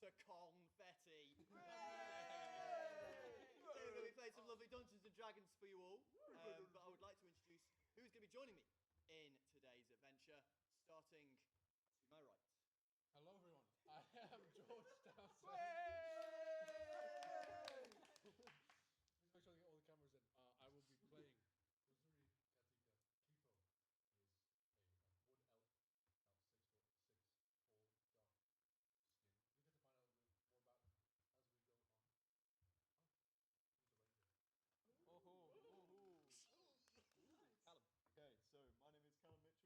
to Confetti. We're going to be playing some lovely Dungeons and Dragons for you all, but I would like to introduce who's going to be joining me in today's adventure, starting to my right. Hello everyone, I am George Dowson. Let's make sure to get all the cameras in. I will be playing Rufus. Okay, so my name is Callum Mitchell.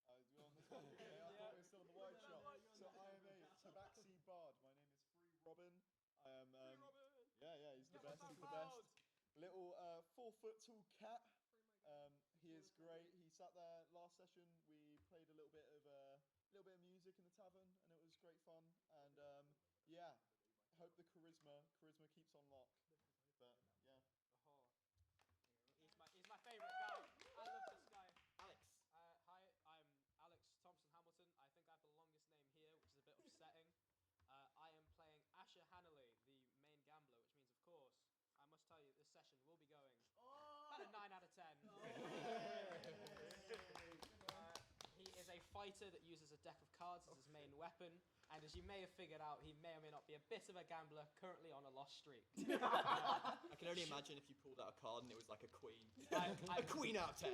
I am a. Do we on this one? Okay, I thought it was still on the wide shot. So I am a Tabaxi bard. My name is Free Robin. I am. Yeah, he's the best. He's the best. Little 4-foot tall cat. He is great. He sat there last session. We played a little bit of music in the tavern, and it was great fun. And yeah, hope the charisma keeps on lock. But yeah. He's my favourite guy. I love this guy. Alex. Hi, I'm Alex Thompson Hamilton. I think I have the longest name here, which is a bit upsetting. I am playing Asher Hannelly, the main gambler, which means, of course, I must tell you, this session will be going about a 9 out of 10. He is a fighter that uses a deck of cards as his main weapon, and as you may have figured out, he may or may not be a bit of a gambler, currently on a lost streak. I can only imagine if you pulled out a card and it was like a queen. A queen out of 10.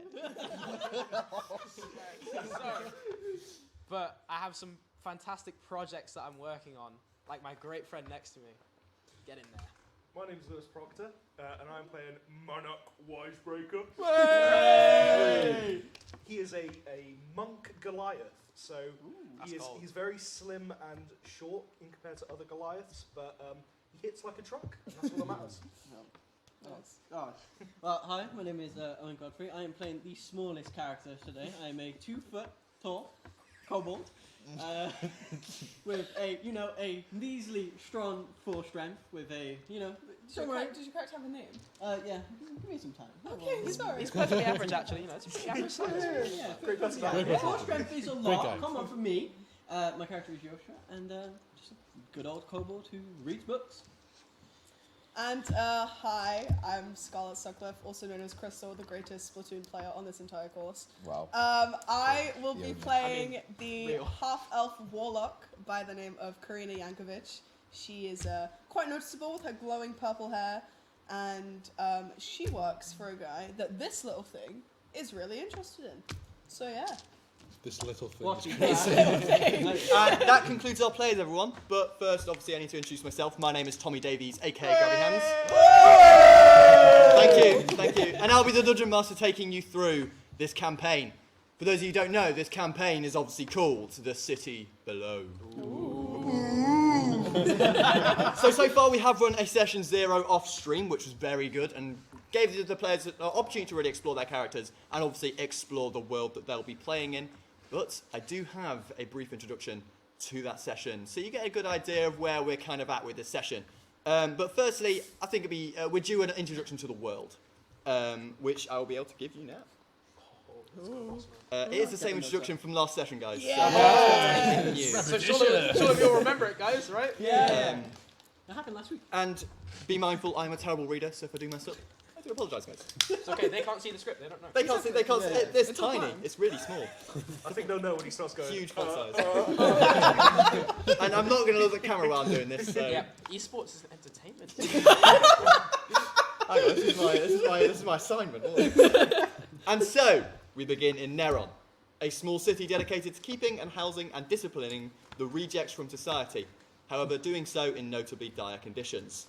But I have some fantastic projects that I'm working on, like my great friend next to me. Get in there. My name's Lewis Proctor, and I'm playing Monarch Wisebreaker. He is a monk Goliath, so he's very slim and short in compared to other Goliaths, but he hits like a truck, and that's all that matters. Nice. Gosh. Well, hi, my name is Owen Godfrey. I am playing the smallest character today. I am a 2-foot tall kobold with a measly strong 4 strength with a, Does your character have a name? Yeah, give me some time. Okay, sorry. He's perfectly average, actually. It's a pretty average size. Yeah, Great personality. 4 strength is a lot. Come on for me. My character is Yoshua, and just a good old kobold who reads books. And hi, I'm Scarlet Sutcliffe, also known as Crystal, the greatest Splatoon player on this entire course. Wow. I will be playing the half-elf warlock by the name of Karina Yankovic. She is quite noticeable with her glowing purple hair, and she works for a guy that this little thing is really interested in. So yeah. This little thing What? is crazy. That concludes our players, everyone. But first, obviously, I need to introduce myself. My name is Tommy Davies, aka Grabby Hands. Thank you. And I'll be the Dungeon Master taking you through this campaign. For those of you who don't know, this campaign is obviously called The City Below. So far we have run a session 0 off stream, which was very good, and gave the players an opportunity to really explore their characters and obviously explore the world that they'll be playing in. But I do have a brief introduction to that session, so you get a good idea of where we're kind of at with this session. But firstly, I think we're due an introduction to the world, which I will be able to give you now. It is the same introduction from last session, guys. Yeah. So surely you'll remember it, guys, right? Yeah. That happened last week. And be mindful, I'm a terrible reader, so if I do mess up, I do apologise, guys. It's okay, they can't see the script, they don't know. They can't see. It's tiny. It's really small. I think they'll know when he starts going. Huge font size. And I'm not going to look at the camera while I'm doing this. So. Yeah, esports is entertainment. Hang on, this is my assignment. And so we begin in Neron, a small city dedicated to keeping and housing and disciplining the rejects from society. However, doing so in notably dire conditions.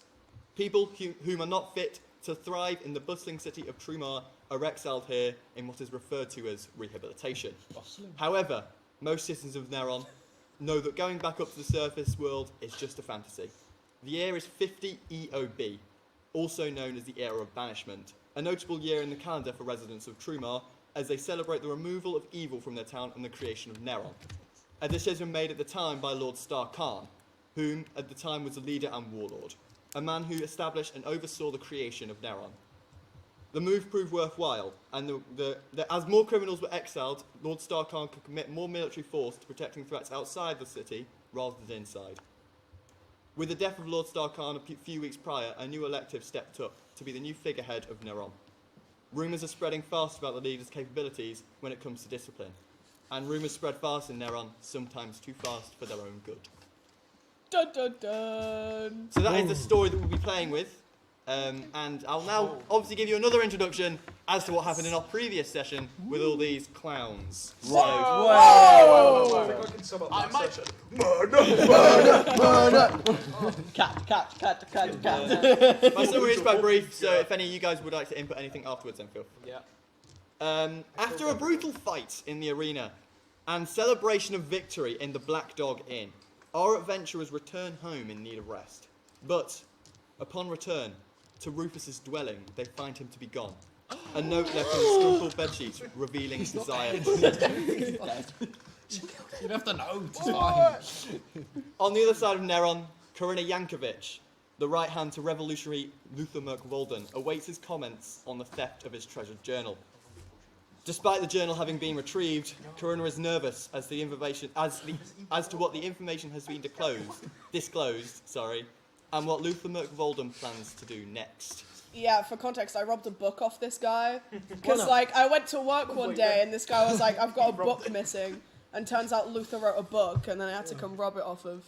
People whom are not fit to thrive in the bustling city of Trumar are exiled here in what is referred to as rehabilitation. However, most citizens of Neron know that going back up to the surface world is just a fantasy. The year is 50 EOB, also known as the Era of Banishment, a notable year in the calendar for residents of Trumar as they celebrate the removal of evil from their town and the creation of Neron. A decision made at the time by Lord Star Khan, whom at the time was the leader and warlord, a man who established and oversaw the creation of Neron. The move proved worthwhile, and as more criminals were exiled, Lord Star Khan could commit more military force to protecting threats outside the city rather than inside. With the death of Lord Starkhan a few weeks prior, a new elective stepped up to be the new figurehead of Neron. Rumours are spreading fast about the leader's capabilities when it comes to discipline. And rumours spread fast in Neron, sometimes too fast for their own good. Dun dun dun. So that is the story that we'll be playing with. And I'll now obviously give you another introduction as to what happened in our previous session with all these clowns. So, I think I can sum up I that might- session. Cat. my summary is quite brief, so if any of you guys would like to input anything afterwards, then feel free. Yeah. After a brutal fight in the arena and celebration of victory in the Black Dog Inn, our adventurers return home in need of rest. But upon return to Rufus's dwelling, they find him to be gone. A note left on the scumpled bedsheets revealing his desire. You have to know. It's fine. On the other side of Neron, Corinna Yankovic, the right hand to revolutionary Luther Merck-Walden, awaits his comments on the theft of his treasured journal. Despite the journal having been retrieved, Corinna is nervous as to what the information has been disclosed, and what Luther Merck-Walden plans to do next. Yeah, for context, I robbed a book off this guy. Because, I went to work one day and this guy was like, I've got a book missing. And turns out Luther wrote a book and then I had to come rob it off of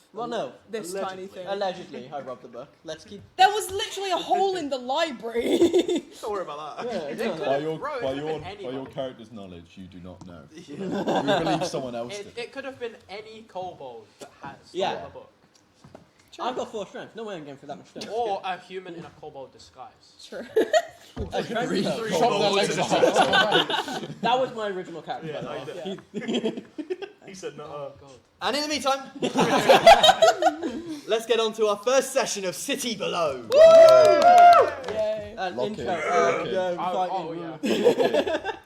this tiny thing. Allegedly, I robbed the book. Let's keep. There was literally a hole in the library. Don't worry about that. Yeah, They no, could- By your, Bro, it by could've your, been by anyone. your character's knowledge, you do not know. You believe someone else did. It could have been any kobold that has Yeah. a book. I've got 4 strength. No way I'm going for that much strength. Or a human in a kobold disguise. True. A strength though. Chop their legs off. That was my original character. Yeah, by the I way. did. He said no. God. And in the meantime, let's get on to our first session of City Below. Yay. Lock Intro. in. Yeah.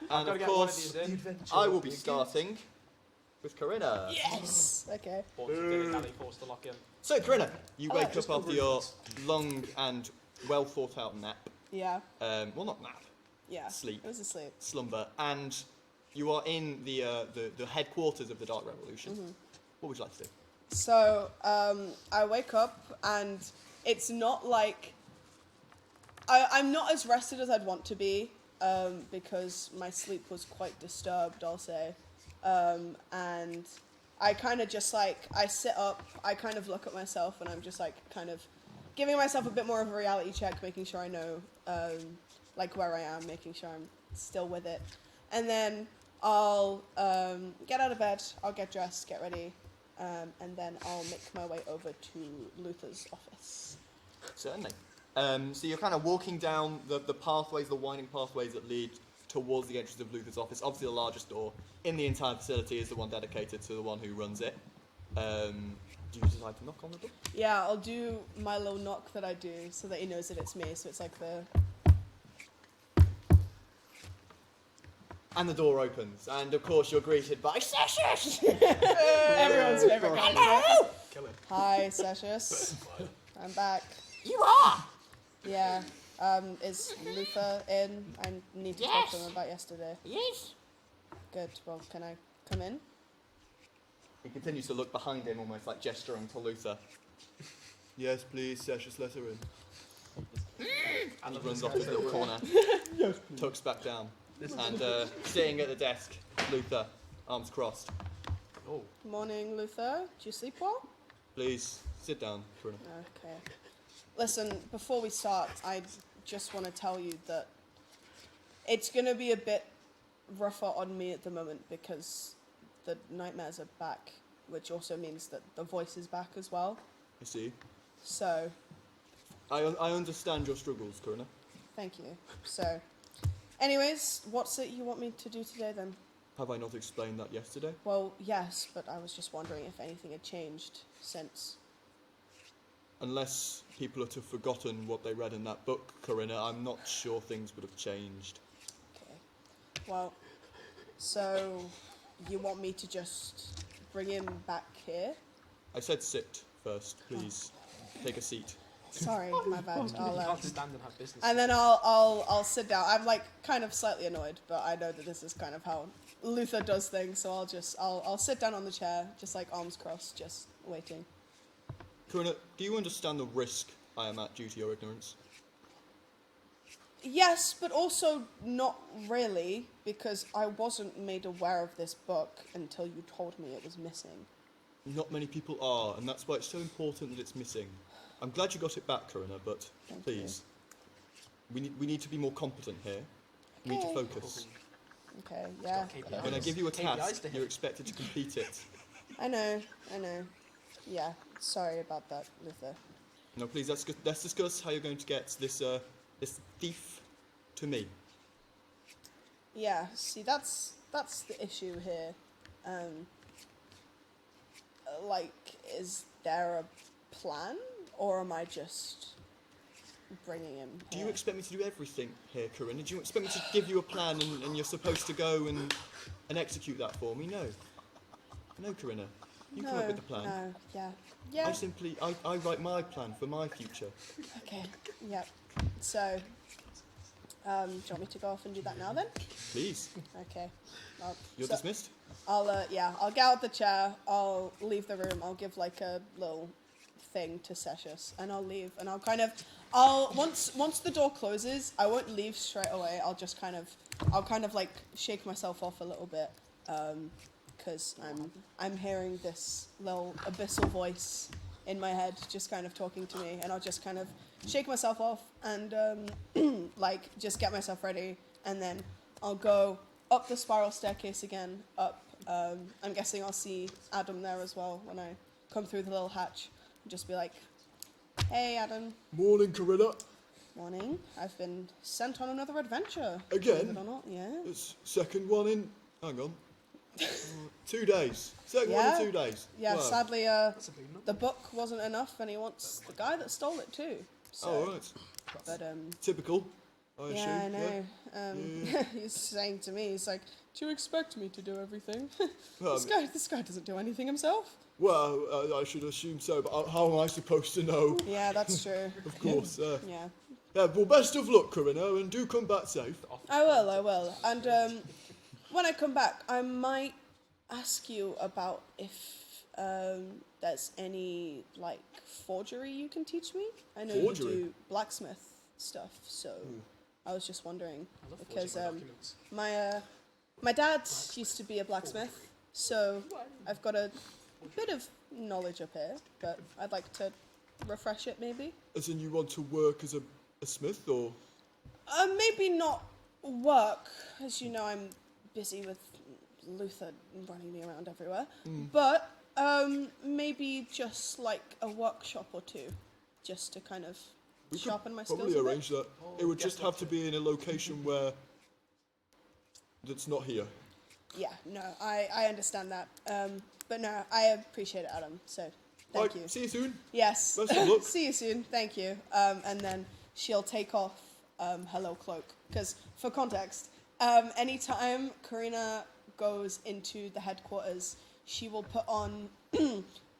And Gotta of get one of course, these in. I will be starting with Corinna. Yes. Okay. Forced to lock in. So, Corinna, you I wake like just up after the your Rufus. long and well thought out nap. Yeah. Well, not nap, Yeah. Sleep. It was asleep. slumber, and you are in the headquarters of the Dark Revolution. What would you like to do? So, I wake up and it's not like... I'm not as rested as I'd want to be because my sleep was quite disturbed, I'll say. And I kind of just I sit up, I kind of look at myself and I'm just kind of giving myself a bit more of a reality check, making sure I know where I am, making sure I'm still with it. And then I'll get out of bed, I'll get dressed, get ready, and then I'll make my way over to Luther's office. Certainly. So you're kind of walking down the pathways, the winding pathways that lead towards the entrance of Luther's office. Obviously, the largest door in the entire facility is the one dedicated to the one who runs it. Do you decide to knock on the door? Yeah, I'll do my little knock that I do so that he knows that it's me. So it's like the... And the door opens, and of course you're greeted by Sessions! Everyone's favorite character. Kill him. Hi, Sessions. I'm back. You are! Yeah. Is Luther in? I need to talk to him about yesterday. Yes. Good. Well, can I come in? He continues to look behind him, almost like gesturing to Luther. Yes, please, Sessions, let her in. And he runs off to his little corner, tucks back down, and sitting at the desk, Luther, arms crossed. Oh. Morning, Luther. Do you sleep well? Please, sit down, Corinna. Okay. Listen, before we start, I just want to tell you that it's going to be a bit rougher on me at the moment because the nightmares are back, which also means that the voice is back as well. I see. So, I understand your struggles, Corinna. thank you. So, anyways, what's it you want me to do today then? Have I not explained that yesterday? Well, yes, but I was just wondering if anything had changed since. Unless people have forgotten what they read in that book, Corinna, I'm not sure things would have changed. Okay. Well, so you want me to just bring him back here? I said sit first, please. Take a seat. Sorry, my bad. You I'll, can't stand and have business. and then I'll sit down. I'm kind of slightly annoyed, but I know that this is kind of how Luther does things. So I'll sit down on the chair, just arms crossed, just waiting. Corinna, do you understand the risk I am at due to your ignorance? Yes, but also not really, because I wasn't made aware of this book until you told me it was missing. Not many people are, and that's why it's so important that it's missing. I'm glad you got it back, Corinna, but Thank please, we need to be more competent here. We need to Okay. focus. Okay, yeah. KPIs. When I give you a KPIs task, to hit. you're expected to complete it. I know. Yeah, sorry about that, Luther. No, please, let's discuss how you're going to get this thief to me. Yeah, see, that's the issue here. Like, is there a plan, or am I just bringing him Do here? you expect me to do everything here, Corinna? Do you expect me to give you a plan and you're supposed to go and execute that for me? No. No, Corinna. You come up with the plan. No, yeah. I write my plan for my future. Okay, yep. So, do you want me to go off and do that now then? Please, Okay. you're So- dismissed. I'll get out the chair, I'll leave the room, I'll give like a little thing to Sessius, and I'll leave, and once the door closes, I won't leave straight away, I'll kind of like shake myself off a little bit, because I'm hearing this little abyssal voice in my head just kind of talking to me, and I'll just kind of shake myself off and like just get myself ready, and then I'll go up the spiral staircase again, up. I'm guessing I'll see Adam there as well when I come through the little hatch, and just be like, "Hey, Adam. Morning, Corinna. Morning. I've been sent on another adventure. Again? Believe it or not, yeah. It's second one in. Hang on. 2 days. Second one Yeah? in 2 days. Yeah. Wow. Sadly, That's a big number. the book wasn't enough, and he wants the guy that stole it too. So, Oh, right. but Typical, I assume. yeah, I know. Yeah. He's saying to me, he's like, "Do you expect me to do everything? Well, This guy doesn't do anything himself." well, I should assume so, but how am I supposed to know? Yeah, that's true. Of course. Yeah. Yeah, well, best of luck, Corinna, and do come back safe. I will. And when I come back, I might ask you about if there's any like forgery you can teach me. I know Forgery? you do blacksmith stuff, so I was just wondering I love because forging my documents. my dad used to be a blacksmith, so I've got a bit of knowledge up here, but I'd like to refresh it maybe. As in, you want to work as a smith, or? Maybe not work. As you know, I'm busy with Luther running me around everywhere. But maybe just like a workshop or two, just to kind of We could sharpen my skills probably a bit. arrange that. It would just have to be in a location where that's not here. Yeah, no, I understand that. But no, I appreciate it, Adam. So thank Right, you. see you soon. Yes. Best of luck. See you soon. Thank you. And then she'll take off her little cloak. Because, for context, anytime Corinna goes into the headquarters, she will put on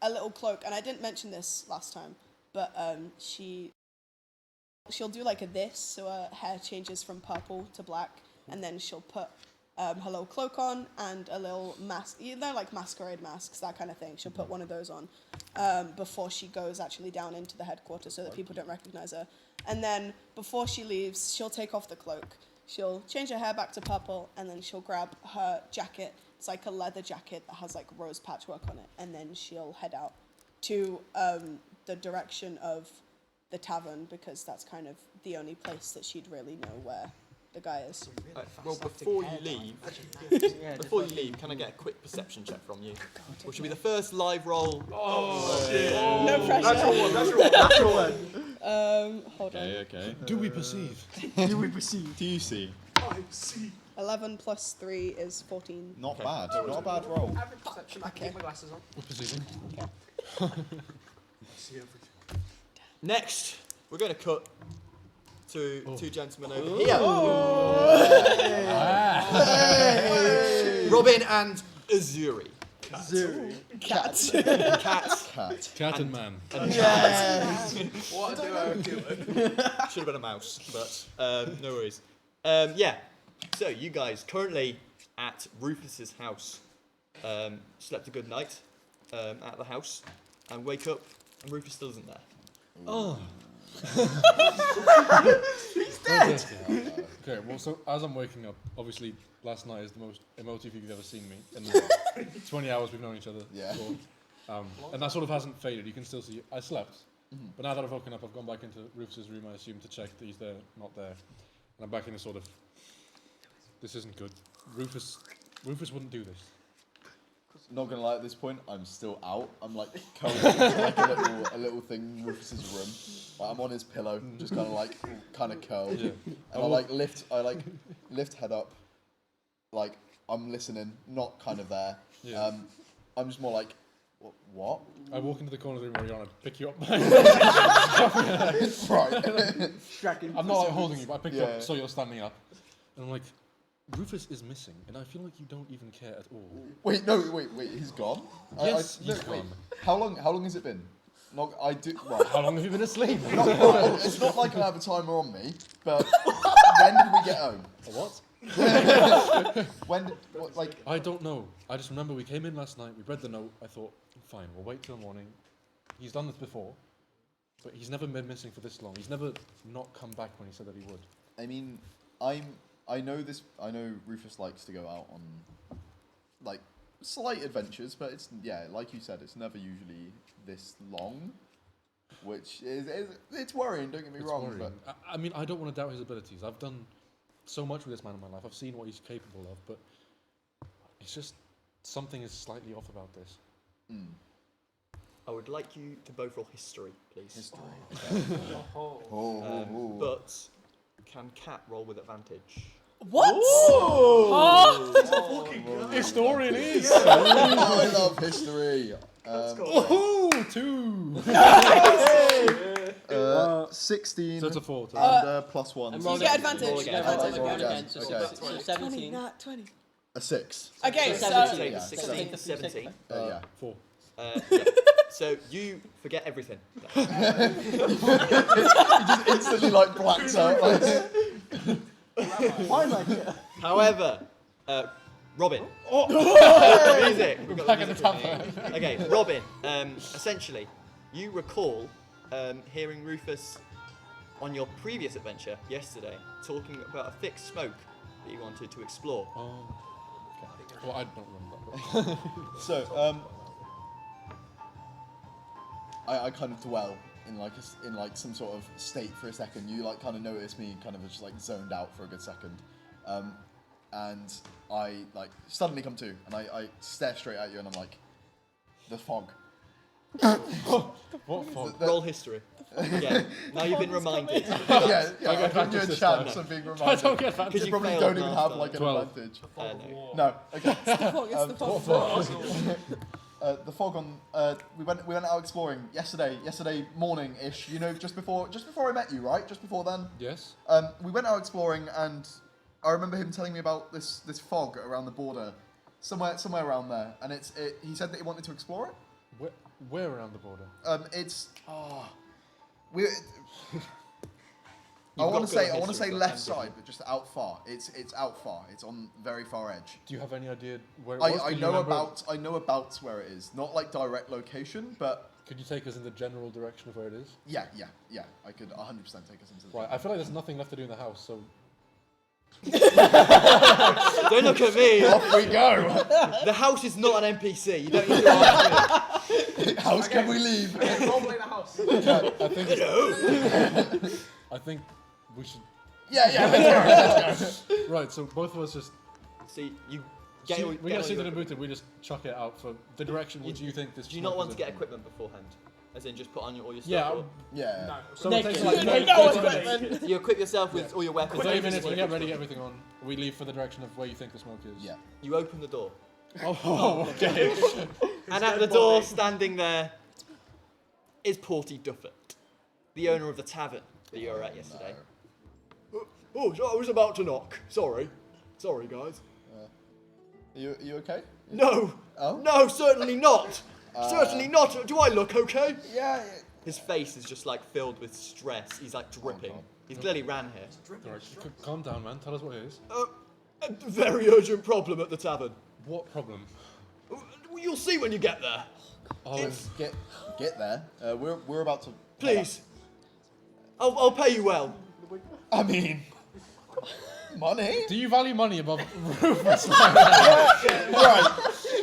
a little cloak. And I didn't mention this last time, but she'll do like a this, so her hair changes from purple to black. And then she'll put her little cloak on and a little mask. They're like masquerade masks, that kind of thing. She'll put one of those on before she goes actually down into the headquarters so that people don't recognize her. And then before she leaves, she'll take off the cloak. She'll change her hair back to purple, and then she'll grab her jacket. It's like a leather jacket that has like rose patchwork on it. And then she'll head out to the direction of the tavern, because that's kind of the only place that she'd really know where the guy is. Well, before you leave, can I get a quick perception check from you? Which will be the first live roll. No pressure. Natural one. Hold on. Okay. Do we perceive? Do we perceive? Do you see? I see. 11 plus 3 is 14. Not bad. Not a bad roll. Average perception. I can keep my glasses on. We're perceiving. I see everything. Next, we're going to cut to two gentlemen over here. Robin and Azuri. Cat. Cat. Cat and man. What a duo of doing. Should have been a mouse, but no worries. Yeah, so you guys currently at Rufus's house. Slept a good night at the house and wake up And Rufus still isn't there. Oh. He's dead! Okay, well, so as I'm waking up, obviously last night is the most emotive you've ever seen me in the 20 hours we've known each other. Yeah. For. And that sort of hasn't faded. You can still see. I slept, but now that I've woken up, I've gone back into Rufus's room. I assume to check that he's there, not there, and I'm back in a sort of. This isn't good. Rufus wouldn't do this. Not gonna lie, at this point, I'm still out. I'm like curled like a little thing in Rufus's room. Like, I'm on his pillow, just kind of curled. Yeah. And I lift head up, like I'm listening, not kind of there. Yeah. I'm just more like, what? I walk into the corner of the room where you're on. I pick you up. Right. I'm not like holding you, but I pick you Yeah. up so you're standing up, and I'm like, Rufus is missing, and I feel like you don't even care at all. Wait, he's gone? Yes, he's gone. How long has it been? Right. How long have you been asleep? It's not like I have a timer on me, but when did we get home? A what? I I don't know. I just remember we came in last night, we read the note, I thought, fine, we'll wait till morning. He's done this before, but he's never been missing for this long. He's never not come back when he said that he would. I mean, I know Rufus likes to go out on like slight adventures, but it's like you said, it's never usually this long, which is it's worrying. Don't get me wrong, Worrying. but I mean, I don't want to doubt his abilities. I've done so much with this man in my life. I've seen what he's capable of, but it's just something is slightly off about this. I would like you to both roll history, please. history. But can Cat roll with advantage? What? Historian is. I love history. Oh, 2. 16 So it's a 4. and plus 1. And So you roll get again. advantage. Roll again. Advantage Roll again. again. So Okay. 17. 20. A 6. Okay, So so 17. Yeah. 16, 17. Yeah. 4. Yeah. So you forget everything. He just instantly like blacks out. Like, Why am I here? However, Robin. Music. We've got the music with me. Okay, Robin. Essentially, you recall hearing Rufus on your previous adventure yesterday talking about a thick smoke that you wanted to explore. Oh. Okay. Well, I don't remember that. so, I kind of dwell in like some sort of state for a second. You like kind of notice me kind of just like zoned out for a good second, and I like suddenly come to and I stare straight at you and I'm like, the fog. What fog? Roll history. Yeah. Now you've been reminded. yeah, I get I'll give you a advantage this chance time. of being I reminded. don't get that. Because You you probably failed don't even last have time. like an 12. advantage. No. No, okay. it's the fog. The fog on. We went out exploring yesterday morning-ish. You know, just before I met you, right? Just before then. Yes. We went out exploring, and I remember him telling me about this fog around the border, somewhere around there. And he said that he wanted to explore it. Where around the border? We. I want to got say good history, left so side, but just out far. It's out far. It's on very far edge. Do you have any idea where it was? I Can you know remember? I know about where it is. Not like direct location, but Could you take us in the general direction of where it is? yeah. I could 100% take us into the Right. I feel like there's nothing left to do in the house, so Don't look at me. Off we go. The house is not an NPC. You don't need to ask me. How can we leave? Roleplay the house. I think we should. Yeah. Let's go. Right. So both of us just. See, you We get get all seated your and booted. We just chuck it out for the direction which you think this. Do you not smoke want is to get in. equipment beforehand? As in just put on all your stuff? Yeah. or- Yeah. No. So it Naked. takes like Naked. 30 minutes. You equip yourself with all your weapons. 30 minutes. We get ready, get everything on. We leave for the direction of where you think the smoke is. Yeah. You open the door. Oh, okay. And at the door, standing there, is Porty Duffet, the owner of the tavern that you were at yesterday. Oh, I was about to knock. Sorry, guys. Are you okay? No. Oh? No, certainly not. Certainly not. Do I look okay? Yeah. His face is just like filled with stress. He's like dripping. He's clearly ran here. Right, calm down, man. Tell us what it is. A very urgent problem at the tavern. What problem? You'll see when you get there. Get there. We're about to. Please. I'll pay you well. I mean, money. Do you value money above Rufus? Right.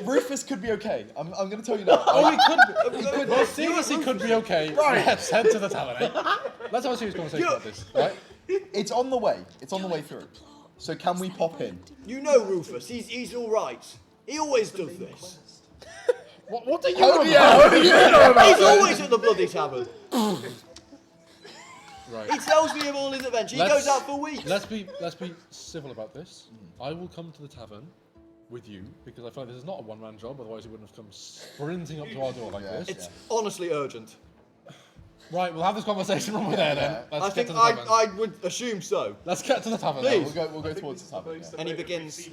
Rufus could be okay. I'm going to tell you now. Oh, he could. Well, seriously, could be okay. Right. Let's head to the tavern. Eh? Let's have a serious conversation about this, right? It's on the way. It's on the way through. So can we pop in? You know Rufus. He's all right. He always does this. What do you Oh, know? yeah, what do you know about He's that? always at the bloody tavern. Right. He tells me of all his adventures. He goes out for weeks. Let's be civil about this. I will come to the tavern with you because I feel like this is not a one-man job. Otherwise, you wouldn't have come sprinting up to our door like this. It's honestly urgent. Right, we'll have this conversation when we're there then. I Let's think get to the tavern. I would assume so. Let's get to the tavern. Please. We'll go towards the tavern. Yeah. And he begins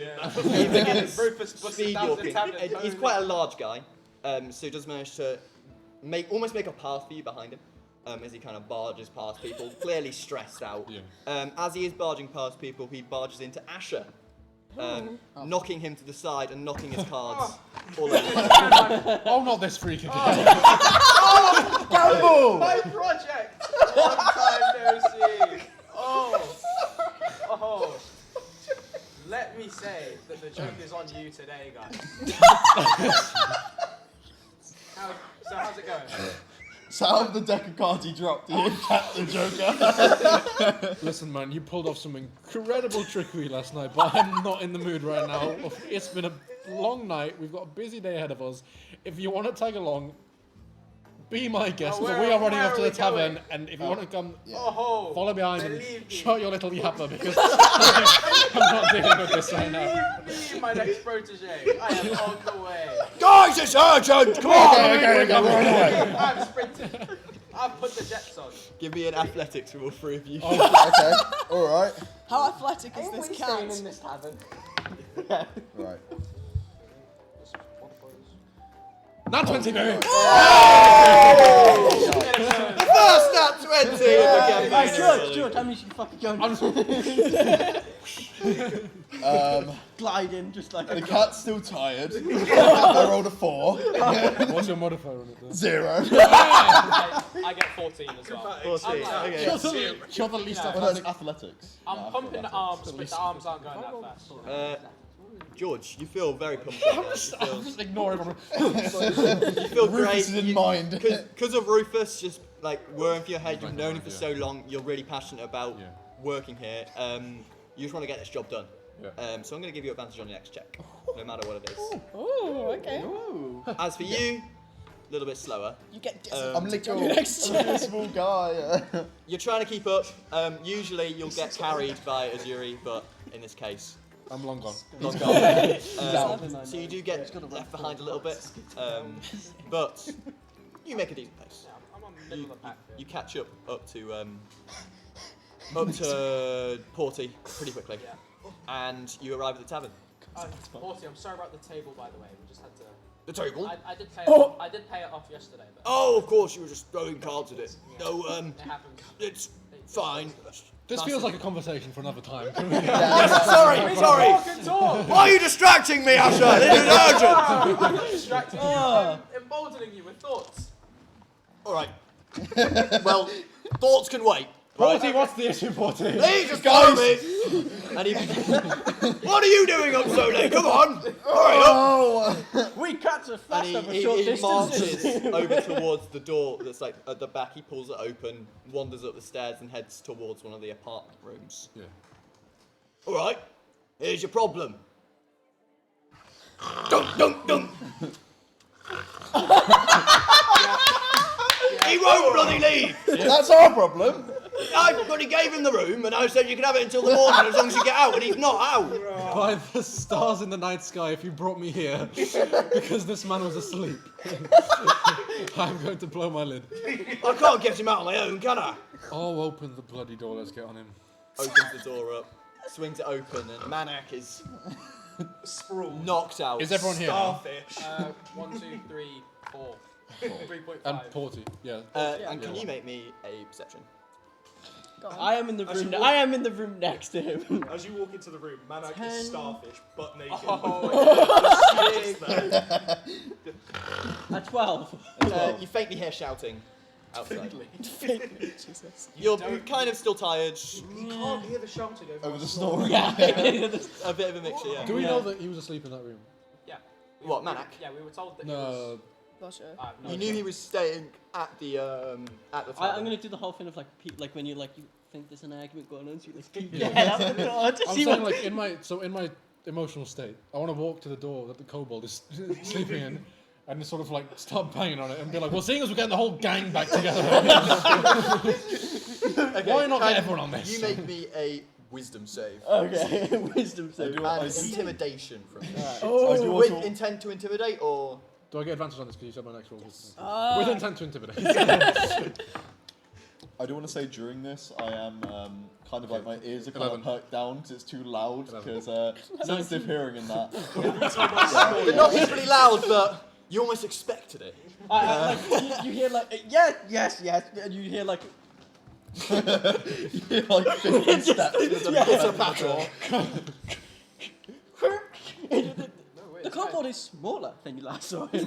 Rufus busted speed down to the walking. tavern. And he's quite a large guy, so he does manage to almost make a path for you behind him. As he kind of barges past people, clearly stressed out. Yeah. As he is barging past people, he barges into Asher, knocking him to the side and knocking his cards all over. Oh, not this freak again. Gamble! My project! Long time no see. Oh. Let me say that the joke is on you today, guys. How's it going? So out of the deck of cards he dropped, he attacked the Joker. Listen, man, you pulled off some incredible trickery last night, but I'm not in the mood right now. It's been a long night. We've got a busy day ahead of us. If you want to tag along, be my guest. Oh, but we are running where off to are the we tavern, going? and if you want to come, Oh, follow behind and believe me. shut your little yapper because I'm not dealing with this right now. Believe me, my next protege. I am on the way. Guys, it's urgent! Come on! Okay, we're on the way. I'm sprinting. I've put the jets on. Give me an athletics for all three of you. Okay, alright. How athletic is this cat? in this tavern? Right. Not 20, baby! The first nat 20 of the campaign. Right, George, how many should you fucking go? Glide in just like The cat's still tired. I rolled a 4. What's your modifier on it then? 0. I get 14 as well. 14, okay. You're the least Well, athletic. that's athletics. I'm pumping the arms, but the arms aren't going that fast. George, you feel very pumped. I'm just ignoring everyone. You feel great. Rufus is in mind. Because of Rufus, just like whirring for your head, you've known him for so long, you're really passionate about working here. You just want to get this job done. Yeah. So I'm going to give you advantage on your next check, no matter what it is. Oh, okay. As for you, a little bit slower. You get I'm disadvantage little, on your next check. I'm a small guy. You're trying to keep up. Usually you'll get carried by Azuri, but in this case, I'm long gone. not gone. out. So you do get left behind a little bit, but you make a decent pace. I'm on the middle of the pack here. You catch up to Porty pretty quickly, and you arrive at the tavern. Morty, I'm sorry about the table, by the way. We just had to. The table? I did pay it. I did pay it off yesterday, but Oh, of course, you were just throwing cards at it. No, it happened. it's fine. This feels like a conversation for another time. Can we- Sorry. Why are you distracting me, Asher? This is urgent. I'm not distracting you. I'm emboldening you with thoughts. All right. Well, thoughts can wait. Porty, what's the issue, Porty? Please just follow me. And he. What are you doing up so late? Come on. Hurry up. We cats are And fast over short he distances. marches over towards the door that's like at the back. He pulls it open, wanders up the stairs, and heads towards one of the apartment rooms. Yeah. All right. Here's your problem. Dunk, dunk, dunk. He won't bloody leave. That's our problem. I bloody gave him the room, and I said you can have it until the morning as long as you get out, and he's not out. By the stars in the night sky, if you brought me here because this man was asleep, I'm going to blow my lid. I can't get him out on my own, can I? Oh, open the bloody door, let's get on him. Opens the door up, swings it open, and Manak is Sprawled. knocked out. Is everyone here now? Starfish. 1, 2, 3, 4. 3.5. And Porty, yeah. And can you make me a perception? on. I am in the room. I am in the room next to him. As you walk into the room, Manak 10. is starfish, butt naked. At 12. You faintly hear shouting outside. Jesus. You're kind of still tired. You can't hear the shouting Over the snoring. Yeah. A bit of a mixture, yeah. Do we know that he was asleep in that room? Yeah. What, Manak? Yeah, we were told that he was... No. Not sure. No, You knew he was staying at the I'm tavern. gonna do the whole thing of like when you think there's an argument going on, so you like peek Yeah. your head out the door to I'm see saying what. like in my emotional state, I want to walk to the door that the kobold is sleeping in, and just sort of like start banging on it and be like, well, seeing as we're getting the whole gang back together, why not get everyone on this? You make me a wisdom save. Okay, wisdom I save. do- And I do- intimidation from you. I do With also- intent to intimidate or... Do I get advantage on this because you said my next roll was Ah. with intent to intimidate? I do want to say during this, I am kind of like my ears are kind 11. of perked down because it's too loud 11. because sensitive hearing in that. They're not usually loud, but you almost expected it. You hear like yes, and you hear like You hear like 15 steps. It's a pattern. the kobold is smaller than you last saw him.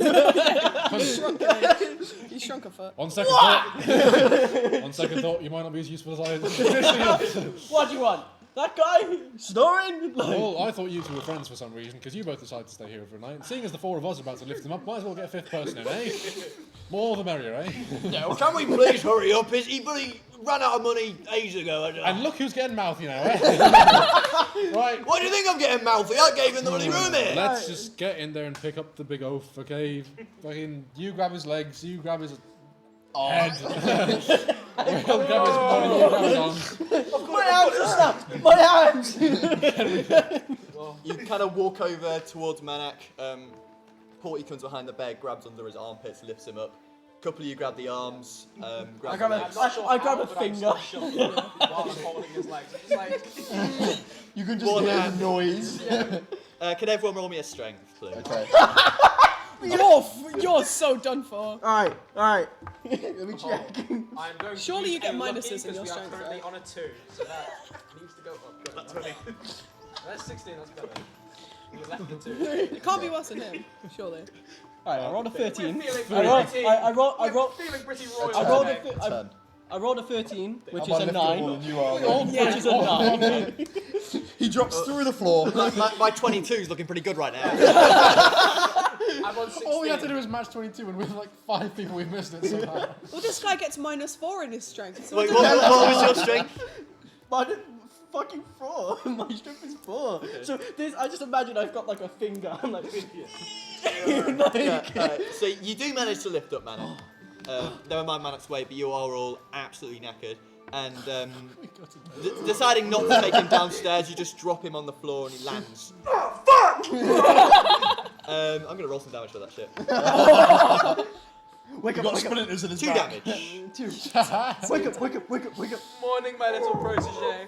He shrunk a foot. On second thought, you might not be as useful as I am. What do you want? That guy snoring? Like, Well, I thought you two were friends for some reason because you both decided to stay here overnight. And seeing as the four of us are about to lift him up, might as well get a fifth person in, eh? More the merrier, eh? Yeah, well, can we please hurry up? He bloody ran out of money ages ago. And look who's getting mouthy now, eh? Right. Why do you think I'm getting mouthy? I gave him the bloody room here. Let's just get in there and pick up the big oaf, okay? Fucking, you grab his legs, you grab his head. We'll grab his body, you grab his arms. my hands are snapped! My hands! You kind of walk over towards Manak. Porty comes behind the bed, grabs under his armpits, lifts him up. A couple of you grab the arms. Grab the legs. I grab a finger. While I'm holding his legs. It's like... You can just One hear hand. the noise. Can everyone roll me a strength, please? Okay. You're so done for. Alright. Let me check. I'm going to Surely use you get a lucky minuses in your because we are strength, currently right? on a 2, so that needs to go up. That's 20. That's 16, that's better. We left the 2. It can't be worse than him, surely. Alright, I rolled a 13. I rolled feeling pretty royal. I rolled today. a 10. I rolled a 13, which I'm is a lifting more 9. than you are. Yeah. Which is a 9. He drops through the floor. My 22 is looking pretty good right now. I'm on 16. All we had to do was match 22 and with like 5 people we missed it somehow. Well, this guy gets -4 in his strength. So Wait, it what doesn't- was your strength? But fucking 4. My strength is 4. So this, I just imagine I've got like a finger. I'm like, So you do manage to lift up Manak. Never mind Manak's weight, but you are all absolutely knackered. And deciding not to take him downstairs, you just drop him on the floor and he lands. Oh, fuck! I'm going to roll some damage for that shit. wake He up, got wake up. splinters in his 2 back. damage. 2. Wake up. Morning, my little protege.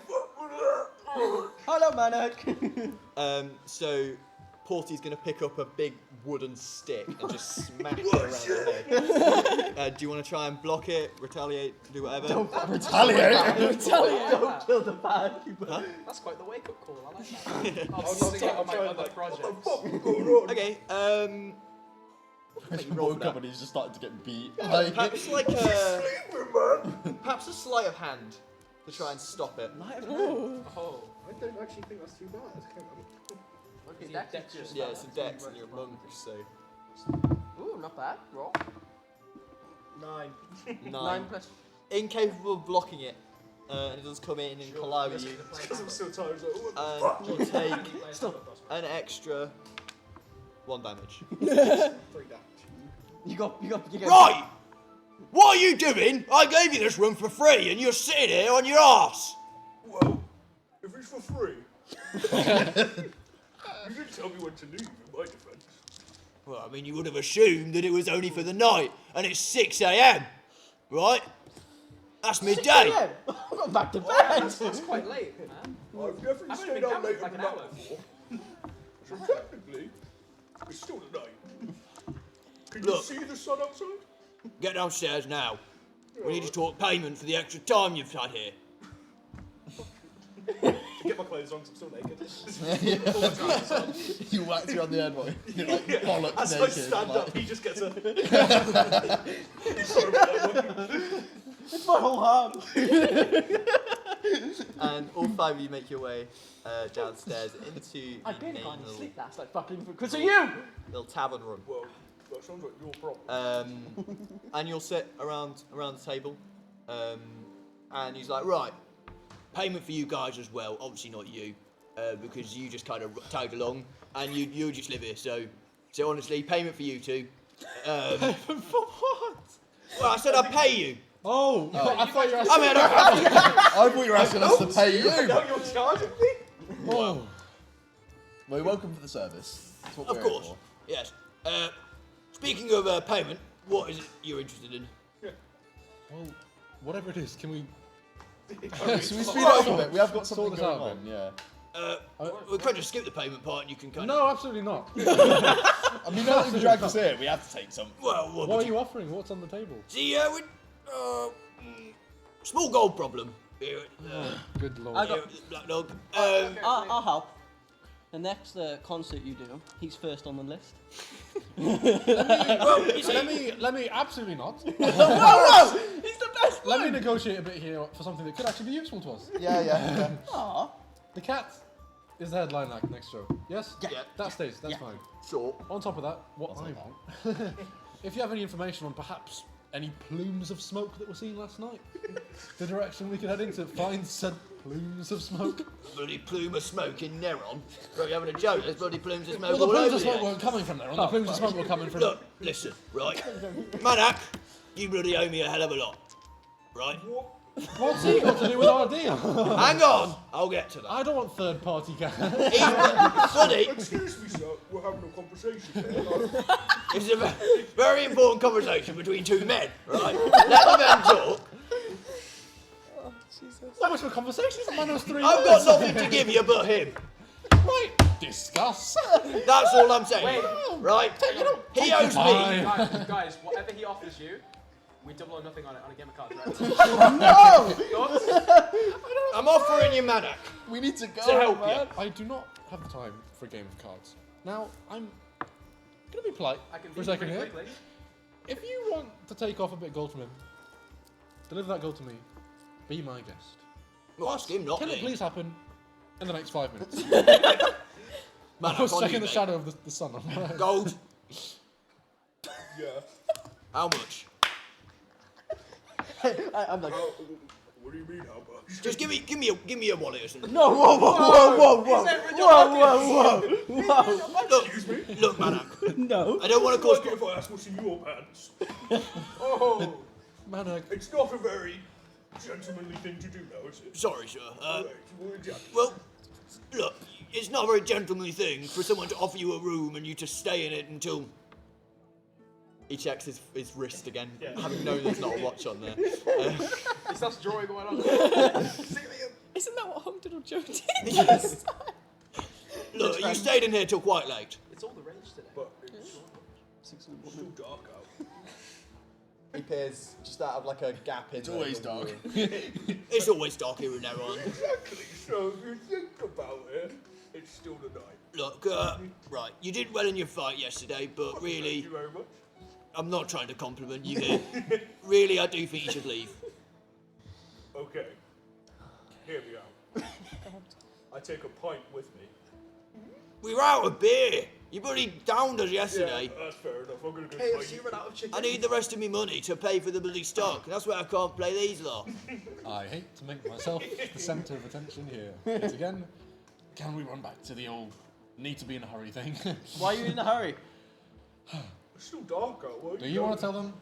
Hello, Manak. So Porty's going to pick up a big wooden stick and just smack it around the head. Do you want to try and block it, retaliate, do whatever? Retaliate. Don't kill the bad people. That's quite the wake-up call, I like that. I'll using it on my other projects. Okay, He woke up and he's just starting to get beat. perhaps perhaps a sleight of hand to try and stop it. Ooh. Oh. I don't actually think that's too bad. Yeah, it's a dex and you're a monk, so Ooh, not bad. Roll. 9. 9. plus. Incapable of blocking it, and it does come in and collide with you. Because I'm still tired. I was like, And you take an extra 1 damage. 3 damage. You got. Right! What are you doing? I gave you this room for free and you're sitting here on your arse! Well, if it's for free, you didn't tell me when to leave, in my defense. Well, I mean, you would have assumed that it was only for the night, and it's 6 a.m., right? That's midday. I'm going back to bed. It's quite late, man. I've never I've stayed been out gambling later like than an that hour. before. So technically, it's still the night. Can you Look. see the sun outside? Get downstairs now. We need to talk payment for the extra time you've had here. Get my clothes on 'cause I'm still naked. You whacked you on the head, boy. You're like bollock As naked. I stand up, he just gets a... It's my whole hand. And all 5 of you make your way downstairs into the I barely main got any little, sleep last night, fucking because of you. little tavern room. Well, that sounds like your problem. And you'll sit around the table, and he's like, right, payment for you guys as well. Obviously not you, because you just kind of tagged along, and you just live here. So honestly, payment for you two. For what? Well, I said I'd pay you. Oh, I thought you were asking. I mean, I don't have to. I thought you were asking us to pay you. Now you're charging me? Oh. Well, you're welcome for the service. That's what Of we're course, here yes. Speaking of payment, what is it you're interested in? Well, whatever it is, can we? for. Should we speed up a bit? We have got something Sort this going out, on, yeah. We could just skip the payment part, and you can kind No, absolutely not. I mean, now that you've dragged us here, we have to take some. of. Well, What would are you offering? What's on the table? See, small gold problem. Here, Good lord. I got- here at Black Dog. I'll help. The next concert you do, he's first on the list. Well, you see, Let me absolutely not. He's the best Let me negotiate a bit here for something that could actually be useful to us. Yeah. Aw. The cat is the headline act next show. Yes? Yeah. That stays, that's fine. sure. On top of that, what I want, if you have any information on perhaps any plumes of smoke that were seen last night, the direction we could head into, find said plumes of smoke. Bloody plume of smoke in Neron. Bro, you having a joke? There's bloody plumes of smoke Well, the all plumes over of smoke the weren't coming from there, and the plumes of smoke were coming from... Look, listen, right. Manak, you bloody owe me a hell of a lot. Right? What's he got to do with our deal? Hang on, I'll get to that. I don't want third-party cat. Buddy, Excuse me, sir. We're having a conversation here. it's a very important conversation between two men, right? Let the men talk. So much for conversations, a man was 3 I've got nothing to give you but him. Right, discuss. That's all I'm saying. Right? He owes me. Fine. Guys, whatever he offers you, we double or nothing on it on a game of cards, right? I'm offering you Manak. We need to go, To help man. I do not have the time for a game of cards. Now, I'm going to be polite I can for a beat second you here. pretty quickly. If you want to take off a bit of gold from him, deliver that gold to me. Be my guest. Well, ask him, not Can it me. please happen in the next 5 minutes? Manak, I was on checking you, the mate. shadow of the sun. Gold. Yeah. How much? I'm like, What do you mean, how much? Just give me a wallet or something. no, whoa. Look, Manak. No. I don't want to cause. Like it if I ask what's in your pants. Man, It's not a very gentlemanly thing to do now, is it? Sorry, sir. Right, well, exactly. Well, look, it's not a very gentlemanly thing for someone to offer you a room and you to stay in it until. He checks his wrist again, having known there's not a watch on there. He starts drawing going on. Isn't that what Hung Diddle Joe did? Yes. Look, you stayed in here till quite late. It's all the rage today. But it's still dark out. He appears just out of like a gap in It's always dark. It's always dark here in Neron. Exactly. So if you think about it, it's still the night. Look, right, you did well in your fight yesterday, but really, Thank you very much. I'm not trying to compliment you here. Really, I do think you should leave. Okay. Hear me out. I take a pint with me. We were out of beer. You bloody downed us yesterday. Yeah, that's fair enough. I'm gonna go KFC ran out of chicken. I need the rest of my money to pay for the bloody stock. That's why I can't play these lot. I hate to make myself the centre of attention here. Yet again, can we run back to the old need to be in a hurry thing? Why are you in a hurry? It's still dark out. Why Do you want to tell them?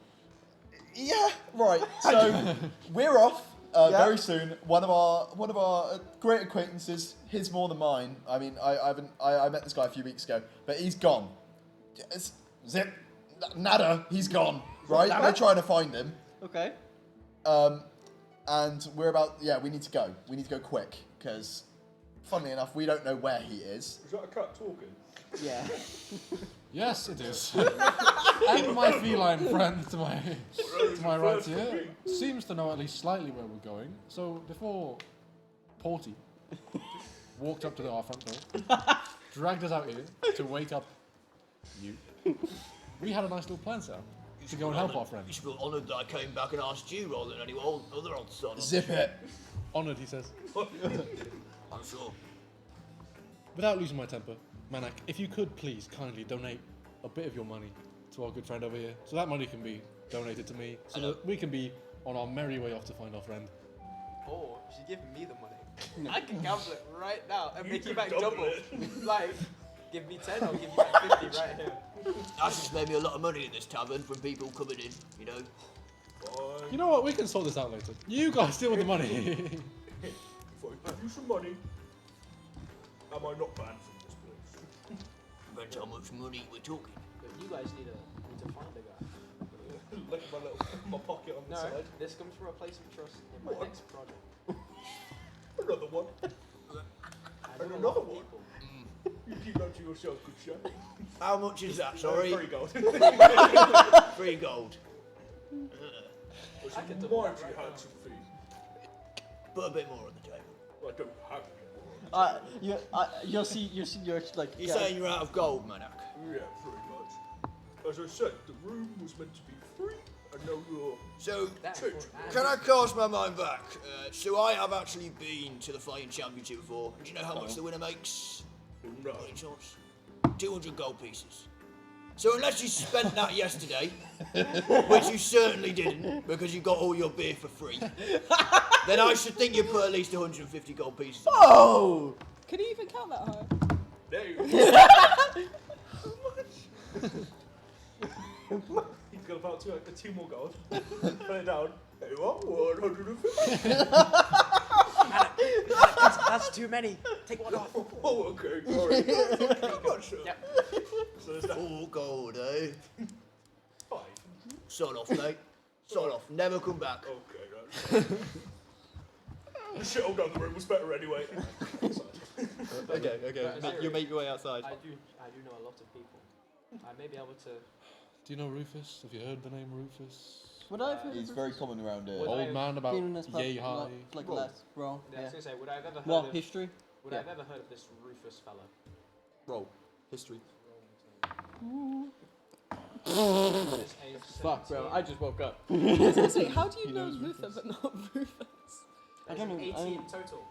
Yeah, right. So we're off very soon. One of our great acquaintances, his more than mine. I mean, I met this guy a few weeks ago, but he's gone. Zip, nada, he's gone. Right, we're trying to find him. Okay. And we're about we need to go. We need to go quick because, funnily enough, we don't know where he is. Is that a cat talking? Yeah. Yes, it is. And my feline friend to my right here seems to know at least slightly where we're going. So before Porty walked up to our front door, dragged us out here to wake up you. We had a nice little plan set up to go and help our friend. You should feel honoured that I came back and asked you rather than any other old son. Zip it. Honoured, he says. I'm sure. Without losing my temper, Manak, if you could please kindly donate a bit of your money to our good friend over here, so that money can be donated to me, so that we can be on our merry way off to find our friend. Or you should give me the money. I can gamble it right now and make you back double. Like, give me 10, I'll give you back 50 right here. That's just made me a lot of money in this tavern from people coming in, you know. You know what? We can sort this out later. You guys deal with the money. If I give you some money, am I not banned from this place? Depends how much money we're talking. But you guys need to find a guy. Look at my pocket on the No, side. this comes from a place of trust in my What? next project. Another one. I And know a lot another of one. people. You keep that to yourself, good chap. How much is that, sorry? 3 gold. 3 gold. Which I can might double that actually right handsome fee. Put a bit more on the table. I don't have any more. You'll see, you're like. You're saying you're out of gold, Manak? Yeah, pretty much. As I said, the room was meant to be free, and now you're... So, That's Two. what- can I cast my mind back? So I have actually been to the Flying Championship before. Do you know how much the winner makes? No. By any chance? 200 gold pieces. So unless you spent that yesterday, which you certainly didn't, because you got all your beer for free, then I should think you put at least 150 gold pieces on. Oh! Can you even count that high? There you He's got about two more gold. Put it down. There you are, 150. That's too many. Take one off. Oh, okay, sorry. Thank you very much, sir. Yep. So there's that 4 gold, eh? 5. Sod off, mate. Sod off. Never come back. Okay, right. The shit all down the room was better anyway. Okay. But You make your way outside. I do know a lot of people. I may be able to. Do you know Rufus? Have you heard the name Rufus? Would I have heard He's of very common around here. Would I Old have man about been in this pub yay high. like Roll. less roll? Yeah, I was Yeah. gonna say, would I have ever heard Well, of history. Would I have ever heard of this Rufus fella? Roll. History. This age Fuck, bro! 17. I just woke up. Seriously, how do you know Luther but not Rufus? I don't know. 18 total.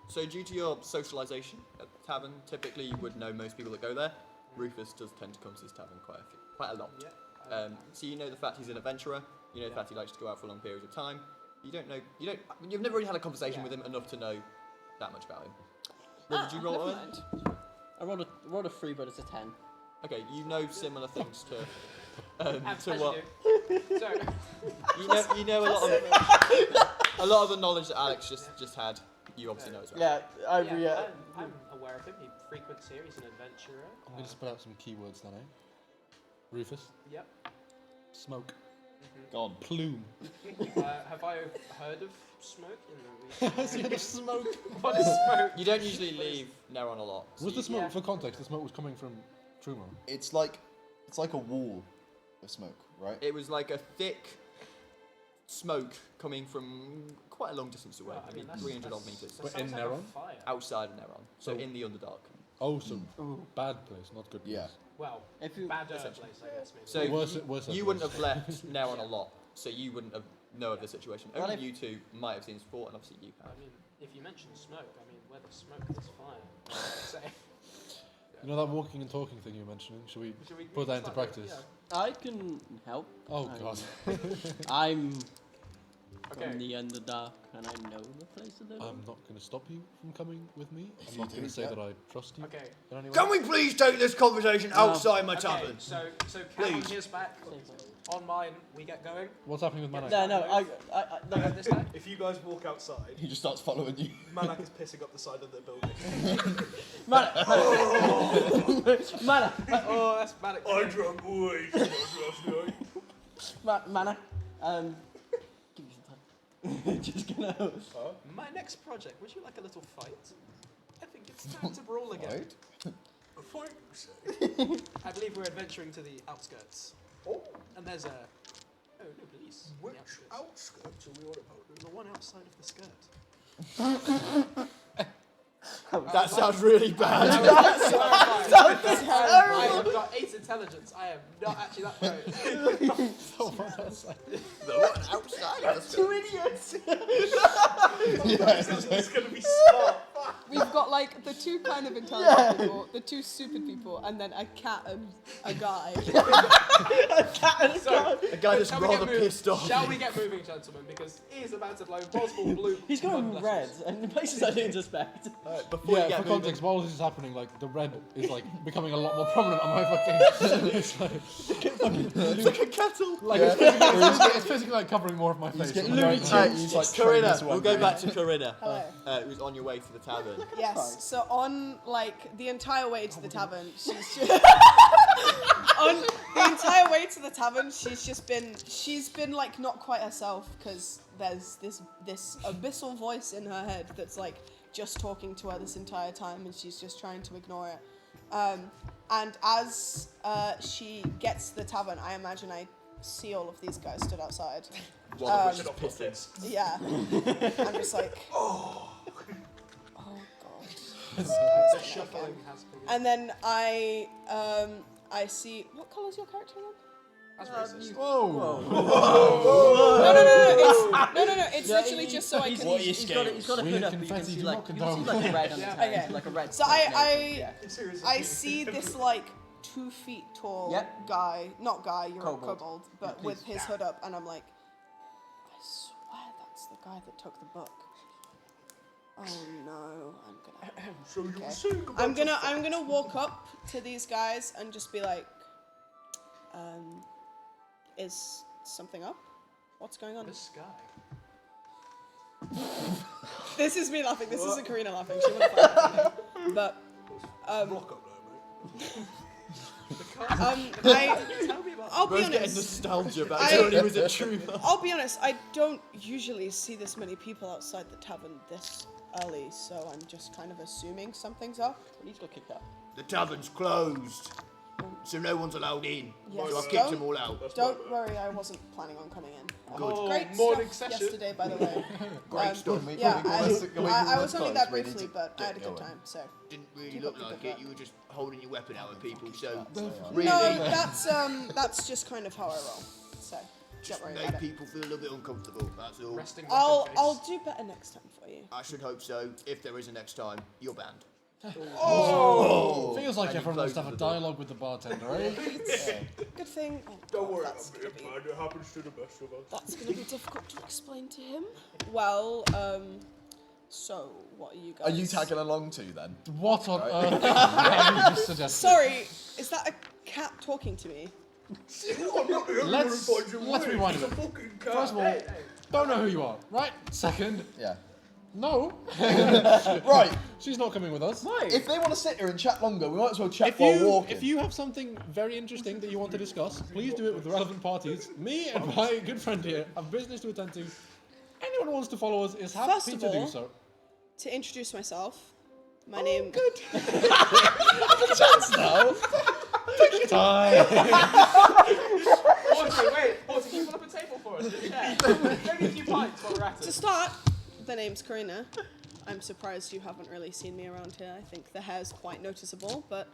So due to your socialisation at the tavern, typically you would know most people that go there. Rufus does tend to come to this tavern quite a lot. Yeah. So you know the fact he's an adventurer. You know the fact he likes to go out for long periods of time. You've never really had a conversation with him enough to know that much about him. What did you roll, never Owen? mind. I rolled a 3, but it's a 10. Okay, you know similar things to As you what do. So, you know a lot of the knowledge that Alex just had. You obviously know as well. Yeah, I'm aware of him. He frequents here. He's an adventurer. I'm going to spell out some keywords then, eh? Rufus. Yep. Smoke. Gone. Plume. Have I heard of smoke in the recent Smoke. What is smoke? You don't usually leave Neron a lot. So Was the you- smoke, Yeah. for context, the smoke was coming from Truma? It's like a wall of smoke, right? It was like a thick smoke coming from quite a long distance away, Well, I mean, maybe that's- 300 odd that's- meters, that But sounds in like a Neron? fire. outside of Neron, so So- in the Underdark. Oh, so Ooh. bad place, not good place. Yeah. Well, If you bad place, Essentially. I guess maybe. So Worse you place. wouldn't have left Neron a lot, so you wouldn't have know of the situation. Well, Only if- you two might have seen this before, and obviously you have. I mean, if you mention smoke, I mean, where there's smoke, there's fire. So, You know that walking and talking thing you were mentioning? Should we should we put that into start with- practice? I can help. Oh, I God. I'm Okay. from the Underdark, and I know the place of the. I'm not going to stop you from coming with me. If I'm you not going do, to say yeah. that I trust you. Okay. in any way. Can we please take this conversation outside my Okay, tavern? so count on Please. his back. On mine, we get going. What's happening with Manak? No, I No, this guy. If you guys walk outside, He just starts following you. Manak is pissing up the side of the building. Mana. Oh, that's bad. I drank way too much last night. Mana. Give me some time. Just gonna. My next project. Would you like a little fight? I think it's time to brawl again. Right? A fight, you say? I believe we're adventuring to the outskirts. Oh, And there's a. Oh, no police. on which the outskirts. outskirts are we on about? The one outside of the skirt. That sounds really bad. I have got 8 intelligence. I am not actually that great. What an outsider. Two idiots. It's gonna be smart. We've got like the two kind of intelligent people, the two stupid people, and then a cat and a guy. A guy that's rather pissed off. Shall we get moving, gentlemen? Because he is about to blow multiple blue. He's going red, and in places I didn't suspect. Before you Yeah, get for moving, context, while this is happening, like the red is like becoming a lot more prominent on my fucking. It's like, it's like a kettle. like it's physically like covering more of my face. getting I'm Looney like, Tunes. He's like Corinna, trainers we'll one go day. back to Corinna. Hello. Who's on your way to the tavern. Yes. So on like the entire way to the tavern, she's just on the entire way to the tavern. She's been like not quite herself because there's this abyssal voice in her head that's like just talking to her this entire time, and she's just trying to ignore it. And as she gets to the tavern, I imagine I see all of these guys stood outside. One of which is pissing. Yeah. I'm just like, oh god. The shuffling has begun. And then I see. What colour's your character again? That's racist. Whoa! No. It's literally just so I can. He's got a hood up, and you can see like red on the top, Okay. like a red. So stripe I and everything, I see this like 2 feet tall Yep. guy, not guy, you're Kobold. a kobold, but with his hood up, and I'm like, I swear that's the guy that took the book. Oh no, I'm gonna walk up to these guys and just be like, is something up? What's going on? This guy. This is me laughing. This isn't Karina laughing. She wouldn't find it funny. But Block up there, mate. I'll be Bro's getting honest. nostalgia back to when he was a trooper. I'll be honest. I don't usually see this many people outside the tavern this early, so I'm just kind of assuming something's up. He's got kicked out. The tavern's closed, so no one's allowed in. Yes. So I've kicked them all out. Don't worry, I wasn't planning on coming in. Good. Great morning stuff session. yesterday, by the way. Great stuff. Yeah, I was only there We need briefly, to but I get had a good going. time. So Didn't really Keep look up the like good it. work. You were just holding your weapon out at people. So no, really, that's just kind of how I roll. So just don't worry made about it. people feel a little bit uncomfortable. That's all. Resting I'll do better next time for you. I should hope so. If there is a next time, you're banned. Feels like And you everyone wants to close have a the door. dialogue with the bartender, eh? Good thing. Oh, Don't God, worry, that's I'm gonna being be- bad. It happens to the best of us. That's going to be difficult to explain to him. Well, so what are you guys? Are you tagging along too then? What on earth have you just suggested? Sorry, is that a cat talking to me? I'm not the only one who finds your Let's way. rewind a It's bit. fucking cat. First of all, don't know who you are, right? Second, Yeah. no, Right. she's not coming with us. If they want to sit here and chat longer, we might as well chat while walking. If you have something very interesting that you want to discuss, please do it with the relevant parties. Me and my good friend here have business to attend to. Anyone who wants to follow us is happy First of to do all- so. To introduce myself, my name. chance now. Wait, can you pull up a table for us? Yeah. Maybe a few pints while we're at To it. start, the name's Karina. I'm surprised you haven't really seen me around here. I think the hair's quite noticeable, but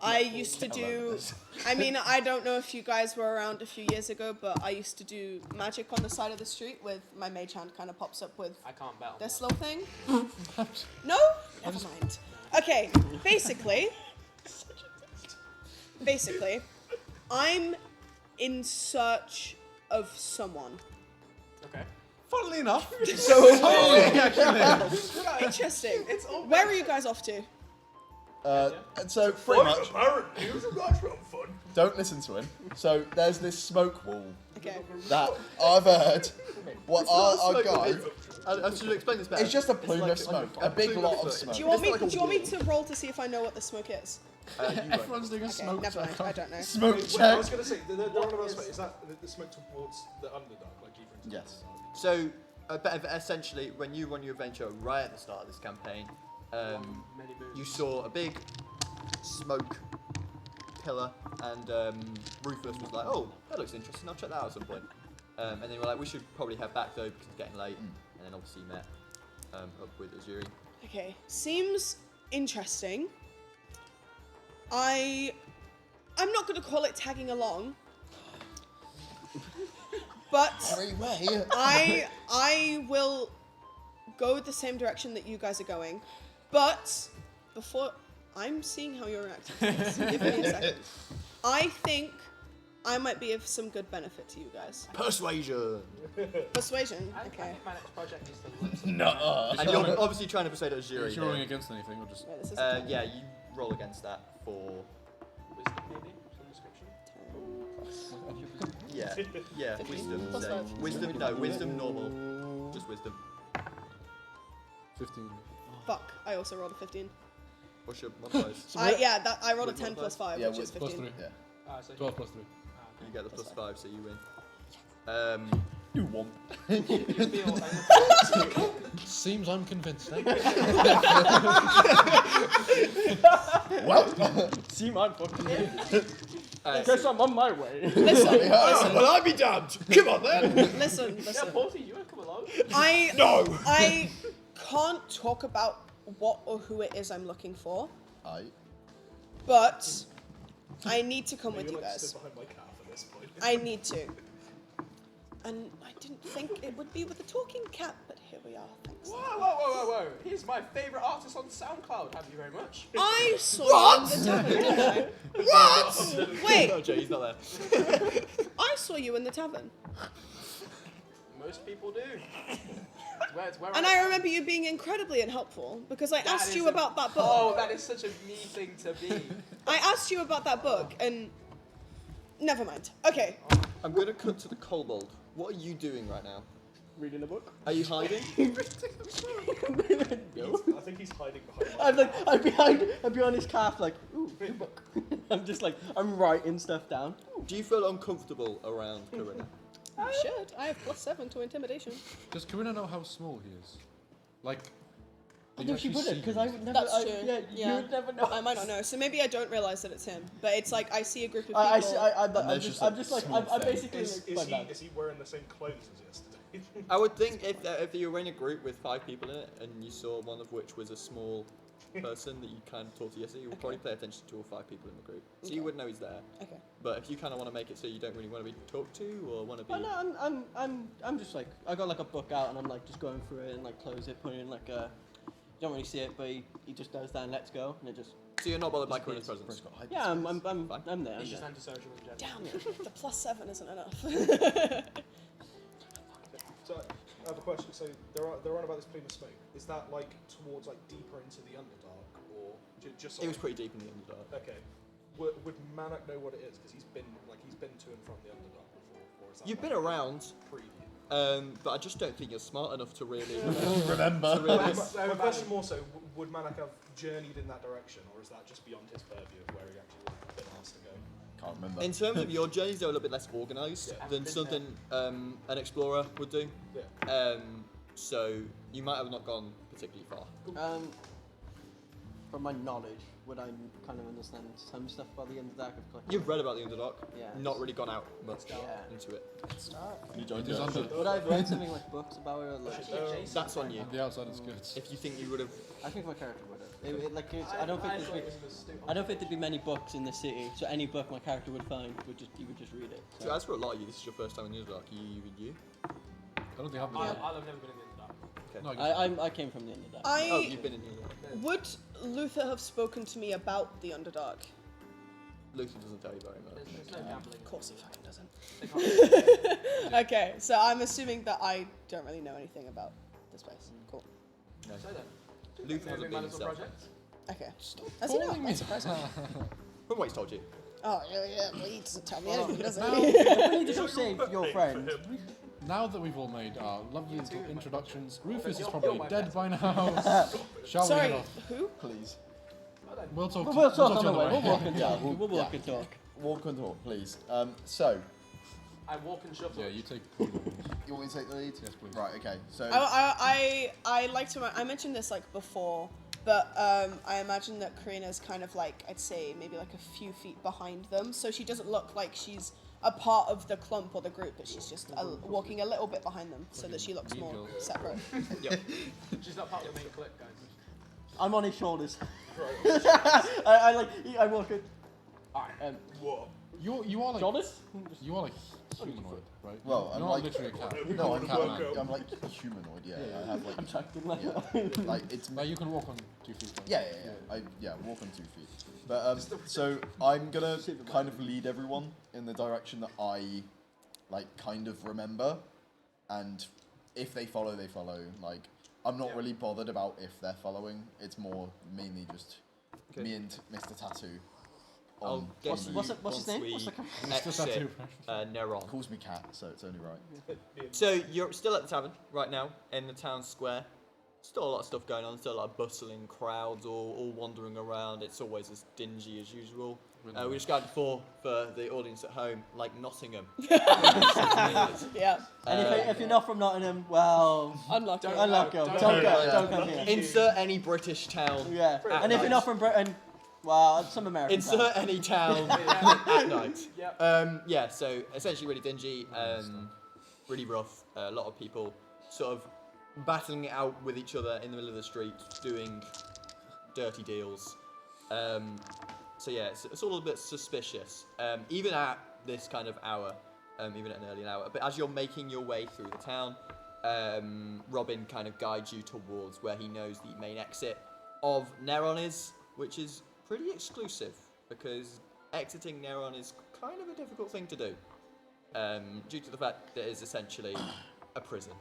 I used to do. I mean, I don't know if you guys were around a few years ago, but I used to do magic on the side of the street with my mage hand kind of pops up with I can't bet on this little thing. No? Never mind. Okay, basically, I'm in search of someone. Okay. Funnily enough, Interesting. Where are you guys off to? So pretty Fun, much, apparently. That's not fun. don't listen to him. So there's this smoke wall Okay. that I've heard. What our guy? I should explain this better. It's just a plume like of smoke, a big plume lot of smoke. smoke. Do you want me? It's like a Do you want me wall. to roll to see if I know what the smoke is? You won't. everyone's doing a Okay, smoke never mind. check. I don't know. Smoke Wait, I check. was going to say, they're on about smoke. Is that the smoke towards the Underdark, like deeper into Yes. So, essentially, when you run your adventure right at the start of this campaign, Many moves. you saw a big smoke pillar, and Rufus was like, "Oh, that looks interesting. I'll check that out at some point." And then we're like, "We should probably head back though because it's getting late." And then obviously met up with Azuri. Okay, seems interesting. I'm not going to call it tagging along, but I will go the same direction that you guys are going. But before I'm seeing how you're reacting to this, give me a second. I think I might be of some good benefit to you guys. Persuasion. Persuasion. I Okay. think my next project is to look No. And you're obviously trying to persuade a jury. Is she rolling against anything or just? Wait, this is Yeah, you roll against that for. wisdom, maybe? Some description? Yeah, wisdom. Plus Say. five. Wisdom, no, wisdom normal. Just wisdom. 15. Fuck. I also rolled a 15. What's your modifiers? I rolled a With 10 plus 5, Yeah, which is with 15. Plus 3. Yeah. So 12 plus 3. You get the plus 5, so you win. You won. you feel Seems I'm convinced. Well. See my fucking. Uh, Guess I'm on my way. Listen, well, I'll be damned. Come on then. listen. yeah, Porty, you want to come along? I can't talk about what or who it is I'm looking for, but I need to come with you guys. Stood behind my calf at this point. I need to. And I didn't think it would be with a talking cat, but here we are. Thanks. Whoa. He's my favourite artist on SoundCloud. Thank you very much. I saw you in the tavern, didn't I? What? Wait, No, Jay, he's not there. I saw you in the tavern. Most people do. It's where And I remember you being incredibly unhelpful because I asked you about that book. Oh, that is such a me thing to be. I asked you about that book and... Never mind. Okay. I'm going to cut to the kobold. What are you doing right now? Reading a book. Are you hiding? No. I think he's hiding behind. I'm behind his calf, like, ooh, new book. I'm writing stuff down. Do you feel uncomfortable around Corinna? You should. I have +7 to intimidation. Does Corinna know how small he is? Like, I you know she actually wouldn't, see because him? I would never. That's true. Yeah, Yeah. you would never know. I might not know. So maybe I don't realise that it's him. But it's like I see a group of people. I'm there's just, just I'm a just like, small I'm thing. basically Is like, my bad. he wearing the same clothes as yesterday? I would think if you were in a group with 5 people in it and you saw one of which was a small person that you kind of talked to yesterday, you would probably pay attention to all 5 people in the group. So you Okay. would know he's there. Okay. But if you kind of want to make it so you don't really want to be talked to or want to be... Oh no, I'm just like, I got like a book out and I'm like just going through it and like close it, put it in like a. You don't really see it, but he just does that and lets go, and it just. So you're not bothered by Corinna's presence? Yeah, I'm there. He's just I'm there. antisocial in general. Damn it. The +7 isn't enough. So I have a question. So they're on about this plume of smoke. Is that like towards like deeper into the Underdark, or just? It was pretty deep in the Underdark. Okay. Would Manak know what it is? Because he's been to and from the Underdark before, or is that You've like been around, preview? but I just don't think you're smart enough to really... Remember. My question more so: would Manak have journeyed in that direction, or is that just beyond his purview of where he actually would have been asked to go? Can't remember. In terms of your journeys, they're a little bit less organised Yeah. than something an explorer would do. Yeah. So you might have not gone particularly far. From my knowledge, would I kind of understand some stuff about the Underdark? You've read about the Underdark, Yeah. not really gone out much Yeah. into it. You joined It is the- under. Would I have read something like books about it? Or like, That's on you. On the outside, it's good. If you think you would have... I think my character would have. I don't think there'd be many books in the city, so any book my character would find he would just read it. So as for a lot of you, this is your first time in the Underdark. You? I don't think I've been. I've never been in the Underdark. Okay. No, I guess I came from the Underdark. Oh, you've been in the Underdark. Would Luther have spoken to me about the Underdark? Luther doesn't tell you very much. There's no gambling. Of course he fucking doesn't. They can't- Okay, so I'm assuming that I don't really know anything about this place. Cool. No. So then, Luther hasn't been Manical himself. project. Okay. As you know, that's surprising. From what he's told you. Oh, yeah, well, he doesn't tell me anything, does now, he? You need to save your friend. now that we've all made our lovely little introductions, Rufus is You're probably my dead best. by now. Shall we Sorry, head off? who? Please. We'll talk. We'll talk on to the you way. We'll walk way. and talk. We'll walk and talk. Walk and talk, please. So, I walk and shuffle. Yeah, you take. you want me to take the lead? Yes, please. Right, okay. So, I like to. I mentioned this like before, but I imagine that Karina's kind of like, I'd say maybe like a few feet behind them, so she doesn't look like she's a part of the clump or the group, but she's just walking a little bit behind them, so that she looks Mean more girl. separate. Yep. She's not part of the main clique, guys. I'm on his shoulders. Right. I walk in. What? You are like Shoulders? humanoid, right? Well, I'm you're like- not literally a cat. No, I'm cat man. I'm like humanoid. Yeah, I have like. I'm chucking like Yeah, like it's. Like you can walk on 2 feet. Right? Yeah, walk on 2 feet. But so I'm gonna kind of lead everyone in the direction that I, like, kind of remember, and if they follow, they follow. Like, I'm not really bothered about if they're following. It's more mainly just me and Mr. Tattoo. I'll get What's his name? What's the exit Neron. Calls me Cat, so it's only right. So you're still at the tavern right now in the town square. Still a lot of stuff going on. Still a lot of bustling crowds, all wandering around. It's always as dingy as usual. We described before for the audience at home, like Nottingham. Yeah. And if you're not from Nottingham, well, Unlucky. unlucky. Don't come here. Insert any British town. Yeah. And if you're not from Britain, well, some American. Insert town. any town at night. Yep. Yeah, so essentially really dingy, really rough. A lot of people sort of battling it out with each other in the middle of the street, doing dirty deals. So yeah, it's all a bit suspicious. Even at this kind of hour, even at an early hour. But as you're making your way through the town, Robin kind of guides you towards where he knows the main exit of Neron is, which is pretty exclusive because exiting Neron is kind of a difficult thing to do, due to the fact that it is essentially a prison.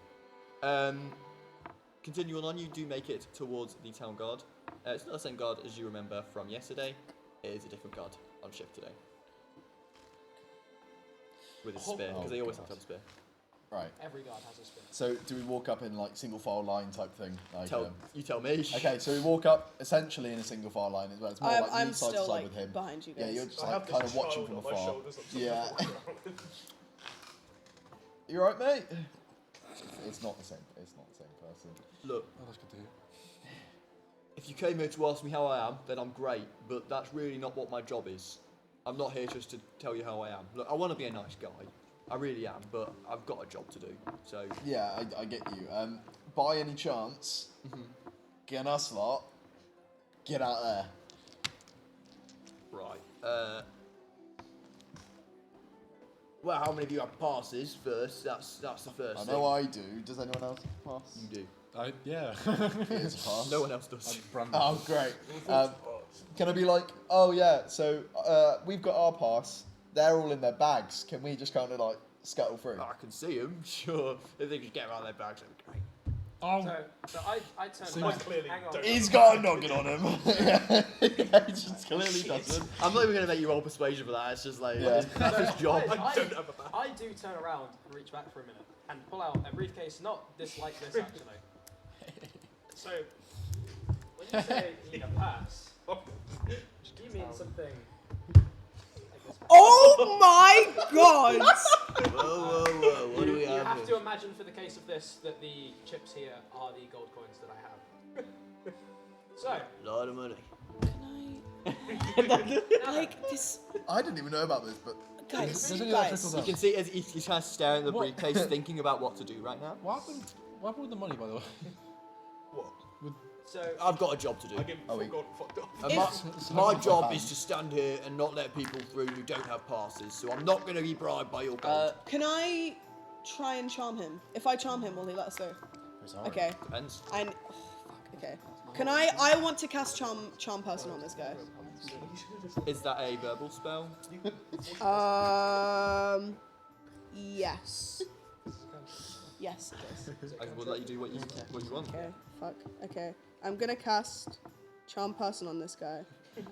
Continuing on, you do make it towards the town guard. It's not the same guard as you remember from yesterday. It is a different guard on shift today. With a spear, because they always have to have a spear. Right. Every guard has a spin. So do we walk up in like single file line type thing? Like, You tell me. Okay, so we walk up essentially in a single file line as well. It's more like I'm me side to still side like with him. behind you guys. Yeah, you're just I like have kind this of watching child from on my afar. shoulders, I'm Yeah. supposed to walk around. You alright, mate? It's not the same. It's not the same person. Look, Oh, that's good to hear. if you came here to ask me how I am, then I'm great, but that's really not what my job is. I'm not here just to tell you how I am. Look, I want to be a nice guy. I really am, but I've got a job to do, so... Yeah, I get you. By any chance, get an slot, get out there. Right, well, how many of you have passes first? That's the first I thing. know I do. Does anyone else pass? You do. Yeah. It is a pass. No one else does. Brandon. Oh, great. Can I be like, oh yeah, so we've got our pass. They're all in their bags. Can we just kind of like scuttle through? I can see them, sure. If they could get around their bags, that'd be great. Oh, So I turn So back. I clearly Hang on. don't. He's got a noggin on him. Yeah, he just clearly doesn't. I'm not even going to make you roll persuasion for that, it's just like, Yeah. that's his job. I don't have a back. I do turn around and reach back for a minute and pull out a briefcase, not this like this actually. So, when you say you need a pass, do you mean something like this? Oh my god! Whoa, what do we You have have here? to imagine for the case of this that the chips here are the gold coins that I have. So, Lot of money. Like this, I didn't even know about this, but guys. Doesn't he like Guys. trickle You down? can see as he's kind of staring at the What? briefcase, thinking about what to do right now. What happened with the money, by the way? What? so I've got a job to do. I give Oh, fuck wait. God fucked off. And my job is to stand here and not let people through who don't have passes, so I'm not going to be bribed by your gold. Can I try and charm him? If I charm him, will he let us through? Okay. Depends. And okay. Can I want to cast charm person on this guy. Is that a verbal spell? Yes. Yes, it is. I will let you do what you want. Okay. Fuck. Okay. I'm gonna cast charm person on this guy.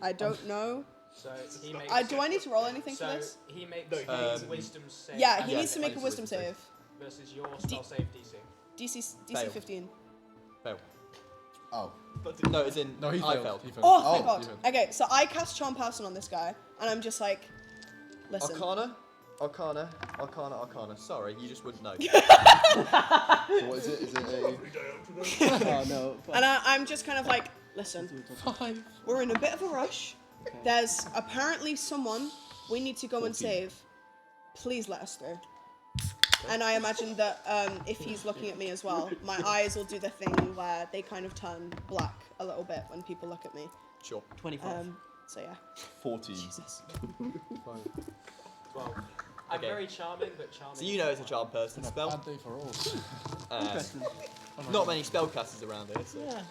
I don't know. so he makes. Do I need to roll anything so for this? he makes No, he his Um, wisdom save. Yeah, he Yes, needs to make a makes wisdom wisdom save. Versus your spell save DC. DC Fail. 15. Fail. oh, No, it's in. No, he I failed. failed. He failed. Oh, thank Oh, God. you failed. Okay, so I cast charm person on this guy, and I'm just like, listen. Arcana. Sorry, you just wouldn't know. so what is it? Is it a? Oh no. And I'm just kind of like, listen, we're in a bit of a rush. There's apparently someone we need to go and save. Please let us through. And I imagine that if he's looking at me as well, my eyes will do the thing where they kind of turn black a little bit when people look at me. Sure. 25. So yeah. 14. Jesus. 12. I'm Okay. very charming, but charming. So you know it's a charm person Been a spell. bad day for all. Interesting. Not many spellcasters around here. So. Yeah.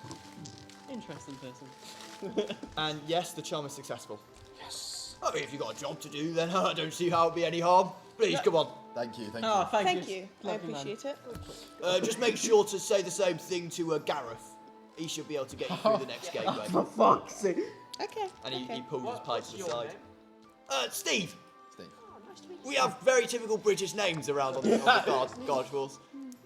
Interesting person. And yes, the charm is successful. Yes. I mean, if you've got a job to do, then I don't see how it'd be any harm. Please, come on. Thank you. Thank Oh, you. thank, Thank you. I Lovely man. appreciate it. Just make sure to say the same thing to Gareth. He should be able to get you through the next gateway. For fuck's sake. Okay. And he okay. pulls his pipe What's to the your side. name? Steve. Steve. We have very typical British names around on the guard force.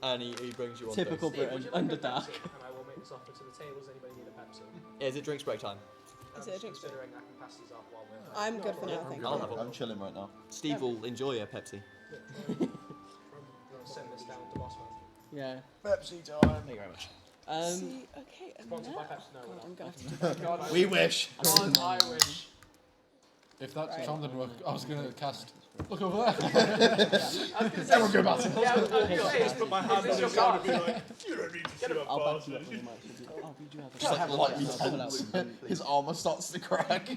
And he brings you on. Typical things. Britain. Would you like a Underdark. Pepsi? And I will make this offer to the table. Does anybody need a Pepsi? Yeah, is it drinks break time? Is it a drink break? Considering I can pass these up while we're... I'm good for now, thank I'll you. have a I'm chilling right now. Steve will enjoy a Pepsi. Send this down to boss man. Yeah. Pepsi time. Thank you very much. See, okay, and Sponsored by now- Pepsi. No, God, we're I'm not. gonna have to do that. God, I We wish. God, I wish. If that Right. charm didn't work, I was going to cast. Look over there. Everyone go back to Yeah, I was gonna say, Just put my hand is on this his your shoulder card? and be like, you don't need to see that I'll back bastard. you up when you might should do. Oh, we do have a Just like lightly Pull out. tense. His armor starts to crack.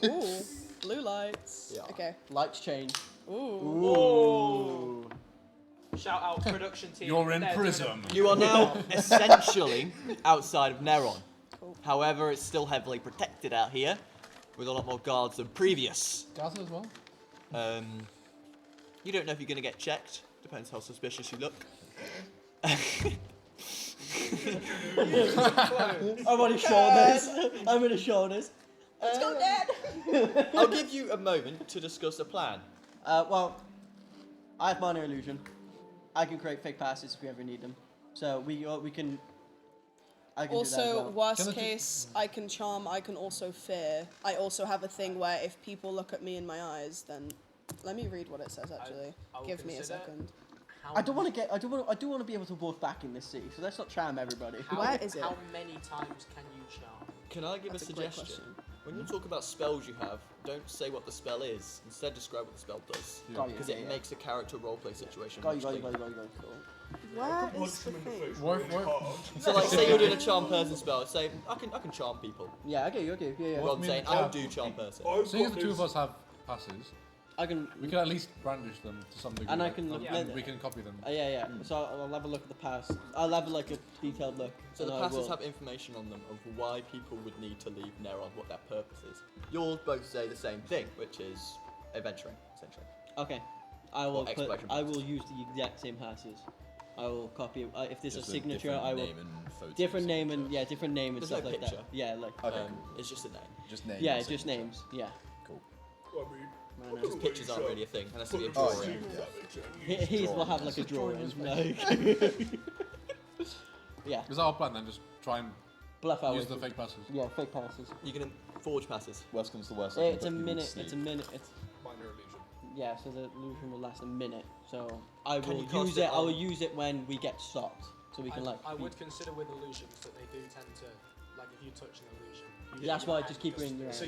Ooh, blue lights. Yeah. Okay. Lights change. Ooh. Ooh. Shout out production team. You're in They're doing prison. You are now essentially outside of Neron. Cool. However, it's still heavily protected out here, with a lot more guards than previous. Gather as well. You don't know if you're going to get checked. Depends how suspicious you look. I'm on his shoulders. I'm on his shoulders. Let's go, Dad! I'll give you a moment to discuss a plan. Well, I have minor illusion. I can create fake passes if we ever need them. So we can. I can do that as Also, well. worst Can I case, I can charm, I can also fear. I also have a thing where if people look at me in my eyes, then let me read what it says actually. I will Give me a consider- second. I don't want to get. I do want to be able to walk back in this city. So let's not charm everybody. Where is it? How many times can you charm? Can I give That's a a great suggestion? question. When you talk about spells you have, don't say what the spell is. Instead, describe what the spell does. Got you, Because yeah, it yeah. makes a character roleplay situation. Got you, much got you, cleaner. got you, got you, got you. Where Punch is the him in the thing? face Work, really work. hard. So, like, say you're doing a charm person spell, say, I can charm people. Yeah, okay, okay, yeah, yeah. Rather than me saying, and I Cal- do charm person. I've Seeing got as the two this- of us have passes, I can. we can at least brandish them to some degree. And I like, can look- and yeah. we can copy them. Yeah, yeah. So I'll have a look at the pass. I'll have like a detailed look. So the and I passes will- have information on them of why people would need to leave Neron, what their purpose is. You'll both say the same thing, which is adventuring, essentially. Okay. I will Or put. exploration I passes. will use the exact same passes. I will copy. If there's Just a with signature, different I will. name and photos. Different name and yeah, different name and There's stuff no like picture. that. Yeah, like. Okay, It's just a name. just names. Yeah, and just signature. names. Yeah. Cool. I mean, Man, Because pictures aren't really a thing, unless it be a Oh, drawing. yeah. His will have like a drawing. Like. Yeah. Is that our plan then? Just try and Bluff out. use with the it. fake passes. Yeah, fake passes. You can forge passes. Worst comes to worst. I can It's a put people to minute. sleep. It's a minute. It's minor illusion. yeah. So the illusion will last a minute. So I Can will you cast use it it. I will on- use it when we get stopped, so we can like. I would consider with illusions that they do tend to, like if you touch an illusion. you That's get why I your just hand keep ringing. So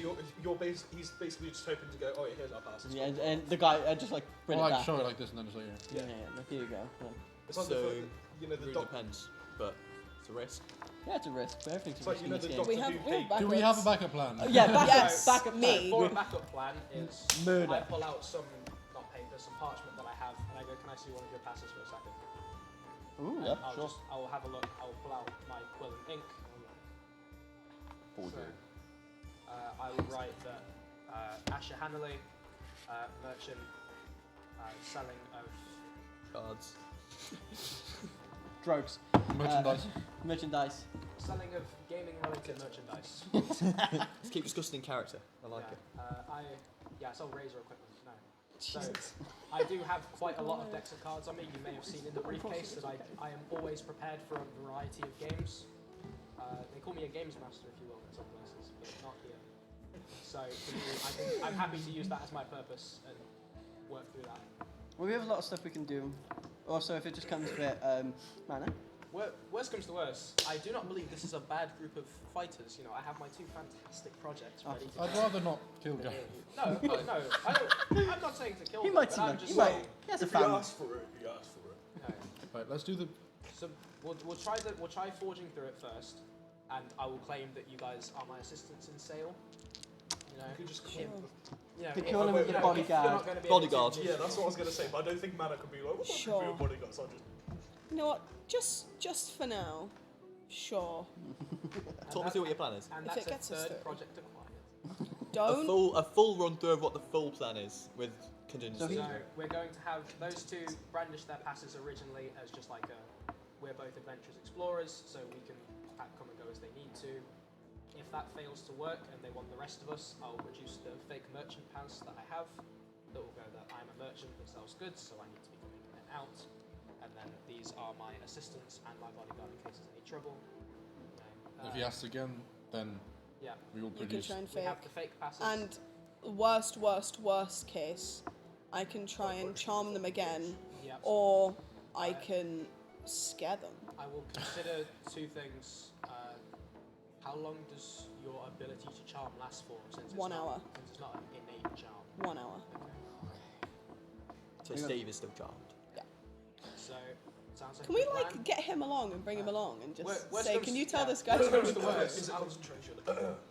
he's basically just hoping to go, oh yeah, here's our pass. It's Yeah, got- and the guy just like Or print it like back. show it like this and then just like Yeah, yeah. Like here you go. Yeah. It's like So, the, you know, the Really doc- depends, but it's a risk. Yeah, it's a risk. But everything's It's a like, risk you in know, this the game. Doctor We have, Who we have page. backups. Do we have a backup plan? Yeah, backup, Yes, backup. me. For a backup plan is Murder. I pull out some, not paper, some parchment that I have, and I go, can I see one of your passes for a second? Ooh, Yeah, I'll sure. I'll have a look. I'll pull out my quill and ink. Forgery. So, I will write that Asher Hanley, merchant, selling of Cards. drugs. Merchandise. Merchandise. selling of gaming related merchandise. Let's keep discussing character. I like it. I sell razor equipment. No. So I do have quite a lot of decks of cards on me. You may have seen in the briefcase that I am always prepared for a variety of games. They call me a games master, if you will, in some places, but not here. So for me, I'm happy to use that as my purpose and work through that. Well, we have a lot of stuff we can do. Also, if it just comes with mana, Worst comes to worst, I do not believe this is a bad group of fighters. You know, I have my 2 fantastic projects ready to I'd go. rather not kill Gareth. No, I don't. I'm not saying to kill He them, might but see I'm that. just He might. saying. He has a If he family. asks for it, he asks for it. No. Right, let's do the. So we'll try forging through it first, and I will claim that you guys are my assistants in sale. You know, You can just if- call you know, Could if- kill him you with your know, if bodyguard. you're not gonna be Bodyguard. able to- Yeah, that's what I was going to say, but I don't think Mana could be like, well, Sure. be a bodyguard, so I'll just... You know what? Just for now. Sure. and Talk me that- through what your plan is. And If that's it gets a us third through. project acquired. Don't. A full run through of what the full plan is with contingency. So we're going to have those 2 brandish their passes originally as just like we're both adventurous explorers, so we can come and go as they need to. If that fails to work and they want the rest of us, I'll produce the fake merchant pass that I have. That will go that I'm a merchant that sells goods, so I need to be coming in and out. And then these are my assistants and my bodyguard in case there's any trouble. If he asks again, then Yeah. we will You can produce. try and We fake. have the fake passes. And worst case, I can try and charm them again, yeah, or I can scare them. I will consider 2 things. How long does your ability to charm last for? Since it's 1 not- hour. Since it's not an innate charm. 1 hour. So Steve is still charmed. So, sounds like Can a we good like plan. get him along and bring him along and just Worst say, comes- can you tell yeah, this guy worst to comes to worst? Is it I'll- concentration?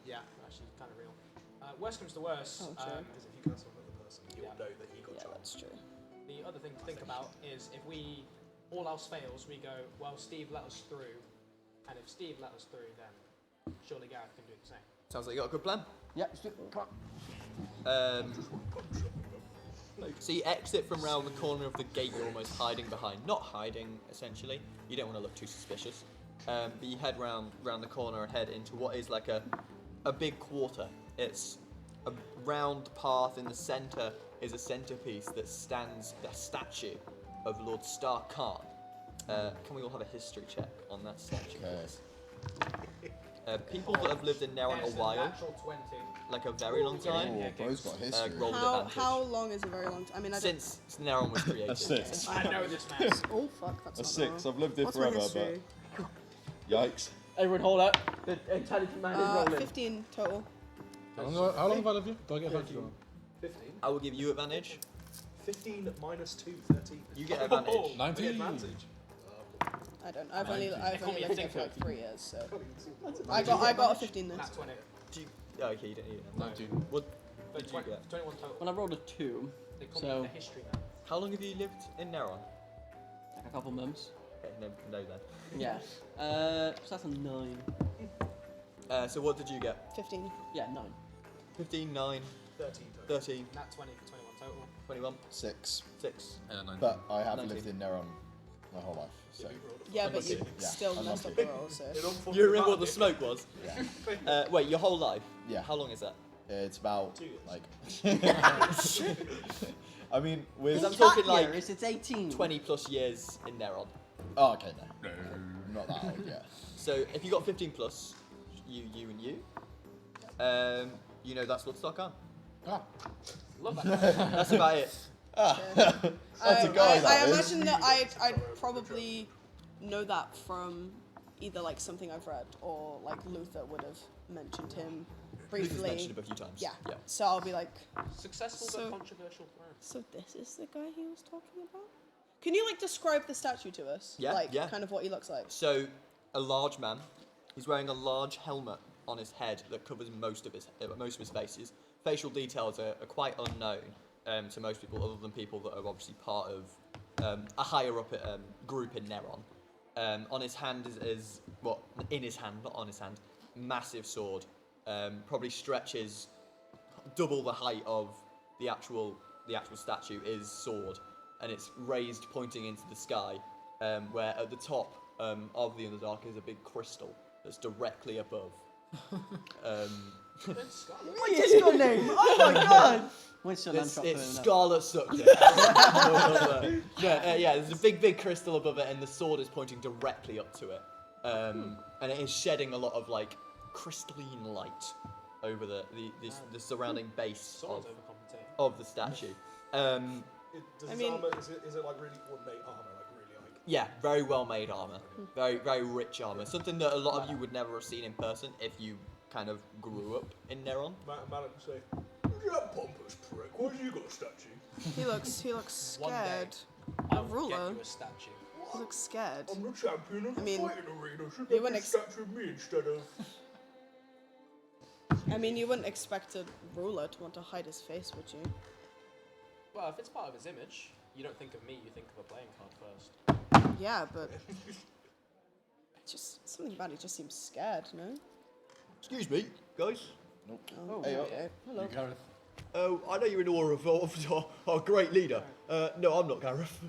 Yeah, actually, kind of real. Worst comes to worst. Oh, true. Because if you cancel another person, you'll Yeah. know that he got Yeah, charmed. that's true. The other thing to think about is if all else fails, we go, well, Steve let us through, and if Steve let us through, then surely Gareth can do the same. Sounds like you got a good plan. Yeah. So you exit from round the corner of the gate you're almost hiding behind. Not hiding, essentially. You don't want to look too suspicious. But you head round the corner and head into what is like a big quarter. It's a round path. In the centre is a centrepiece that stands a statue of Lord Star Khan. Can we all have a history check on that statue, please? People that have lived in Neron a There's while, natural 20. like a very long time, Oh, bro's got history. roll with How advantage. long is a very long time? I mean, I don't. Since Neron was created. A 6. I know this man. Oh fuck, that's A not 6. wrong. I've lived here What's my forever, history? but yikes. Everyone hold up. The intelligent man is rolling. 15 total. How long have I lived you? Do I get advantage on 15. I will give you advantage. 15 minus 2, 13. You get advantage. Oh, 19. advantage. I don't. I've only Nineteen. I've Call only me a lived here for thinker. like 3 years, so Can't even see what- I got a 15 this. That's 20. Do you, oh, okay, you don't need it. 19. What But did you 20, get? 21 total. Well, I rolled a 2. They call So- me the history man. How long have you lived in Neron? Like a couple months. Okay, no then. Yeah. So that's a 9. So what did you get? 15. Yeah, 9. 15, 9, 13 total. 13, Nat 20 for 21 total. 21, 6. 6. 19. But I have 19. lived in Neron my whole life, so Yeah, but you Unlucky. Yeah, still messed up unlucky. the roll, so. It unfortunately You remember what the can't smoke was? yeah. Wait, your whole life? Yeah. How long is that? It's about 2 years. like. I mean, with. Because I'm talking like It's 18. 20 plus years in Neron. Oh, okay, no. Not that old, yeah. So if you got 15 plus, you and you, you know that's Lord Star Khan. Ah, Love that. That's about it. That's a guy, I that is. imagine that I'd probably know that from either like something I've read or like Luther would have mentioned him Lucas briefly. mentioned it a few times. Yeah. Yeah. So I'll be like, Successful So- but controversial plan. so this is the guy he was talking about? Can you like describe the statue to us? Yeah, Like yeah. kind of what he looks like. So, a large man. He's wearing a large helmet on his head that covers most of his face. His facial details are quite unknown to most people, other than people that are obviously part of a higher up group in Neron. On his hand is well, in his hand, not on his hand, massive sword. Probably stretches double the height of the actual statue. Is sword, and it's raised, pointing into the sky. Where at the top of the Underdark is a big crystal that's directly above. What is your name? Oh my god! When's your It's land Scarlet Sucker. Yeah, there's a big crystal above it, and the sword is pointing directly up to it. And it is shedding a lot of like crystalline light over the surrounding base Someone's overcompensating. of the statue. Does I his mean- armor, is it like really ornate armor, like really like Yeah, very well made armor. Very, very rich armor. Something that a lot of you would never have seen in person if you kind of grew up in Neron. Malak would say, "Who's that pompous prick? Why have you got a statue?" He looks One day, scared. I will ruler. get you a statue. He looks scared. I'm the champion of the mean, fighting arena. Should you there be wouldn't a statue of me instead of... I mean, you wouldn't expect a ruler to want to hide his face, would you? Well, if it's part of his image, you don't think of me, you think of a playing card first. Yeah, but just something about it just seems scared, no? Excuse me, guys. Oh, Hey, okay. Hello. You, Gareth. Oh, I know you're in awe of our great leader. No, I'm not Gareth.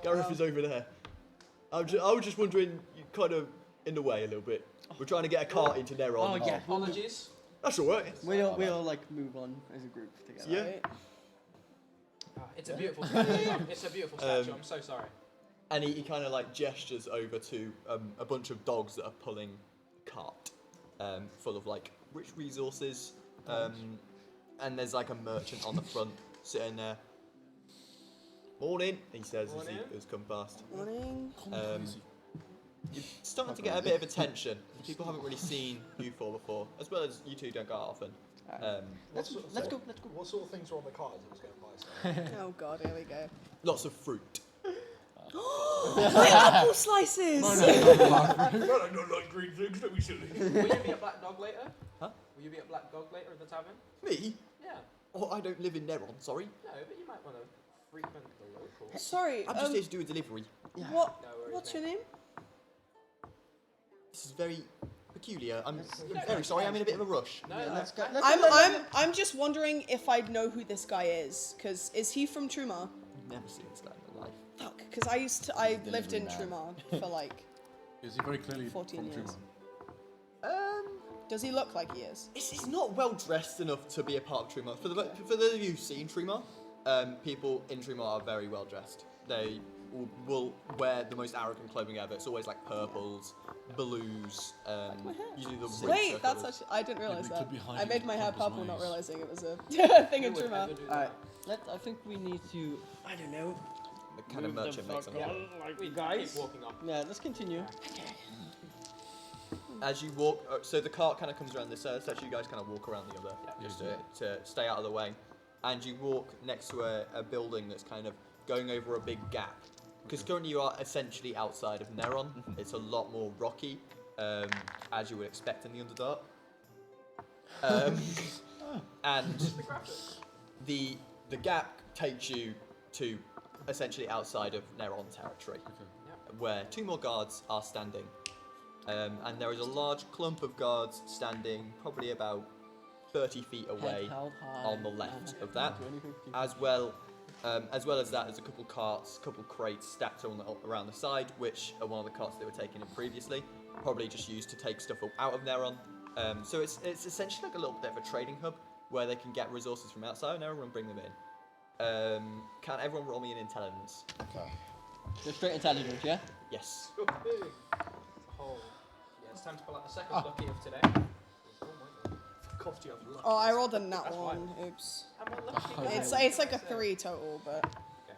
Gareth is over there. I was just wondering, you kind of in the way a little bit. We're trying to get a cart into Neron. Oh, yeah. Apologies. That's all right. We all like move on as a group together. Yeah. Right. It's a beautiful statue. It's a beautiful statue. I'm so sorry. And he kind of like gestures over to a bunch of dogs that are pulling a cart full of like rich resources. And there's like a merchant on the front sitting there. Morning, he says as Morning. he has come past. Morning. You're starting to get a bit of attention. People haven't really seen you four before, as well as you two don't go out often. Let's go. What sort of things were on the card that was going to buy? Oh god, here we go. Lots of fruit. Apple slices! Well, I don't like green things, don't be silly. Will you be a black dog later? Huh? Will you be a black dog later in the tavern? Me? Yeah. Oh, I don't live in Neron, sorry. No, but you might want to frequent the local. Sorry, I'm just here to do a delivery. what? No worries, What's mate. your name? This is very peculiar. I'm very sorry, I'm in a bit of a rush. No, Let's no. go. I'm just wondering if I'd know who this guy is, because is he from Trumar? Never seen this guy in my life. Fuck, because I lived in Delivery Trumar for like. Is he very clearly 14 from years. Truman? Does he look like he is? He's not well dressed enough to be a part of Trumar. For those of you who've seen Trumar, people in Trumar are very well dressed. They will wear the most arrogant clothing ever. It's always like purples, blues, usually the red Wait, circles. that's actually I didn't realize we that. could be I hiding made my hair Trump's purple, not ways. realizing it was a thing in Who would Trumar. ever do Alright, that? I think we need to. I don't know. The kind of Move the merchant makes fuck them. on, like We guys. keep walking on. Yeah, let's continue. As you walk, so the cart kind of comes around this side, so you guys kind of walk around the other, just to stay out of the way. And you walk next to a building that's kind of going over a big gap. Because currently you are essentially outside of Neron. It's a lot more rocky, as you would expect in the Underdark. And the gap takes you to essentially outside of Neron territory, where two more guards are standing. And there is a large clump of guards standing probably about 30 feet away Head held high. on the left of that. Do anything to keep- As well as that, there's a couple carts, couple crates stacked around the side, which are one of the carts they were taking in previously. Probably just used to take stuff out of Neron. So it's essentially like a little bit of a trading hub where they can get resources from outside and everyone bring them in. Can everyone roll me an intelligence? Okay. Just straight intelligence, yeah? Yes. Oh, yeah, it's time to pull out the second lucky of today. Oh my god. Cost you have luck. Oh, I rolled a nat That's one. Oops. I'm not lucky. It's like a 3 total, but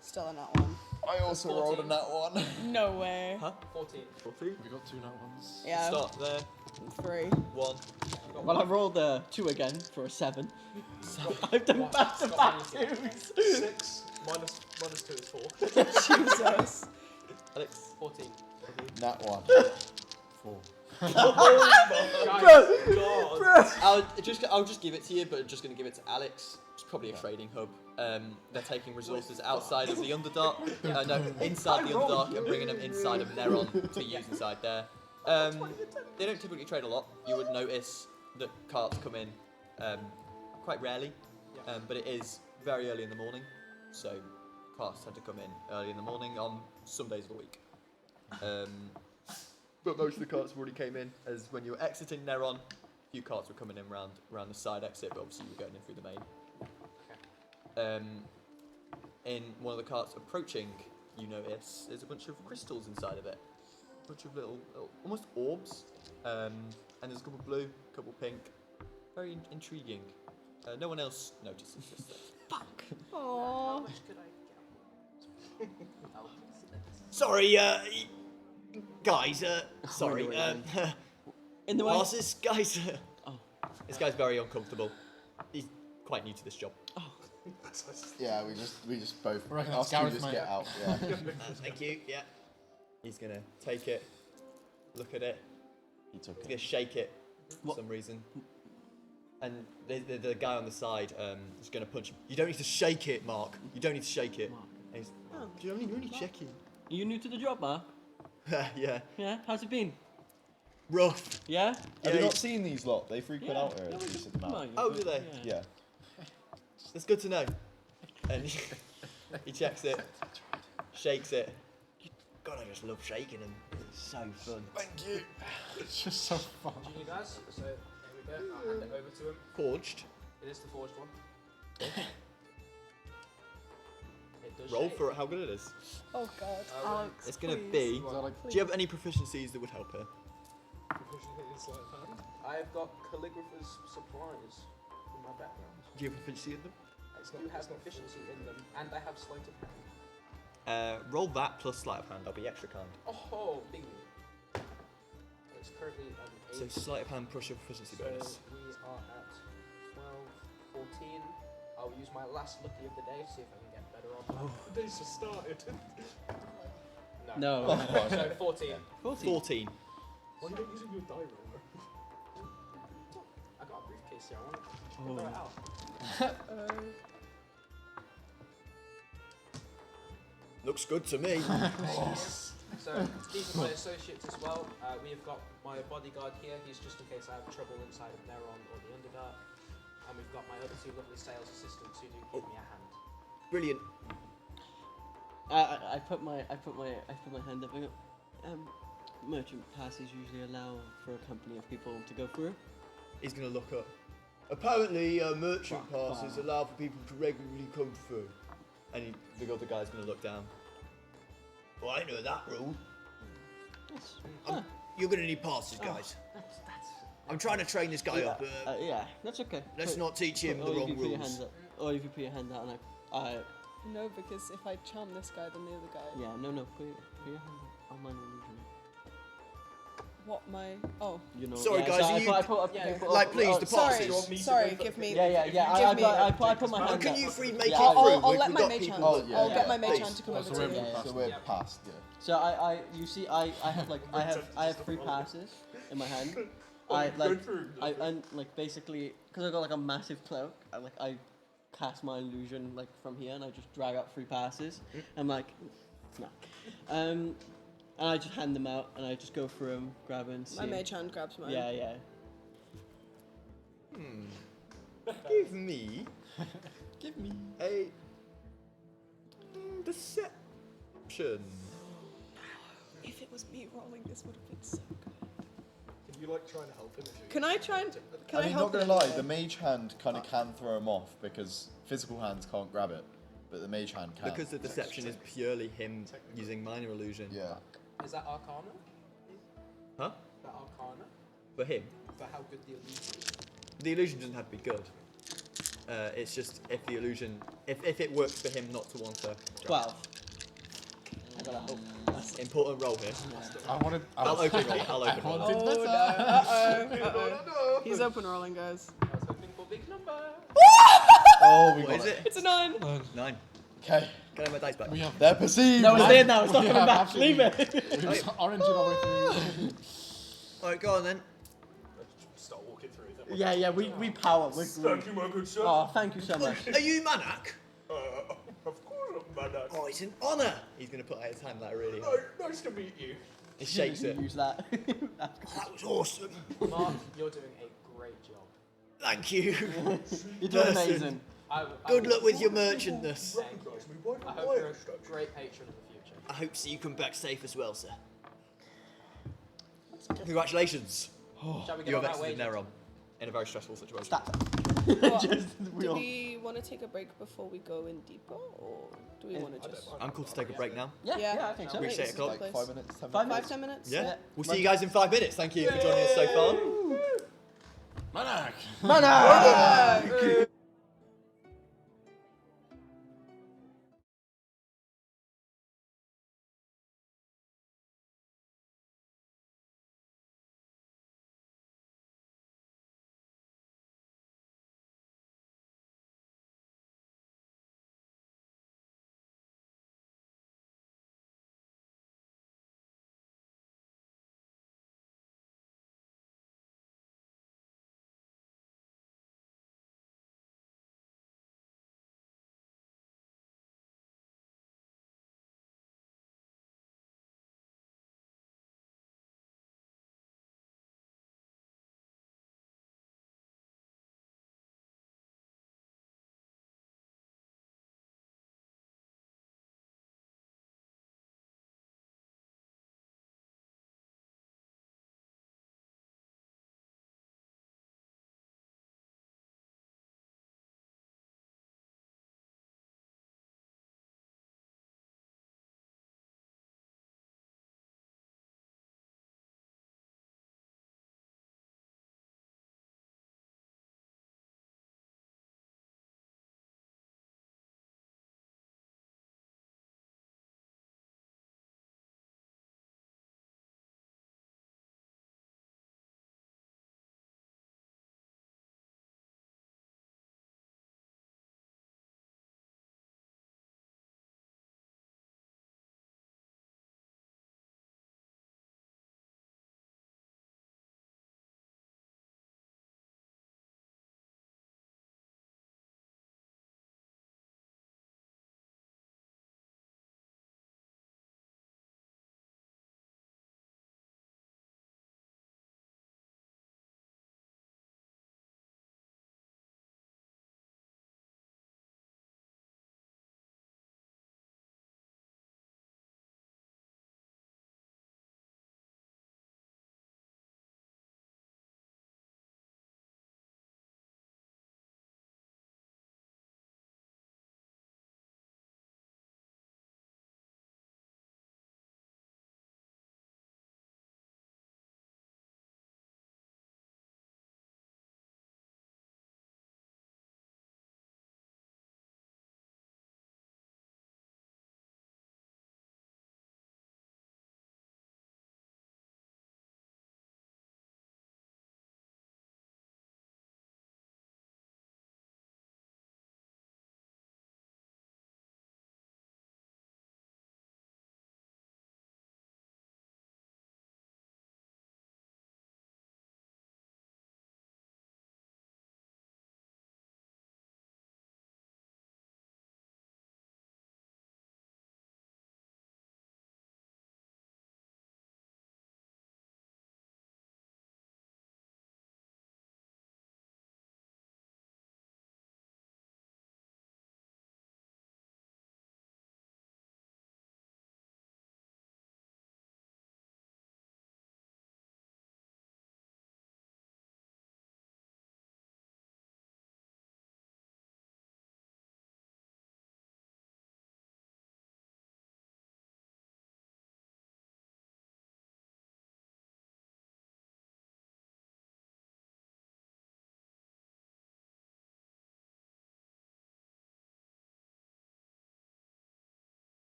still a nat one. I also rolled a nat one. No way. Huh? 14. 14. Have you got 2 nat ones? Yeah, Start there. 3. 1. Well, I rolled a 2 again for a 7. I've done What? back to Stop back panicking. 2s. 6 minus 2 is 4. Jesus. Alex. 14. Nat 1. 4. Guys, I'll just give it to you, but I'm just going to give it to Alex. It's probably a trading hub. They're taking resources outside of the Underdark. No, inside the Underdark and bringing them inside of Neron to use inside there. They don't typically trade a lot. You would notice that carts come in quite rarely, but it is very early in the morning, so carts tend to come in early in the morning on some days of the week. But most of the carts already came in, as when you were exiting Neron, a few carts were coming in around the side exit, but obviously you were going in through the main. In one of the carts approaching, you notice there's a bunch of crystals inside of it. A bunch of little almost orbs. And there's a couple blue, a couple pink. Very intriguing. No one else notices this. Aww. much could I get? Sorry, guys, sorry, In the way. passes, guys. Oh. This guy's very uncomfortable. He's quite new to this job. Yeah, we just both I reckon that's asked you Gareth, just mate. get out. Yeah. Thank you. Yeah. He's gonna take it, look at it. It's He's okay. gonna shake it for What? some reason. And the guy on the side is gonna punch him. You don't need to shake it, Mark. You don't need to shake it. And he's, you're only checking. Are you new to the job, Mark? Yeah. Yeah. How's it been? Rough. Yeah. Have you Yeah, not seen these lot? They frequent Yeah. out here. No, at we least just- at the come mount. on, you Oh, go- do they? Yeah. That's good to know. And he checks it, shakes it. God, I just love shaking them. It's so fun. Thank you. It's just so fun. Do you need guys? So here we go. I'll hand it over to him. Forged. It is the forged one. It does Roll shake. for it. How good it is. Oh god. Alex, It's gonna please. be. Is that like Do you have any proficiencies that would help here? I have got calligrapher's supplies in my background. Do you have proficiency in them? I do have proficiency in them, and I have sleight of hand. Roll that plus sleight of hand. I'll be extra kind. Oh, bing. It's currently an 8. So sleight of hand plus your proficiency So bonus. we are at 12, 14. I'll use my last lucky of the day to see if I can get better on that. The day's just started. No. So 14. 14. Why are you not using your die roller? I got a briefcase here. I want to throw it out. Looks good to me. So these are my associates as well. We have got my bodyguard here. He's just in case I have trouble inside of Neron or the Underdark. And we've got my other two lovely sales assistants who do give me a hand. Brilliant. I put my hand up. I go, merchant passes usually allow for a company of people to go through. He's gonna look up. Apparently, merchant passes allow for people to regularly come through. And the other guy's gonna look down. Well, I know that rule. Yes. You're gonna need passes, guys. I'm trying to train this guy up. Yeah, that's okay. Let's not teach him the Or if wrong you put your rules. hands up. Or if you put your hand out and No, because if I charm this guy, then the other guy. yeah, no, put your hand up. I'll mind illusion. What my? Oh. You know. Sorry, yeah, guys, so are you- I put like, please, the Sorry, passes. sorry. Give me. Yeah. Give me- I put my How hand can up. you three make Yeah, it I'll, through? I'll We've let my got mage people hand. Oh, yeah, I'll yeah. get my mage Please. hand to come Oh, over so to we're- you. Yeah. So we're past. Yeah. So you see, I have 3 passes in my hand. And like basically, because I got like a massive cloak, I cast my illusion like from here, and I just drag out 3 passes. I'm like, no, and I just hand them out, and I just go through them, grab and see. My mage hand grabs mine. Yeah. Give me a deception. If it was me rolling, this would have been so good. Can you like try and help him? Can I try and? Can I mean, help not him gonna lie, anyway? the mage hand kind of can throw him off because physical hands can't grab it, but the mage hand can. Because the deception is purely him using minor illusion. Yeah. Is that Arcana? Huh? That Arcana? For him, For how good the illusion is? the illusion doesn't have to be good. It's just if the illusion, if it works for him not to want to. 12. I gotta hope. Important roll here. I'll open roll. I'll open roll. Oh no! Uh-oh. He's open rolling, guys. I was hoping for a big number. Oh, we What got is it? It's a 9. 9. Okay. Can I have my dice back? We have They're perceived. No, it's man. there now. It's not We coming have back. Leave it. we have orange it our way through. Alright, go on then. Start walking through them. Yeah. We power. Thank you, my good sir. Oh, thank you so much. Are you Manak? Of course I'm Manak. Oh, it's an honour. He's gonna put out his hand like really. Nice to meet you. He shakes it. Use that. That was awesome. Mark, you're doing a great job. Thank you. You're doing Person. amazing. Good luck with your merchantness. Thank you. I hope you're a great patron in the future. I hope to see you come back safe as well, sir. Congratulations. Shall we get You on have that way? exited Neron in a very stressful situation. Stop. Well, Just, do all- we want to take a break before we go in deeper, or do we want to just? I'm cool to take a break now. Yeah, I think so. We say This it is a o'clock. good Like place. 5 minutes, 10 5 minutes. 5-10 minutes. Yeah. Yeah. We'll see you guys in 5 minutes. Thank you for joining us so far. Manak! Mana!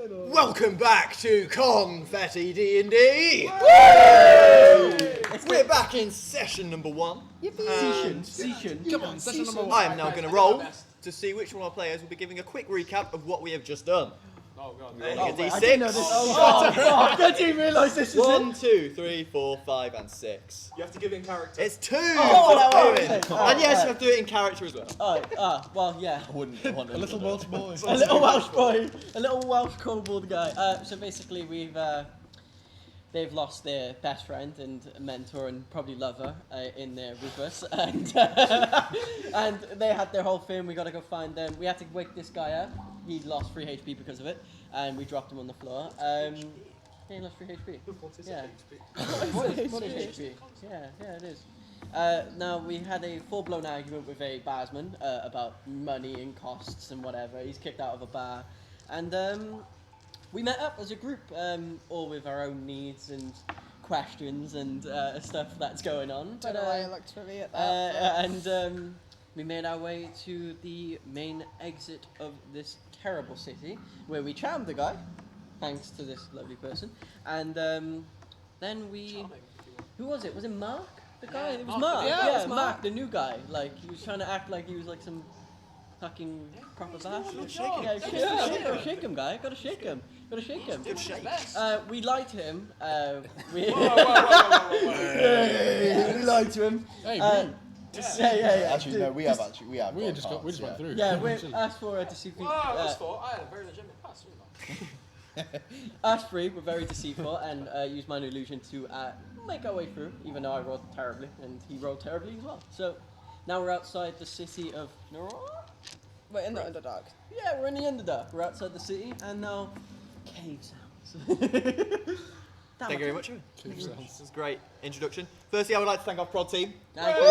Welcome back to ConfettiD&D. We're back in session number 1. Session. Come on, session number 1. I am now going to roll to see which one of our players will be giving a quick recap of what we have just done. Oh god. Rolling a Wait, I d6. didn't know this. Oh, God. I didn't realise this was 1, 2, 3, 4, 5, and 6. You have to give it in character. It's 2. Oh, for okay. Owen. Oh, And yes, right. you have to do it in character as well. Well, yeah. I wouldn't want A little Welsh boy. A little Welsh boy, a little Welsh kobold guy. So basically, they've lost their best friend and mentor and probably lover in their Rufus, and and they had their whole thing. We got to go find them. We had to wake this guy up. He lost 3 HP because of it, and we dropped him on the floor. Yeah, he lost 3 HP. Yeah. What is HP? Yeah, it is. Now, we had a full-blown argument with a barsman about money and costs and whatever. He's kicked out of a bar. And we met up as a group, all with our own needs and questions and stuff that's going on. Don't know why you looked for me at that. And we made our way to the main exit of this terrible city, where we charmed the guy, thanks to this lovely person. And then we... Who was it? Was it Mark? The guy? It was Mark. Yeah, it was Mark, Mark. the new guy. Like, he was trying to act like he was like some fucking proper bastard. Gotta shake him, guy. Gotta shake him. Good shake. We lied to him. We We lied to him. Hey, yeah. Actually, no, we have. we just went through. Yeah, we asked for a deceitful. I had a very legitimate pass. Us three were very deceitful and used my illusion to make our way through, even though I rolled terribly and he rolled terribly as well. So now we're outside the city of Neuron. We're in the Underdark. Yeah, we're in the Underdark. We're outside the city and now cave sounds. Thank you very much. This is a great introduction. Firstly, I would like to thank our prod team. Thank you.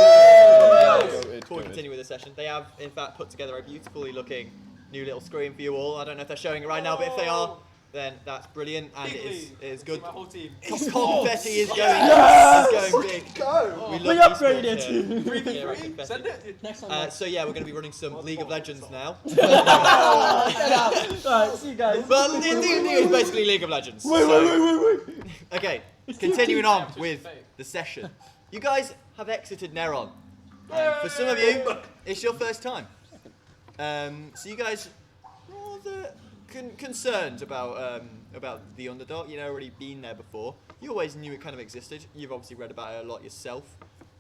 Before we continue with the session, they have in fact put together a beautifully looking new little screen for you all. I don't know if they're showing it right now, but if they are, then that's brilliant and it is good. My whole team. Confetti is going big. Go! We We love upgraded. these sports here. Yeah, right, Confetti. Send it. Next time. So yeah, we're going to be running some League of Legends now. Alright, see you guys. Well, the D&D is basically League of Legends. Wait. Okay, continuing on with the session. You guys have exited Neron. For some of you, it's your first time. So you guys rather concerned about the Underdark. You'd already been there before. You always knew it kind of existed. You've obviously read about it a lot yourself.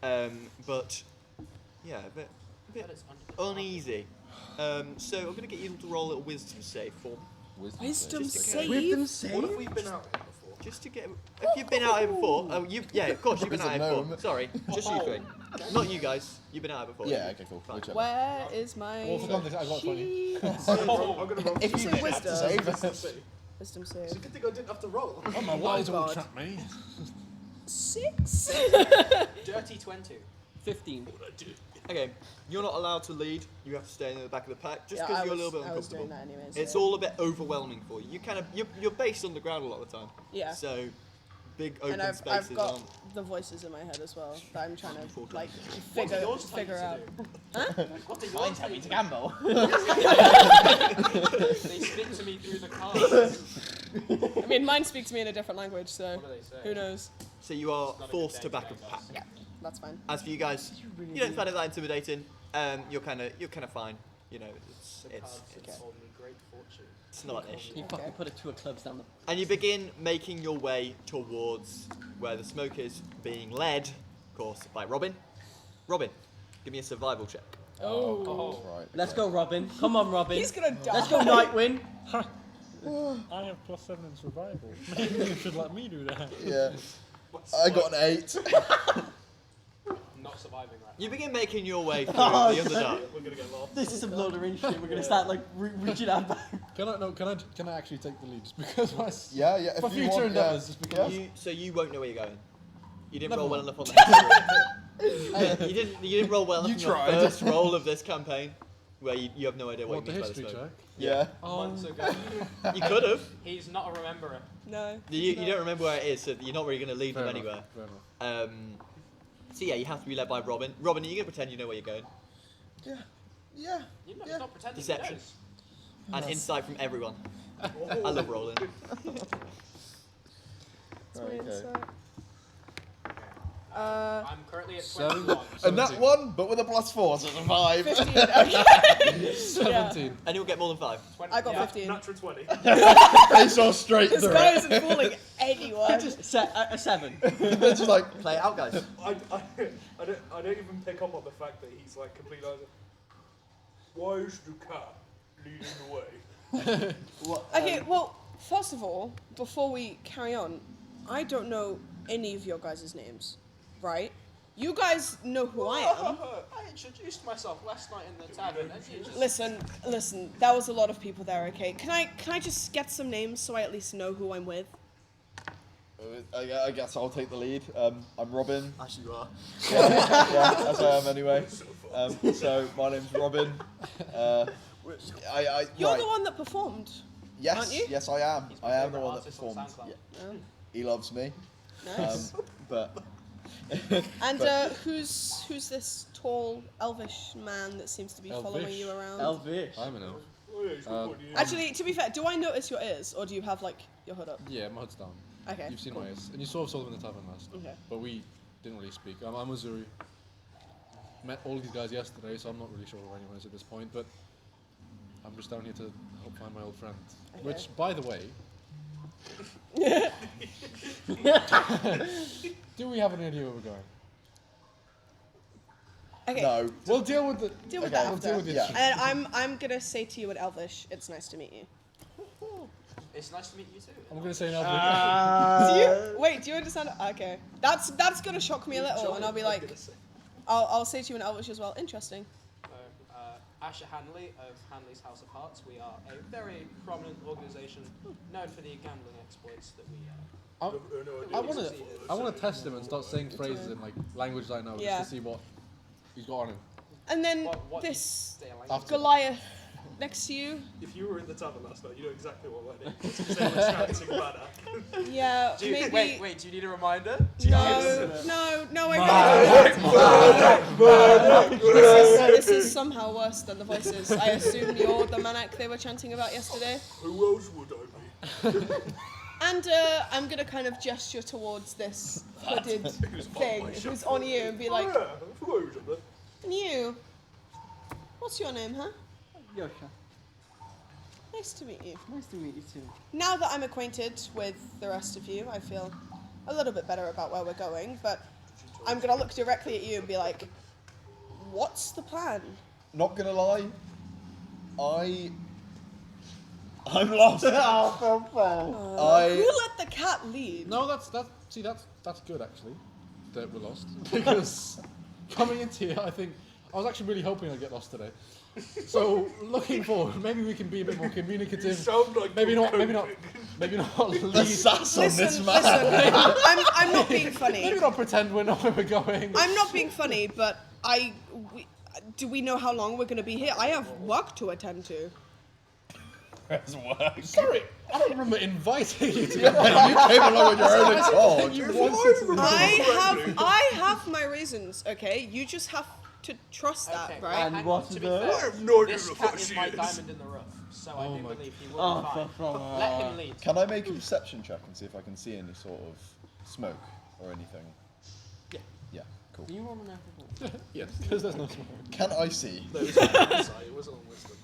But yeah, a bit uneasy. So I'm going to get you to roll a little wisdom save for me. Wisdom Just to save? What if we've been out here before? Just to get... If you've been out here before... Oh, yeah, of course you've been out here Gnome. before. Sorry, just you three. Not you guys. You've been out here before. Yeah, okay, cool. Fine. Whichever. Where is my Well, for context, I got 20. sheet? I'm gonna roll. If you Wisdom. have to save Wisdom It's a save. good thing I didn't have to roll. Oh, my wise all God. trap me. 6? Dirty 20. 15. Okay, you're not allowed to lead. You have to stay in the back of the pack, just Yeah, because I you're a was- little bit I was doing uncomfortable. that anyways, It's yeah. all a bit overwhelming for you. You're based on the ground a lot of the time. Yeah. So, big open And I've spaces got aren't. the voices in my head as well that I'm trying to like What do yours tell you figure to out. do? Huh? What do yours tell you to gamble. They speak to me through the cards. I mean, mine speak to me in a different language, so What do they say? who knows? So you are not a good forced day to back today, of pack. Yeah, that's fine. As for you guys, you don't find it that intimidating. You're kind of fine. You know, it's told me great fortune. it's not an issue. You fucking put it 2 clubs down the... And you begin making your way towards where the smoke is, being led, of course, by Robin. Robin, give me a survival check. Oh. Right. Let's go, Robin. Come on, Robin. He's gonna die. Let's go, Nightwing. I have +7 in survival. Maybe you should let me do that. Yeah. I got an 8. Not surviving right You begin making your way through Oh, the Underdark. We're gonna get lost. This is some Lord of the Rings shit. We're gonna start like reaching out back. Can I actually take the lead just because my Yeah. If for you future want, endeavours, just because So you won't know where you're going. You didn't Never roll well mind. enough on the history. You didn't roll well enough You on the tried. first roll of this campaign, where you have no idea what what the you mean by the history smoke. check. Yeah. months ago. You could have. He's not a rememberer. No. You don't remember where it is, so you're not really going to lead Fair them enough, anywhere. fair enough. So yeah, you have to be led by Robin. Robin, are you going to pretend you know where you're going? Yeah. You know, Yeah. he's not pretending Deception. he knows. And insight from everyone. I love rolling. Okay. I'm currently at Seven. 21. And that one, but with a +4, so it's a 5. 15. Okay. 17. And you'll get more than 5. I got 15. Natural 20. They saw straight This through guy it. isn't fooling anyone. A 7. It's just like, Play it out, guys. I don't even pick up on the fact that he's like completely like, why is the cat leading the way? Okay, well, first of all, before we carry on, I don't know any of your guys' names, right? You guys know who I am. I introduced myself last night in the tavern, and you just... Listen, there was a lot of people there, okay? Can I just get some names so I at least know who I'm with? I guess I'll take the lead. I'm Robin. Actually, you are. Yeah, as I am anyway. So my name's Robin. You're right. the one that performed. Yes, aren't you? yes, I am. He's I my am the favourite one that artist on performed. SoundCloud. Yeah. Oh, He loves me. nice. But And but- who's this tall elvish man that seems to be following Elvish? you around? Elvish. I'm an elf. Oh, yeah, he's got Um, one ear. Actually, to be fair, do I notice your ears, or do you have like your hood up? Yeah, my hood's down. Okay. You've seen cool. my ears. And you saw them in the tavern last. Okay. But we didn't really speak. I'm Azuri. Met all these guys yesterday, so I'm not really sure who anyone is at this point, but I'm just down here to help find my old friend. Okay. Which, by the way, do we have any idea where we're going? Okay. no. We'll deal with the. Deal with Okay, that we'll after. deal with the Yeah. issue. And I'm gonna say to you in Elvish, it's nice to meet you. It's nice to meet you too. I'm gonna say an elf. Do you wait? Do you understand? Okay, that's gonna shock me a little, and I'll be like, I'll say to you in Elvish as well. Interesting. Asher Hanley of Hanley's House of Hearts. We are a very prominent organisation known for the gambling exploits that we. I want to test him and start saying phrases in like languages I know Yeah. just to see what he's got on him. And then What this say a language? After- Goliath next to you. If you were in the tavern last night, you know exactly what that is. Because they were shouting banner. Yeah, Do you, maybe. wait, do you need a reminder? No, I really don't. This is somehow worse than the voices. I assume you're the maniac they were chanting about yesterday. Who else would I be? And I'm gonna kind of gesture towards this hooded thing who's on you and be like, Oh, yeah, I forgot who was up there. and you, what's your name, huh? Yosha. Nice to meet you. Nice to meet you too. Now that I'm acquainted with the rest of you, I feel a little bit better about where we're going, but I'm gonna look directly at you and be like, what's the plan? Not gonna lie. I'm lost. Who I let the cat lead? No, that's good actually that we're lost because coming into here, I think I was actually really hoping I'd get lost today. So looking forward, maybe we can be a bit more communicative. Sound like Maybe you're not lead. the sass on this Listen, man. I'm not being funny. Maybe not pretend we're not where we're going. I'm not being funny, but do we know how long we're going to be here? I have work to attend to. That's work. Sorry, I don't remember inviting you to go. You came along with your own accord. You wanted to. I have my reasons, okay? You just have to trust that, Okay, right? And hang what on, to are be those? fair, I have no idea this what cat she is my is. diamond in the rough, so I Oh do my- believe he will Oh, be fine. from Let him lead. Can I make a perception check and see if I can see any sort of smoke or anything? Yeah. Yeah, cool. Do you want an apple? Yes, because there's no smoke. Can I see? No, it was on insight, it wasn't on wisdom.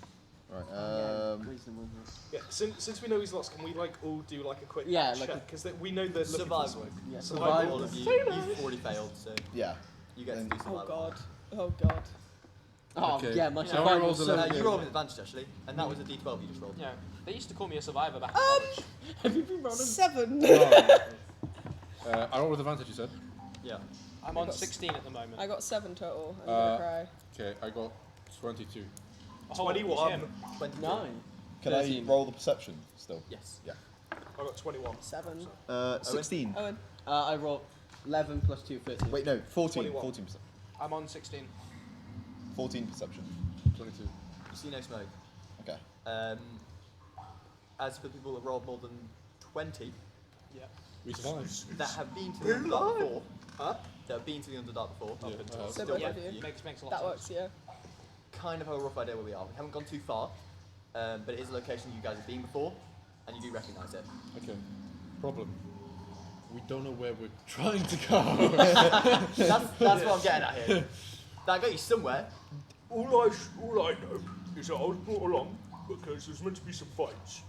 Right. Wisdom, wasn't it? Yeah, since we know he's lost, can we like all do like a quick Yeah, like check? Because we know they're looking for Survival. smoke. Yeah, Survival. All of you, you've already failed, so Yeah. you get to Then- do Oh survival. god. Oh god. Oh, Okay. yeah, my Yeah, survival we rolled so 11. good. You rolled with advantage actually, and that was a d12 you just rolled. Yeah, they used to call me a survivor back in college. Have you been rolling? 7. I roll with advantage, you said? Yeah. I'm on 16 at the moment. I got 7 total. I'm Uh, gonna cry. Okay, I got 22. Oh, it's 21. him. 22. 9. Can I roll the perception still? Yes. Yeah. I got 21. 7. 16. Owen. I rolled 11 plus 2, 13. Wait, no, 14. 21. 14%. I'm on 16. 14 perception. 22. You see no smoke. Okay. As for people that rolled more than 20, Yeah. We survived. that have been to the Underdark before. Huh? That have been to the Underdark before. Yeah, So Still both Yeah, of you. you. makes a lot That of works, sense. yeah. Kind of have a rough idea where we are. We haven't gone too far, but it is a location you guys have been before. and you do recognise it. Okay. Problem. We don't know where we're trying to go. That's what I'm getting at here. That got you somewhere. All I know is that I was brought along because there's meant to be some fights.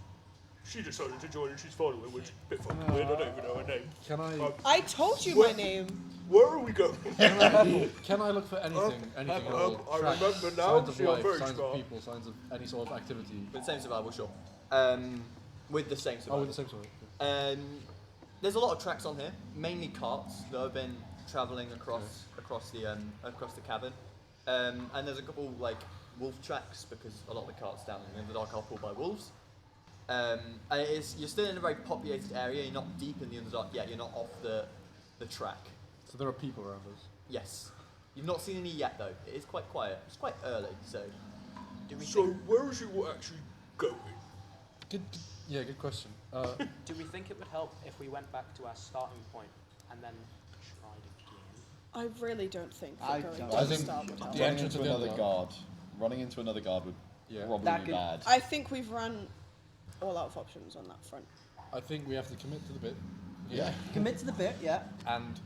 She decided to join and she's following, which is a bit fucking weird. I don't even know her name. Can I? I told you my name. Where are we going? Can I look for anything at all? I Tracks, remember now. signs of See, I'm life, very signs smart. of people, signs of any sort of activity. With the same survival, sure. With the same Oh, survival. with the same sort of. There's a lot of tracks on here, mainly carts that have been travelling across the cavern, and there's a couple like wolf tracks because a lot of the carts down in the dark are pulled by wolves. And you're still in a very populated area. You're not deep in the Underdark yet. You're not off the track. So there are people around us. Yes, you've not seen any yet though. It is quite quiet. It's quite early, so. So where is it actually going? Good question. Do we think it would help if we went back to our starting point and then tried again? I really don't think I that going don't. to I the think start would help. the running entrance into of the another Underdark. guard. Running into another guard would probably That be could- bad. I think we've run all out of options on that front. I think we have to commit to the bit. Yeah. Commit to the bit, yeah. And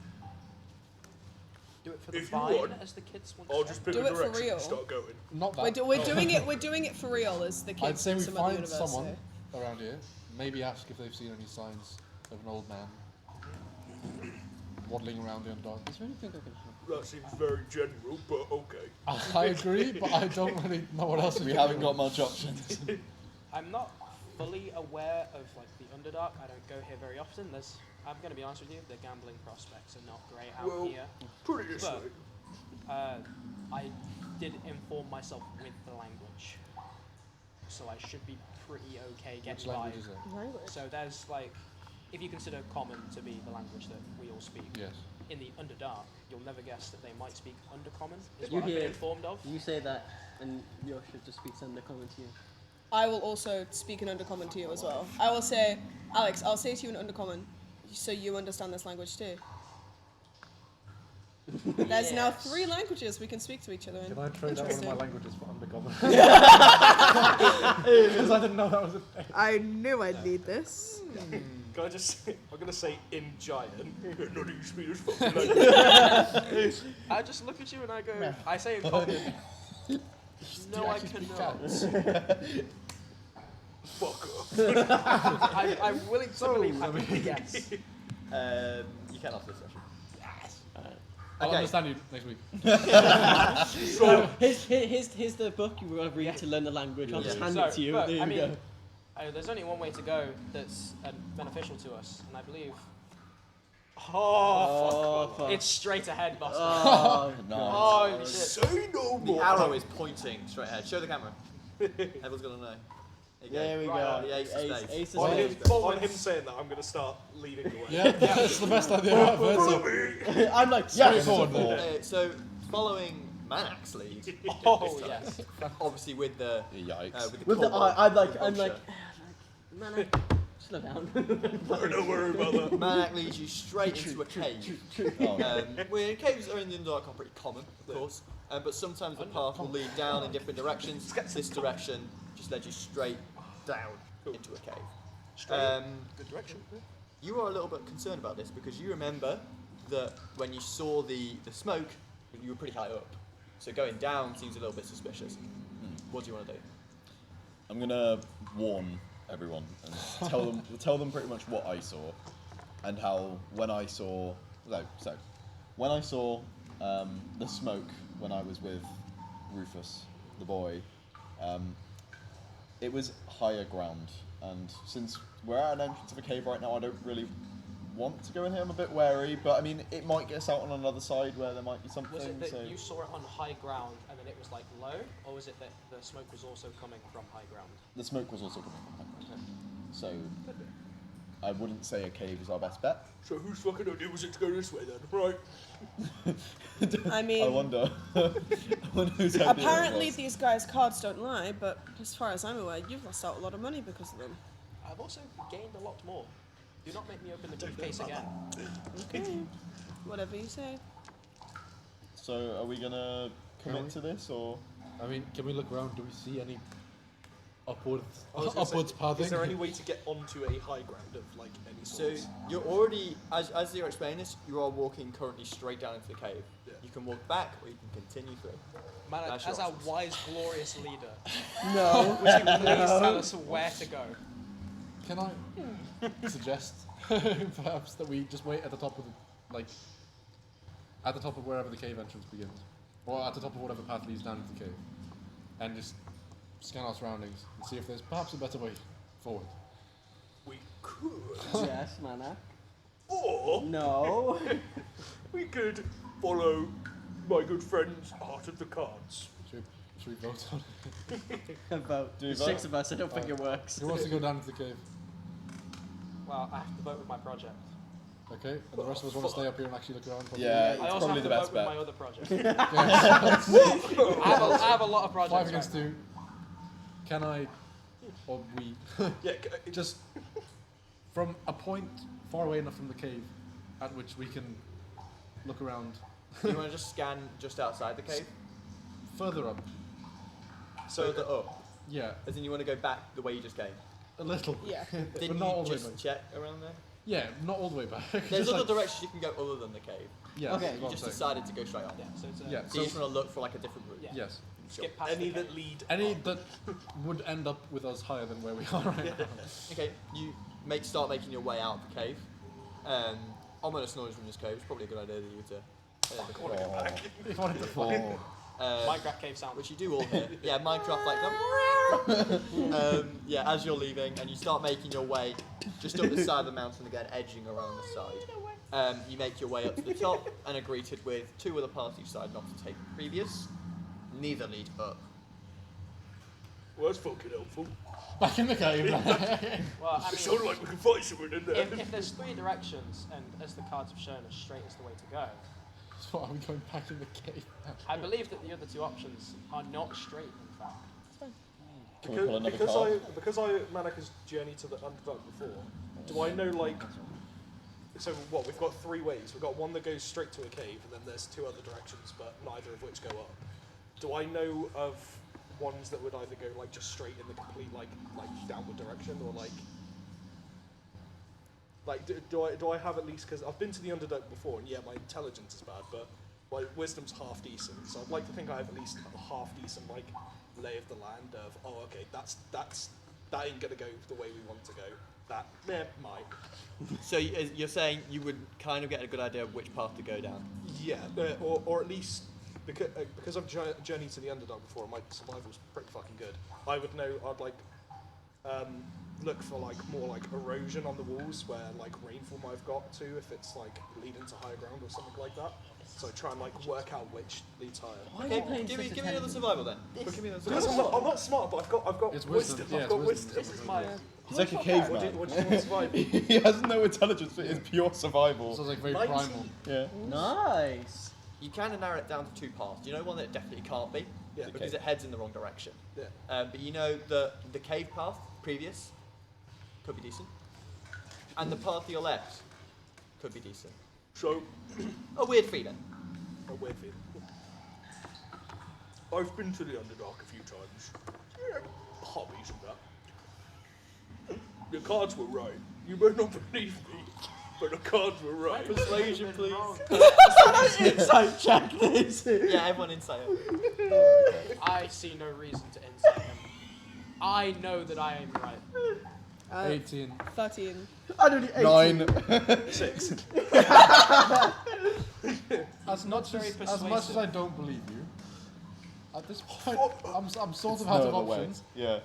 Do it for the If you vine, want, as the kids want I'll to just say. pick Do a it for direction real. and start going. not that. We're doing it. We're doing it for real, as the I'd kids say in we some other find universe someone say. around here. Maybe ask if they've seen any signs of an old man waddling around the Underdark. Is there anything I can help? That seems very general, but okay. I agree, but I don't really know what else We can haven't do. got much options. I'm not fully aware of like the Underdark. I don't go here very often. I'm going to be honest with you, the gambling prospects are not great out Well, here. put it this But- way. I did inform myself with the language, so I should be pretty okay Which getting by. language is it? Language. So there's like, if you consider common to be the language that we all speak, Yes. in the Underdark, you'll never guess that they might speak Undercommon, is You what I've been hear- informed of. You say that, and Yosha just speaks undercommon to you. I will also speak in Undercommon to you as well. I will say, Alex, I'll say to you in Undercommon, so you understand this language too. There's now 3 languages we can speak to each other in. Can I trade out one of my Interesting. languages for undercommon? Because I didn't know that was a thing. I knew I'd need this. Can I just say, I'm going to say in giant. None of you speak this fucking language. I just look at you and I go, I say in common. No, I cannot. Fuck off. I'm willing to believe I can guess. You can ask this question. I'll Okay. understand you next week. So here's the book you will read to learn the language. I'll just hand it to you. but, There you I mean, go. There's only one way to go that's beneficial to us, and I believe. Oh, fuck. it's straight ahead, Buster. Oh, Nice. Holy shit. Say no The more. arrow is pointing straight ahead. Show the camera. Everyone's gonna know. there we Right go. on, the ace of spades. Ace of On spades. him saying that, I'm going to start leading away. Yeah, that's the best idea I've heard. So I'm like, straightforward. So following Manax's lead, Oh, yes. obviously with the Yikes. with the kobold I'm like, vulture. man, slow down. Don't worry about that. Manax leads you straight into a cave. Oh, no. Where caves are in the Underdark are pretty common, of course, but sometimes the path will lead down in different directions. This direction just led you straight down into a cave. Good direction. You are a little bit concerned about this because you remember that when you saw the smoke, you were pretty high up. So going down seems a little bit suspicious. What do you want to do? I'm gonna warn everyone and tell them pretty much what I saw and how when I saw the smoke when I was with Rufus, the boy, it was higher ground, and since we're at an entrance of a cave right now, I don't really want to go in here. I'm a bit wary, but I mean, it might get us out on another side where there might be something. Was it that so you saw it on high ground and then it was like low, or was it that the smoke was also coming from high ground? the smoke was also coming from high ground. So I wouldn't say a cave is our best bet. So whose fucking idea was it to go this way then? Right. I mean, I wonder. I wonder whose idea it apparently was. these guys' cards don't lie, but as far as I'm aware, you've lost out a lot of money because of them. I've also gained a lot more. Do not make me open the briefcase again. Okay. Whatever you say. So are we gonna commit to this or? I mean, can we look around? Do we see any upwards I was gonna say, upwards pathing. Is there any way to get onto a high ground of like any So sort? you're already, as you're explaining this, you are walking currently straight down into the cave. Yeah. You can walk back or you can continue through. Malak, That's your as our options. wise, glorious leader, No. would you please tell us where to go? Can I suggest perhaps that we just wait at the top of at the top of wherever the cave entrance begins, or at the top of whatever path leads down into the cave, and just scan our surroundings and see if there's perhaps a better way forward. We could. Yes, Mana. Or No. we could follow my good friend's Art of the Cards. Should we vote on it? About Do we the six vote? of us, I don't think it works. Who wants to go down into the cave? Well, I have to vote with my project. Okay, and the rest of us want to stay up here and actually look around. Probably. Yeah, I it's also probably have the to best vote with bet. my other project. Yes. I have a lot of projects. 5 against right 2. Can I, or we, Yeah, just from a point far away enough from the cave at which we can look around You want to just scan just outside the cave? further up? Further up? Yeah, As in you want to go back the way you just came? a little. Yeah. But Didn't not all you the way just back. check around there? Yeah, not all the way back. There's Just other like- directions you can go other than the cave. Yeah, Okay. that's You what just I'm saying. decided to go straight up. Yeah, so it's Yeah, So so you just want to look for like a different route. Yeah. yes. skip past any the cave. that lead. Any that would end up with us higher than where we are right now. Okay, you start making your way out of the cave. Ominous noise from this cave. It's probably a good idea that you were to If I wanted to fall. Minecraft cave sound. which you do all hear. Yeah, Minecraft like that. Yeah, as you're leaving and you start making your way just up the side of the mountain again, edging around the side. You make your way up to the top and are greeted with two other parties you decided not to take previous. Neither lead up. Well, that's fucking helpful. Back in the cave. Well, I It sounds mean, like we can find someone in there. if there's 3 directions, and as the cards have shown us, straight is the way to go, So are we going back in the cave? I believe that the other 2 options are not straight, in fact. Can we pull another because card? because I Manika's journeyed to the Underdark before, do I know like? So what? We've got 3 ways. We've got one that goes straight to a cave, and then there's 2 other directions, but neither of which go up. Do I know of ones that would either go like just straight in the complete like downward direction, or like do I have at least, because I've been to the Underdark before, and yeah, my intelligence is bad, but my wisdom's half decent, so I'd like to think I have at least a half decent like lay of the land of, oh okay, that ain't gonna go the way we want to go. That might. So you're saying you would kind of get a good idea of which path to go down. Yeah, or at least because I've journeyed to the Underdark before, and my survival's pretty fucking good. I would know. I'd like look for like more like erosion on the walls where like rainfall might have got to, if it's like leading to higher ground or something like that. So try and like work out which leads higher. Why are you Okay, playing give me such a another tactic? survival then. Give me another Because survival. I'm not smart, but I've got It's wisdom. wisdom. Yeah, I've it's got wisdom. wisdom. This is my... He's like a What caveman. do you want to survive? He has no intelligence, but it's pure survival. Sounds like very 19. primal. Yeah. Nice. You kind of narrow it down to 2 paths. You know one that it definitely can't be, Yeah. because it heads in the wrong direction. Yeah. But you know the cave path previous could be decent, and the path to your left could be decent. So A weird feeling. a weird feeling. I've been to the Underdark a few times. Hobbies and that. The cards were right. You may not believe me, but the cards were right. Persuasion, please. Insight check, please. Yeah, everyone inside. I see no reason to insight him. I know that I am right. 18. 13. I don't need 9. 6. As much very as I don't believe you, at this point, I'm sort of No out of other way. options. Yeah.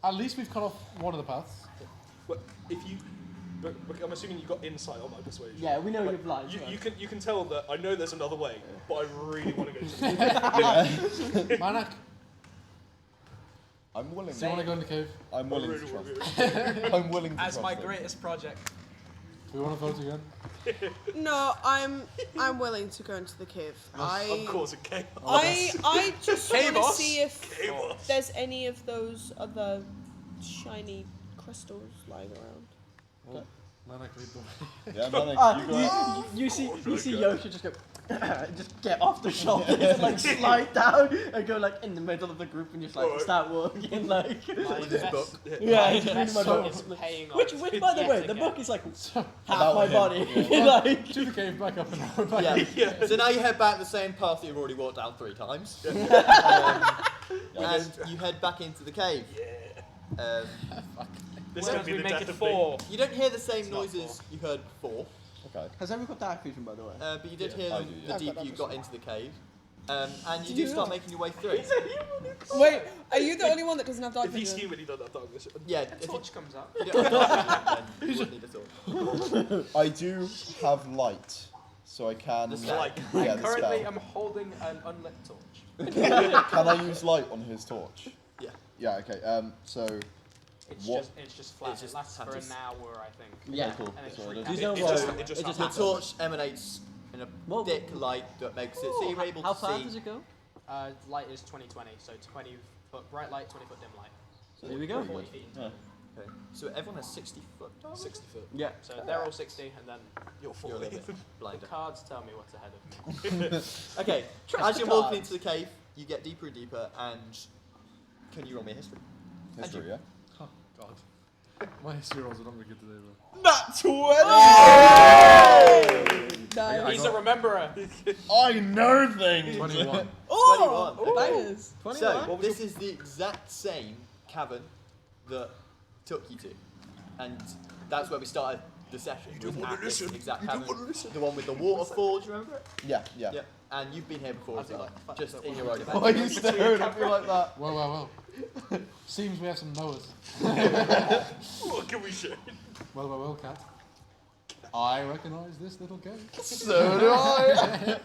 At least we've cut off one of the paths. But if you, but I'm assuming you got insight on my persuasion. Yeah, we know Like, you're blind. You can tell that I know there's another way, but I really want to go to the Manak, I'm willing. do you want to go in the cave? I'm willing to really trust. want to go. I'm willing to As trust my him. greatest project. Do we want to vote again? No, I'm willing to go into the cave. I'm causing chaos. I just want to Chaos? see if Chaos. there's any of those other shiny crystals lying around. Well, Manak, lead the way. Yeah, Manic, you go. You see Yosha just go. just get off the shoulder, like slide down and go like in the middle of the group and just like start walking like. My best, Yeah, my just reading my book. is paying off. Which by the yet way, the again. book is like half About my him, body. yeah. Like, To the cave, back up and back. Yeah. So now you head back the same path that you've already walked down 3 times. And you head back into the cave. This Whereas could be we the make death it of 4. You don't hear the same not noises you heard before, Okay. has everyone got dark vision by the way? but you did hear I them do, the yeah. deeper you got into the cave. And you do start making your way through. Wait, are you the only one that doesn't have dark If he's vision? human, he doesn't have dark vision. Yeah, A if you, torch comes up. you don't have dark vision, then you wouldn't need a sword. I do have light, so I can. The spell. Like, Yeah, the Currently, spell. I'm holding an unlit torch. Can I use light on his torch? Yeah. Yeah. Okay. So. What? It's just flat. It's just it lasts for touches. an hour, I think. Yeah. Cool. And it's So free it There's camp. no It roll. just- it just It just The happens. torch emanates in a Whoa. thick light that makes it so you're able How to far see. does it go? Light is 20/20, so 20 foot bright light, 20 foot dim light. So there we go. 40 feet. Yeah. Okay. So everyone has 60 foot. 60 foot. Yeah. So they're all 60, and then You're You're a 40. little bit the blinder. cards tell me what's ahead of me. Okay. Trust As the you're walking cards. into the cave, you get deeper and deeper, and can you roll me a history? History. Yeah. Oh, God. My history rolls are not very good today, bro. Nat 20! Nice. He's a rememberer. I know things! 21. Oh, 21. bangers. So this is the exact same cavern that took you to, and that's where we started the session. don't was wanna at this listen. exact You don't cavern, wanna listen. the one with the waterfall. Do you remember it? Yeah, yeah. Yep. And you've been here before as well, like, just fuck, in that your one. own. Why are you staring at me like that? Well. Seems we have some knowers. What can we show? Well, Cat. I recognise this little cave. So do I!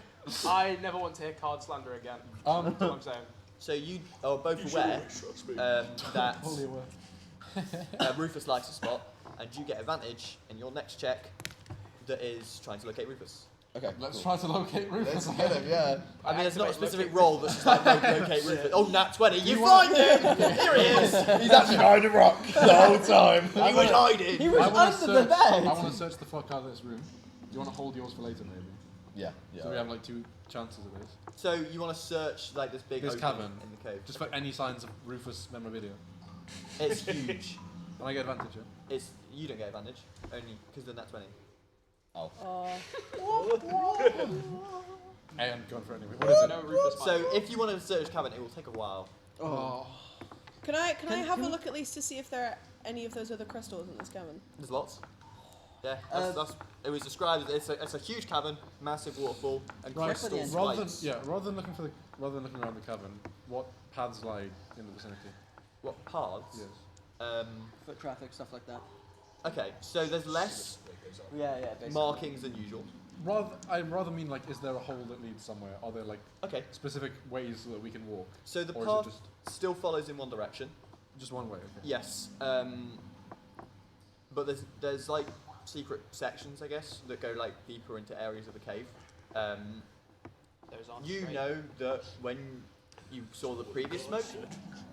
I never want to hear card slander again. Um, That's what I'm saying. So you are both You should aware always trust me. that Fully aware. Rufus likes a spot, and you get advantage in your next check that is trying to locate Rufus. Okay, Let's cool. try to locate Let's Rufus. get him, yeah. I mean, there's not a Activate specific locate role that's just like locate Rufus. Oh, nat 20, you find him! Here he is! He's actually behind a rock the whole time. He was hiding! He was I wanna under the search- bed. I want to search the fuck out of this room. Do you want to hold yours for later, maybe? Yeah, yeah. So we have like 2 chances of this. So you want to search like this big This opening cavern. in the cave? Just for any signs of Rufus memorabilia. It's huge. And I get advantage, yeah? It's you don't get advantage only because of the nat 20. Hey, I'm going for it anyway. What is it? No Rufus. So if you want to search cavern, it will take a while. Oh. Can I have a look at least to see if there are any of those other crystals in this cavern? There's lots. Yeah, it was described as it's a huge cavern, massive waterfall, and Right, crystal rather than spikes. rather than looking around the cavern, what paths lie in the vicinity? What paths? Yes. Foot traffic, stuff like that. Okay, so there's less Yeah, basically. markings than usual. I rather mean like, is there a hole that leads somewhere? Are there like Okay, specific ways that we can walk? so the Or is it path just- still follows in one direction. Just one way. Okay. Yes, but there's like secret sections, I guess, that go like deeper into areas of the cave. Those aren't You straight. know that when you saw the previous smoke,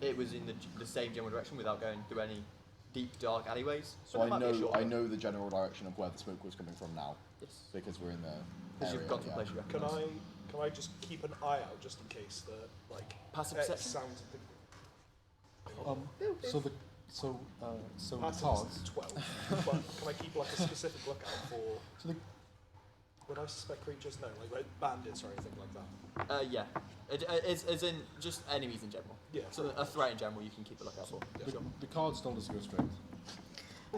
it was in the same general direction without going through any deep dark alleyways. So there I might be a know shortcut. the general direction of where the smoke was coming from now Yes, because we're in the because area. you've got to a yeah. place you Can recognise. I just keep an eye out just in case the like Passive X perception? sounds of the So the passive cards. is 12. But can I keep like a specific lookout for? So the Would I suspect creatures? No, like bandits or anything like that. Yeah, it's in just enemies in general. Yeah. So a threat in general you can keep a lookout for. the, the cards told us to go straight.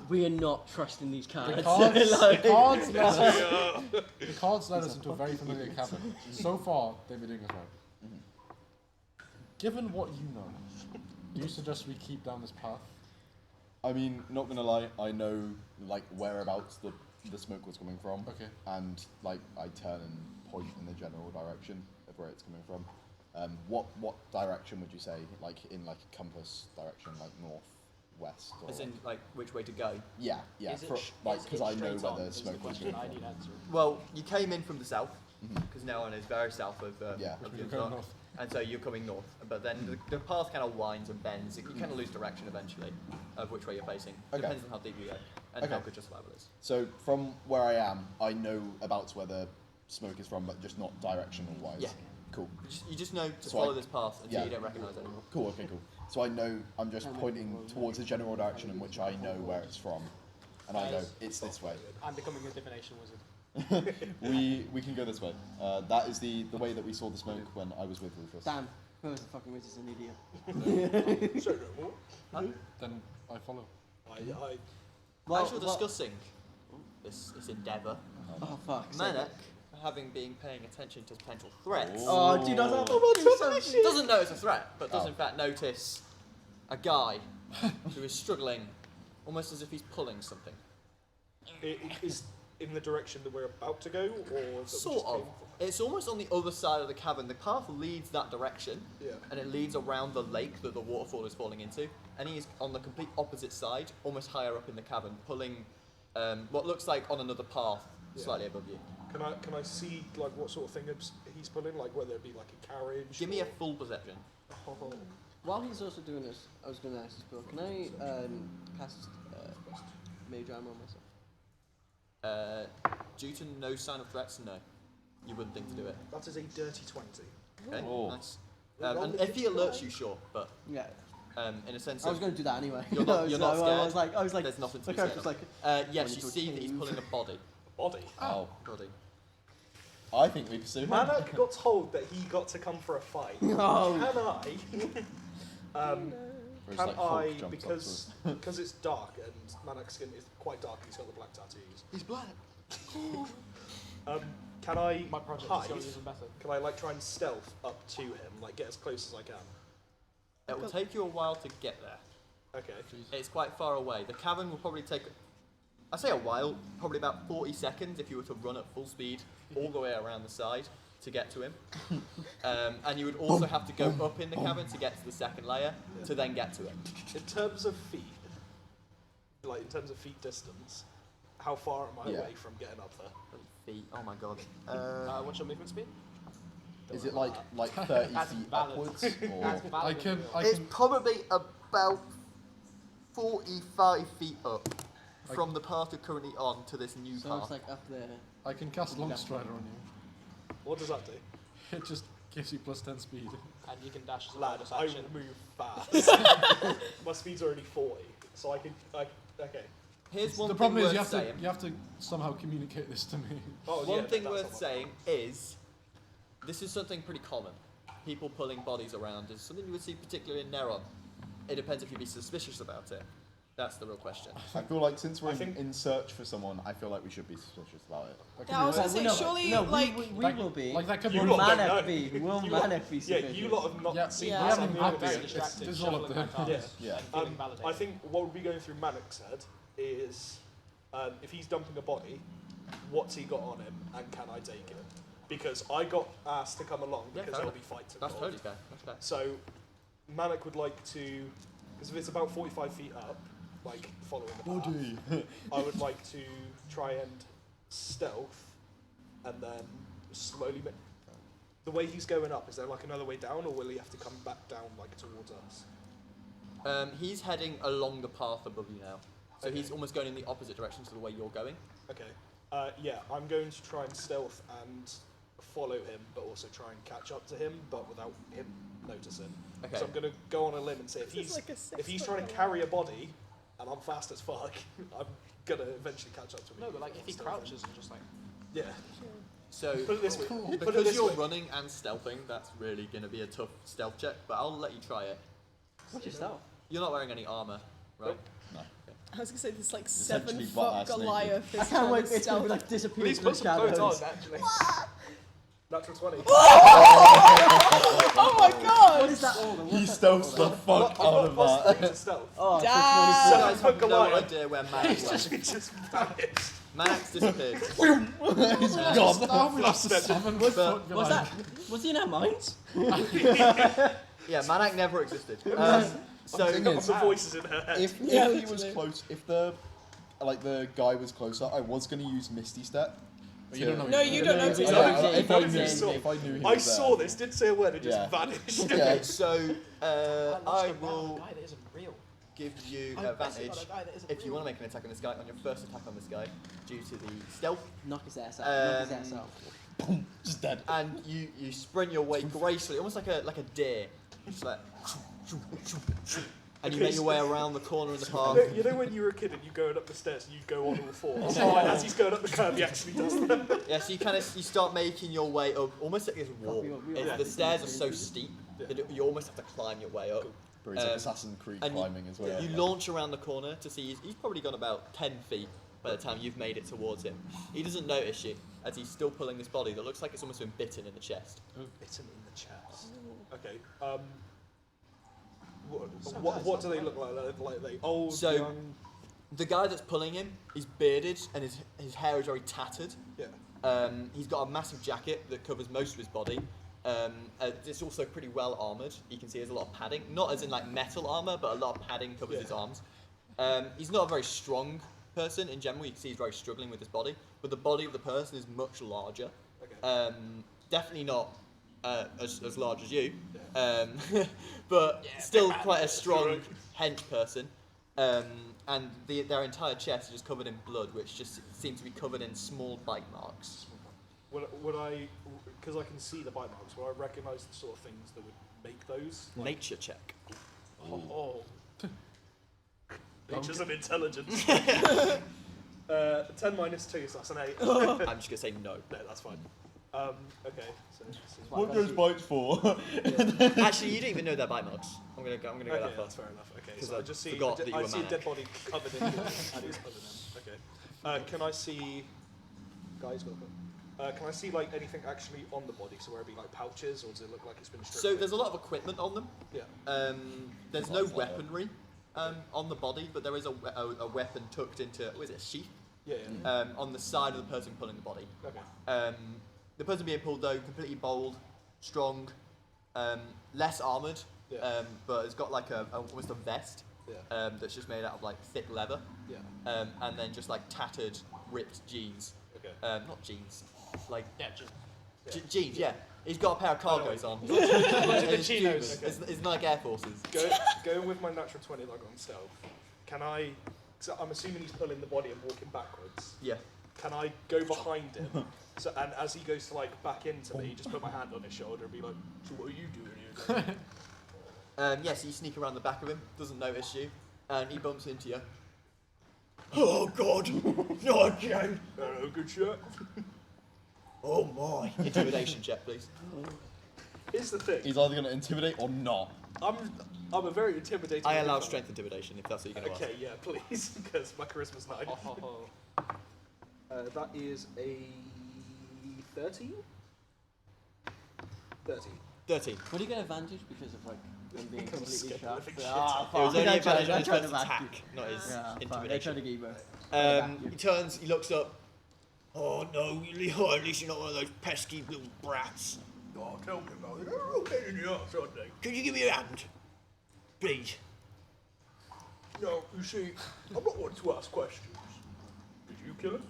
We are not trusting these cards. The cards, Like- the cards led us, the cards led us into a very familiar cavern. So far, they've been doing us right. Given what you know, do you suggest we keep down this path? I mean, not gonna lie, I know like whereabouts the smoke was coming from. Okay. And like I turn and point in the general direction of where it's coming from. What direction would you say? Like in like a compass direction, like north, west, or As in like which way to go. yeah, Is it like is because it I know straight where on? the Is smoke was question coming I from. need answering. Well, you came in from the south Mhm. because Neron is very south of Yeah. of We're the going dark. north. And so you're coming north, but then the path kind of winds and bends. You kind of lose direction eventually of which way you're facing. Okay. Depends on how deep you go and how Okay. good your survival is. So from where I am, I know about where the smoke is from, but just not directional wise. Yeah. Cool. You just know to So follow I- this path until yeah. you don't recognise it anymore. Cool. Okay. Cool. So I know I'm just pointing towards a general direction in which I know where it's from, and I know it's this way. I'm becoming a divination wizard. We can go this way. That is the way that we saw the smoke when I was with Rufus. Damn, whoever's the fucking wizard's an idiot. So what? Then I follow. As you're discussing this endeavour, Oh fuck. Manek, having been paying attention to potential threats, Oh, dude, I was doesn't notice a threat, but does Oh. in fact notice a guy who is struggling, almost as if he's pulling something. It is in the direction that we're about to go, or that we Sort just of. came It's almost on the other side of the cavern. The path leads that direction, from? Yeah. and it leads around the lake that the waterfall is falling into. And he's on the complete opposite side, almost higher up in the cavern, pulling what looks like on another path slightly above you. Can I see like what sort of thing he's pulling, like whether it be like a carriage? Give me a or- full perception. Oh. While he's also doing this, I was going to ask this, Bill, can I cast Mage Armor on myself? Due to no sign of threats, no. You wouldn't think to do it. That is a dirty 20. Okay, Oh. nice. And if he alerts you, sure, but Yeah. in a sense I was of, going to do that anyway. You're not- you're not I was scared? like, there's nothing to the be scared character's of. like, Yes, going you to a see that he's cave. pulling a body. Body. Oh. Body. I think we pursue him. Manak got told that he got to come for a fight. Oh. Can I? Whereas, Can like, Hulk I? jumps up Because it's dark and Manak's skin is quite dark. And he's got the black tattoos. He's black. Can I My project hide? is going even better. Can I like try and stealth up to him, like get as close as I can? It will take you a while to get there. Okay. It's quite far away. The cavern will probably take, I say a while, probably about 40 seconds if you were to run at full speed all the way around the side to get to him. And you would also have to go up in the cavern to get to the second layer to then get to him. In terms of feet, like in terms of feet distance, how far am I Yeah. away from getting up there? Feet, oh my god. What's your movement speed? Is it like 30 That's feet valid. upwards? That's Or valid. It's probably about 45 feet up from the path you're currently on to this new So path. it's like up there. I can cast Long Strider on you. What does that do? It just gives you plus 10 speed. And you can dash as a Lad, bonus I action. will move fast. My speed's already 40, so I can. Okay. Here's one The thing problem is worth saying. you have to somehow communicate this to me. Oh, One yeah, thing that's worth not my- saying is, this is something pretty common. People pulling bodies around is something you would see particularly in Neron. It depends if you'd be suspicious about it. That's the real question. I feel like since we're I think- in search for someone, I feel like we should be suspicious about it. That Yeah, I was be gonna say, no, surely, no, like, we That- will be. like that could You be Will lot don't know. Manek be? Will You lot- Manek be Yeah, suspicious? you lot have not Yeah, seen Yeah. we this. haven't I'm had the this. only It's, distracted, this is all up shuffling there. my cards, Yeah. Yeah. and feeling I validated. think what would be going through Manek's head is if he's dumping a body, what's he got on him, and can I take it? Because I got asked to come along Yeah, because fair there'll enough. be fights That's involved. totally fair. That's fair. So Manek would like to, because if it's about 45 feet up, like following the path, I would like to try and stealth and then slowly. The way he's going up, is there like another way down, or will he have to come back down like towards us? He's heading along the path above you now. So Okay. he's almost going in the opposite direction to the way you're going. Okay. Yeah, I'm going to try and stealth and follow him, but also try and catch up to him, but without him noticing. Okay. So I'm going to go on a limb and say This is like a if he's 6 trying to foot carry a body, and I'm fast as fuck, I'm gonna eventually catch up to him. No, but like if he crouches and just like. Yeah. So Put it this way. Put it because this you're way. running and stealthing, that's really going to be a tough stealth check. But I'll let you try it. What's your stealth? You're not wearing any armor, right? Nope. I was gonna say this like Essentially 7 butt-ass foot naked. Goliath I is can't trying wait to for it to stealth. like disappear Please into the put some photos shadows. on, actually. Natural 20. Oh my god! What is that order? He stealths the fuck I've out got of plus that. 3 to stealth. Oh, Damn. You Seven guys foot have no Goliath. idea where Manax went. It just vanished. Manax disappeared. He's gone. Oh, we lost a 7 foot But- What's that? Was he in our minds? Yeah, Manax never existed. So Thing Got is, the voices in her head. if Yeah, he was literally. close, if the guy was closer, I was gonna use Misty Step. But you don't know. No, you don't know Yeah, till I you know, yeah, if yeah, I yeah, knew, yeah. if I knew he was I there. saw this, didn't say a word, it just Yeah. vanished. Okay. So I will guy that isn't real. give you I'm basically advantage got a guy that isn't if you real. want to make an attack on this guy on your first attack on this guy due to the stealth. Knock his ass out. Knock his ass out. Boom, just dead. And you sprint your way gracefully, almost like a deer. Just like, and you make your way around the corner of the path. You know when you were a kid and you going up the stairs and you go on all fours? So like, as he's going up the curb, he actually does that. Yeah, so you start making your way up, almost like this wall. The stairs are so steep that you almost have to climb your way up. Bro, he's like Assassin's Creed climbing as well. You launch around the corner to see he's probably gone about 10 feet by the time you've made it towards him. He doesn't notice you as he's still pulling this body that looks like it's almost been bitten in the chest. Bitten in the chest. Okay. What do they look like? Like they old, So, young? the guy that's pulling him, he's bearded and his hair is very tattered. Yeah. He's got a massive jacket that covers most of his body. It's also pretty well armoured. You can see there's a lot of padding. Not as in like metal armour, but a lot of padding covers his arms. He's not a very strong person in general. You can see he's very struggling with his body. But the body of the person is much larger. Okay. Definitely not as large as you. But still quite a strong hench person. And their entire chest is just covered in blood, which just seems to be covered in small bite marks. Would I, because I can see the bite marks, would I recognise the sort of things that would make those? Nature check. Oh. Nature's an intelligence. 10 minus 2, so that's an 8. I'm just gonna say no. No, that's fine. Okay. So What are those bites for? Actually, you don't even know their bite marks. I'm gonna go okay, that far. that's fair enough. Okay, 'Cause so I I just see forgot that you I were see a manic. dead body covered in blood, and it's covered in. Okay. Can I see, guys? Can I see like anything actually on the body? So where it be like pouches, or does it look like it's been stripped? So there's a lot of equipment on them. Yeah. There's no weaponry on the body, but there is a weapon tucked into, what is it, a sheath? Yeah. On the side of the person pulling the body. Okay. The person being pulled though, completely bold, strong, less armoured, but it's got like almost a vest that's just made out of like thick leather, and then just like tattered, ripped jeans. Okay. Not jeans, like jeans. jeans. Yeah, he's got a pair of cargos on. the chinos. It's like Air Forces. Going with my natural 20 that I got on stealth, can I? So I'm assuming he's pulling the body and walking backwards. Yeah. Can I go behind him? So, and as he goes to like back into me, just put my hand on his shoulder and be like, "So what are you doing here?" Yes, you sneak around the back of him, doesn't notice you, and he bumps into you. Oh God! No, Joe! Hello, good shot. Oh my! Intimidation check, please. Here's the thing. He's either going to intimidate or not. I'm a very intimidating. I allow strength intimidation if that's what you're going to Okay, yeah, please, because my charisma's 9. That is a 13. 13. 13. Would he get advantage because of like them being completely scared shot? of shit. Ah, It was fuck. only I tried advantage on his to first back you. attack, not his Yeah, fuck, I tried intimidation. to get you both. He turns, he looks up. Oh no, at least you're not one of those pesky little brats. Oh, tell me about it. They're okay in the arse, aren't they? Could you give me a hand? Please. No, you see, I'm not one to ask questions. Did you kill him?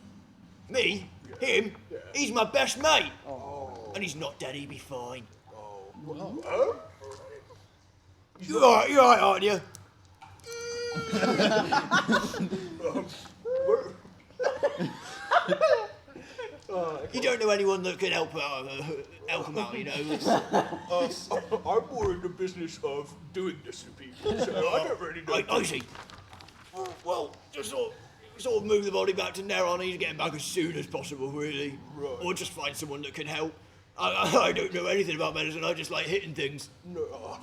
Me? Yeah. Him? Yeah. He's my best mate. Oh. And he's not dead, he'll be fine. Oh. Huh? You're alright, aren't you? You don't know anyone that can help him out, you know? I'm more in the business of doing this to people, so I don't really know. I see. Well, just sort of move the body back to Neron. He's getting back as soon as possible, really. Right. Or just find someone that can help. I don't know anything about medicine. I just like hitting things. No.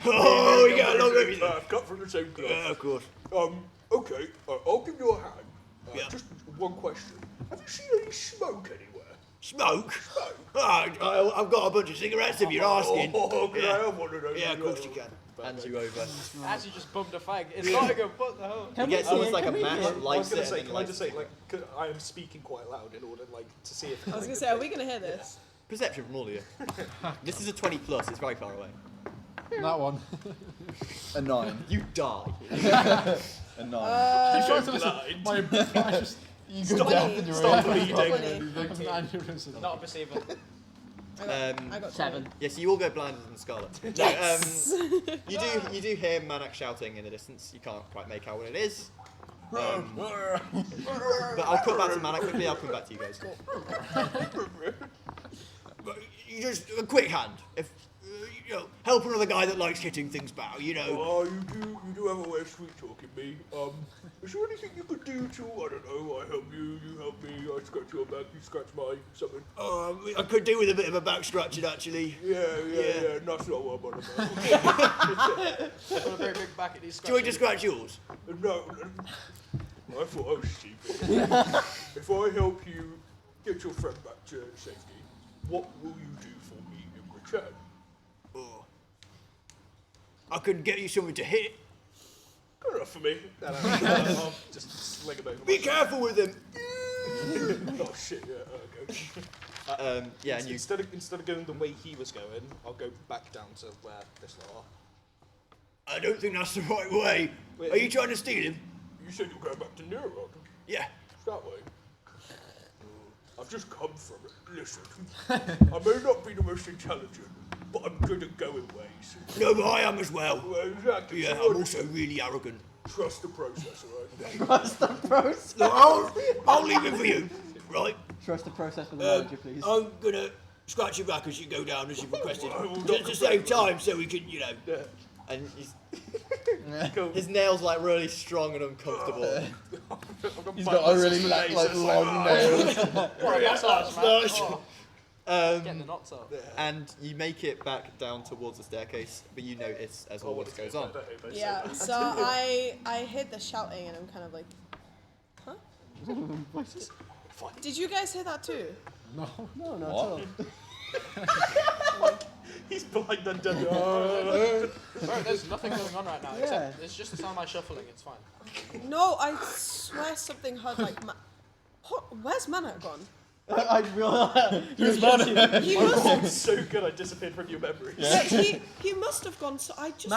Oh, we get along with I've cut from the same cloth. Yeah, of course. Okay, I'll give you a hand. Yeah. Just one question. Have you seen any smoke anywhere? Smoke? I've got a bunch of cigarettes if you're asking. Oh, can I have one of those? Yeah, of course you can. Hands you over. As you just bummed a fag, it's not a good what the hell? He gets almost like a match, I was lights gonna it, say, and can then I just lights say, like, 'cause I am speaking quite loud in order, like, to see if. I was gonna say, are we gonna hear this? Perception from all of you. This is a 20 plus, it's very far away. That one. A 9. You die. A 9. You tried to listen. My I just You go down in your Stop own- bleeding. have an aneurysm. Not perceivable. I got 7. Yes, you all go blinded in Scarlet. Yes. You do hear Manak shouting in the distance. You can't quite make out what it is. But I'll cut back to Manak quickly. I'll come back to you guys. You just a quick hand. If you know, help another guy that likes hitting things back. You know. Oh, you do have a way of sweet talking me. Is there anything you could do to, I don't know, I help you, you help me, I scratch your back, you scratch mine, something? I could do with a bit of a back scratching actually. Yeah, that's not what I'm on about. I've got a very big back at these Do you want to scratch yours? No, I thought I was stupid. If I help you get your friend back to safety, what will you do for me in return? Oh. I can get you something to hit. Good enough for me. I'll just sling it over. Be careful with him. Oh shit! Yeah. Okay. Yeah, and you. Instead of going the way he was going, I'll go back down to where this lot are. I don't think that's the right way. Wait, Are you trying to steal him? You said you're going back to Neuron. Yeah. It's that way. I've just come from it. Listen, I may not be the most intelligent, but I'm good at going ways. No, but I am as well. Well, exactly. Yeah, I'm also really arrogant. Trust the process, alright? Trust the process. Look, I'll leave it for you, right? Trust the process for the manager, please. I'm gonna scratch your back as you go down, as you've requested, just to save time, so we can, you know. And his nails like really strong and uncomfortable. He's got a really long nails. Getting the knots out. And you make it back down towards the staircase, but you notice as all this goes on. Yeah, so I hear the shouting and I'm kind of like, huh? Did you guys hear that too? No, not at all. He's blind and dead. Bro, there's nothing going on right now. Yeah. Except it's just the sound of my shuffling. It's fine. No, I swear something heard like, where's Mana gone? I realized. Who's Mana? He must have, So good, I disappeared from your memories. yeah, he must have gone. So I just,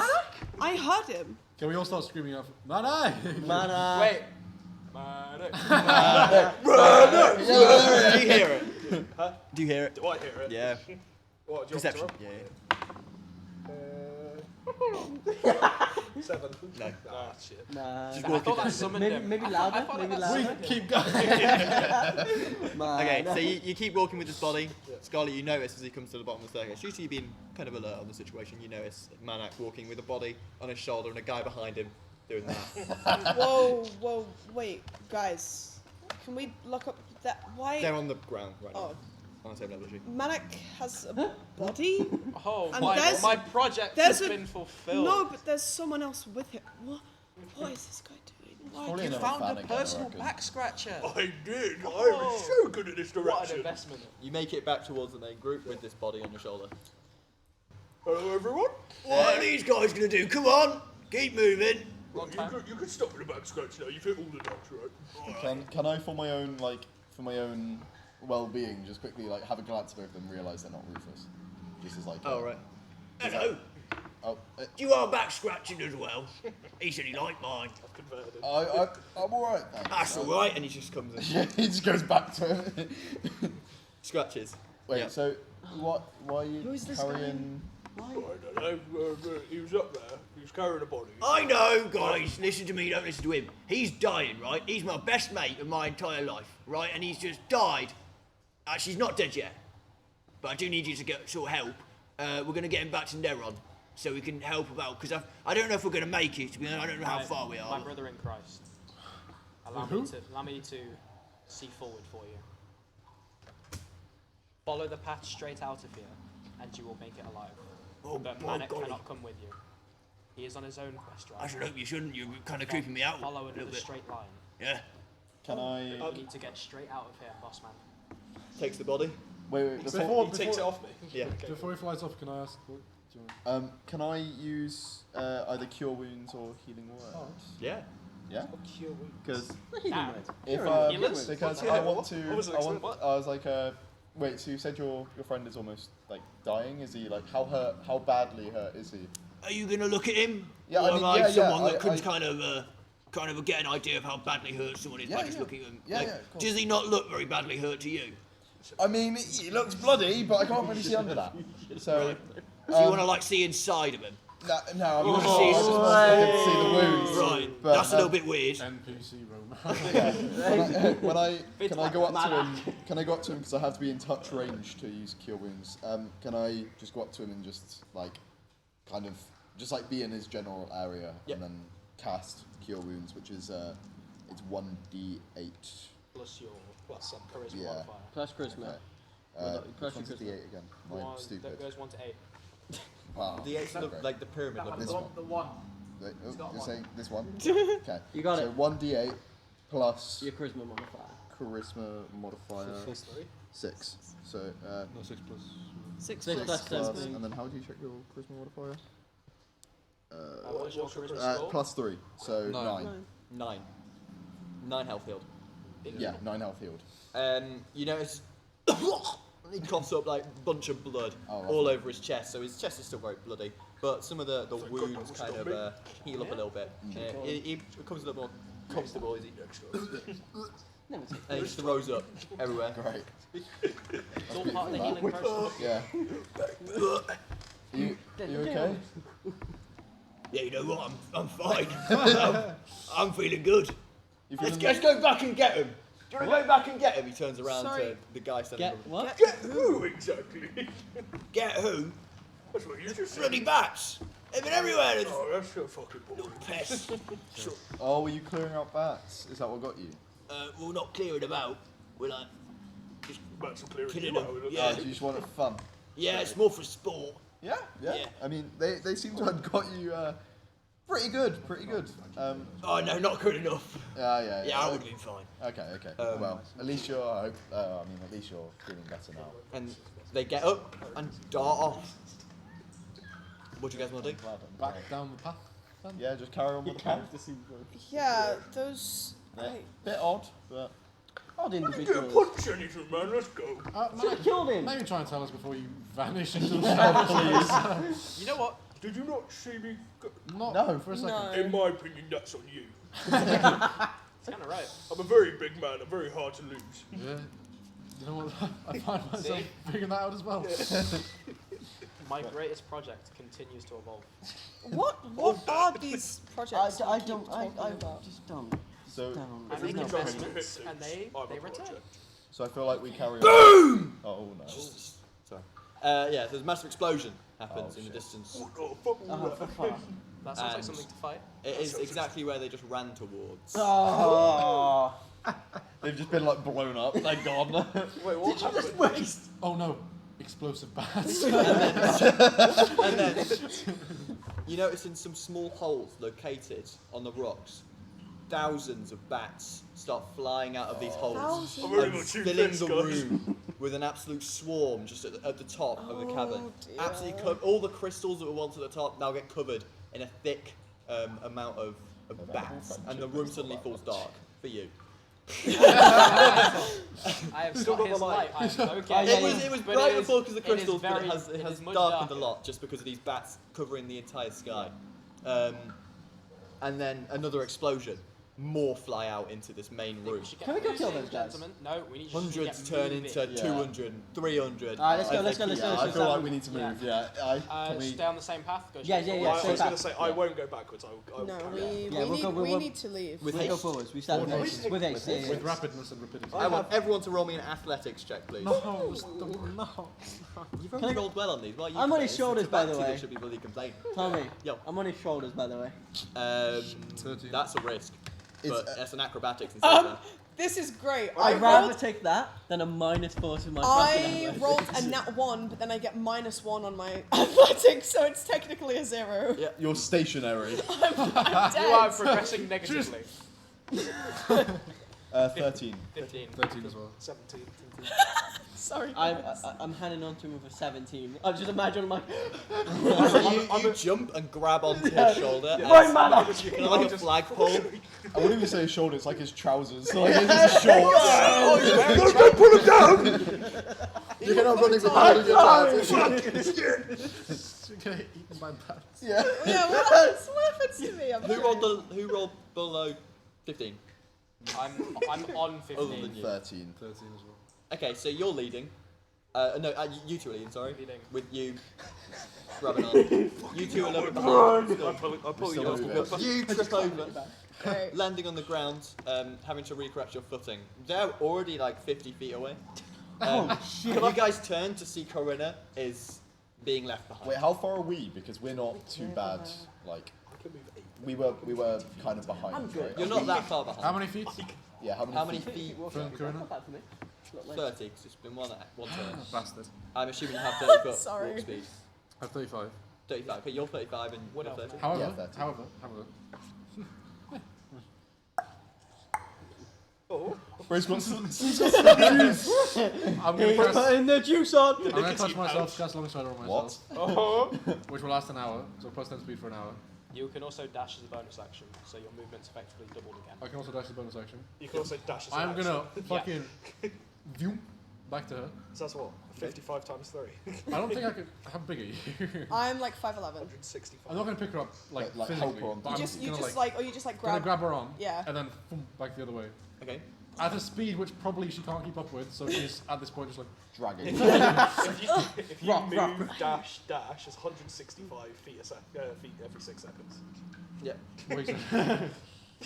I heard him. Can we all start screaming out? Mana! Mana. Wait. Do you hear it? Huh? Do you hear it? Do I hear it? Yeah. What? Do you Perception. want me Yeah. to roll? 7. No. Ah, shit. Nah. Just I walk thought it that down. summoned him. Maybe I louder. thought Maybe that louder. summoned him. Keep going. Okay, so you keep walking with this body. Scarlet, you notice as he comes to the bottom of the staircase. Usually you've been kind of alert on the situation. You notice Manak walking with a body on his shoulder and a guy behind him doing that. Whoa, wait, guys, can we look up that? Why? They're on the ground right now. Oh, On the same level as you. Manak has a body. Oh, And my, there's- my project there's has a- been fulfilled. No, but there's someone else with him. What is this guy doing? Why? Probably You another found a fan again, I personal reckon. back scratcher. I did. I Oh. was so good at this What an direction. investment. You make it back towards the main group with this body on your shoulder. Hello, everyone. What are these guys gonna do? Come on, keep moving. Long time. You can stop with the back scratch now. You've hit all the knocks, right? Can I, for my own well-being, just quickly have a glance at both of them, realise they're not Rufus? Just as Oh, right. Hello. Oh, You are back scratching as well. He said he liked mine. I've converted. I'm alright, thanks. That's all right. And he just comes in. Yeah, he just goes back to him. Scratches. Wait, Yeah. so why are you Who is this carrying... I don't know. He was up there. He was carrying a body. I know, guys. Listen to me. Don't listen to him. He's dying, right? He's my best mate of my entire life, right? And he's just died. Actually, he's not dead yet. But I do need you to get sort of help. We're going to get him back to Neron so we can help about. Because I don't know if we're going to make it. I don't know how far we My are. brother in Christ. Allow me to see forward for you. Follow the path straight out of here, and you will make it alive. Oh, But oh, Manik golly. cannot come with you. He is on his own quest, right? I should hope you shouldn't. You're kind of creeping me out Follow a little another bit. straight line. Yeah. Can I... You need to get straight out of here, boss man. Takes the body. Wait, He takes it off me. Yeah. Okay. Before he flies off, can I ask? What, do you want? Can I use either cure wounds or healing words? Yeah. Yeah? Cure wounds. Because Damn. If Healers? because Yeah, I want what? to, What was the next one? I was like, wait. So you said your friend is almost dying. Is he how badly hurt is he? Are you going to look at him? Yeah, or I mean, am I yeah, someone yeah, that could I- kind of get an idea of how badly hurt someone is by Yeah, just yeah. looking at him? Yeah, Like, yeah, of course. does he not look very badly hurt to you? I mean, he looks bloody, but I can't really see under that. So, So you want to see inside of him? no, I You just wanna see want to see the wounds. Right. But, That's a little bit weird. NPC Roma. Can I go up to him? Can I go up to him because I have to be in touch range to use cure wounds? Can I just go up to him and just like, kind of, just like be in his general area Yep. and then cast cure wounds, which is it's 1d8. Plus some charisma Yeah. modifier. Plus charisma. Okay. Plus Which one's your d8 again? Mine's stupid. That goes 1 to 8. Wow. The eight's great. like the pyramid. This looking. one. The one. Wait, It's got you're one. saying this one? Okay. You got so it. 1d8 plus Your charisma modifier. charisma modifier Plus 3. 6. So No, 6 plus. 6 Six plus plus plus, 7. and then how do you check your charisma modifier? What is your charisma score? Plus 3, so 9. 9. 9 health healed. Yeah, 9 health healed. You notice he coughs up like a bunch of blood Oh, all lovely. over his chest, so his chest is still very bloody, but some of the wounds kind of heal up a little bit. He becomes a little more comfortable as he and he throws up everywhere. Great. It's all part of the healing process. Yeah. You okay? Yeah, you know what? I'm fine. I'm feeling good. You Let's feeling go back and get him. Do you want to go back and get him? He turns around Sorry. to the guy standing Get over. what? Who exactly? Get who? That's what you just Bloody bats. They've been everywhere. There's Oh, that's so fucking boring. pests. Oh, were you clearing out bats? Is that what got you? We're not clearing them out. We're like, just Bats are clearing killing you them. out. Yeah, Do you just want it fun? yeah. It's more for sport. Yeah. Yeah. I mean, they seem to have got you pretty good. Oh no, not good enough. Yeah. Yeah, I would have been fine. Okay. Well, at least you're. I mean, at least you're feeling better now. And they get up and dart off. What do you guys want to do? Back down the path. Yeah, just carry on with the path. Yeah, those. Bit odd, but Odd Get a individuals. punch anything, man. Let's go. Should have killed him. Maybe try and tell us before you vanish into the shadows. You know what? Did you not see me? Not No. for a second. No. In my opinion, that's on you. It's kind of right. I'm a very big man. I'm very hard to lose. Yeah. You know what? I find myself figuring that out as well. My greatest project continues to evolve. What are these projects? I you keep don't. I talking about? just don't. So, Don't. I make No, investments and I'm they a return. project. so I feel like we carry on. Boom! Oh no. Sorry. Yeah, there's a massive explosion happens Oh, in the shit. distance. What the fuck was Oh, that? for fun. That sounds like And- something to fight. It is exactly where they just ran towards. Oh. They've just been like blown up. They're gone. Wait, what happened? Waste. Oh no, explosive bats. And then you notice in some small holes located on the rocks, thousands of bats start flying out of these holes Thousands? I'm very and much filling impressed, the guys. room with an absolute swarm just at the top of the cavern. dear. Absolutely, all the crystals that were once at the top now get covered in a thick amount of bats, and the room suddenly falls dark for you. I have still got his light. I'm okay. It was But bright it is- before because of the it is crystals, but very- it it has is much darkened darker. a lot just because of these bats covering the entire sky. And then another explosion. More fly out into this main I think room. we should get Can we go kill moving, those guys? gentlemen. No, we need to Hundreds get turn moving. into Yeah. 200, 300. Alright, let's go, I let's think- go, let's go, Yeah, let's I go. feel like we need to move. Yeah. Can we? Stay on the same path. Go Yeah, straight yeah, forward. yeah. I was back. going to say, I won't go backwards. I'll No, carry we, on. we, Yeah, we'll need, go- we we'll- need to leave. With We go haste. forwards. We start with haste. With haste. Yeah, With yeah. rapidness and rapidity. I want everyone to roll me an athletics check, please. No, just don't- no. You've Can only I- rolled well on these. Why are you I'm on complaining? his It's shoulders, by the Tabaxi that way. should be bloody complaining. Tommy, Yo. I'm on his shoulders, by the way. 13. That's a risk. But It's- that's an acrobatics instead. This is great. I'd rather take that than a -4 to my I fucking rolled a nat 1, but then I get -1 on my athletics, so it's technically a 0. Yeah. You're stationary. I'm You are dead. progressing negatively. 13. 15. 13 as well. 17. Sorry. I'm handing on to him with a 17. I just imagine my. So you jump and grab onto his shoulder. Right, and man. it's kind of like a flagpole. I wouldn't even say his shoulder. It's like his trousers. Like it's his shorts. Don't put him down! You cannot running with all of your trousers. You're gonna get eaten by bats. Yeah. Yeah, what happens to me? Who rolled below 15? I'm on Other than 15. you. 13. 13 as well. Okay, so you're leading. No, you two are leading, sorry. Leading. With you grabbing on. You two are a little bit behind. I'll pull you Still up. You trip over, Great. landing on the ground, having to recorrect your footing. They're already like 50 feet away. Shit. You guys turn to see Corinna is being left behind. Wait, how far are we? Because we're not too bad. Like, we were kind of behind. Right? You're not that far behind. How many feet Yeah. How How many feet? feet? from Corinna? 30, because it's been one turn. Bastard. I'm assuming you have 30 foot Sorry. walk speed. I have 35. 35. Okay, you're 35 and you're 30. However, Yeah, 30. however. Bruce wants to. I'm gonna press. Putting the juice on. I'm gonna touch myself, cast Longside on myself, What? which will last an hour. So plus 10 speed for an hour. You can also dash as a bonus action, so your movement's effectively doubled again. I can also dash the bonus action. You can also dash as I'm gonna fucking view back to her. So that's what? 55 times 3. I don't think I could. How big are you? I'm like 5'11". 165. I'm not gonna pick her up like Like physically, help her on. but You I'm just gonna like, or you just like gonna grab. grab her on. Yeah. And then boom, back the other way. Okay. At a speed which probably she can't keep up with, so she's at this point just like. Dragging. If you Rock, move, rock. dash, it's 165 feet feet every 6 seconds. Yeah. Wait,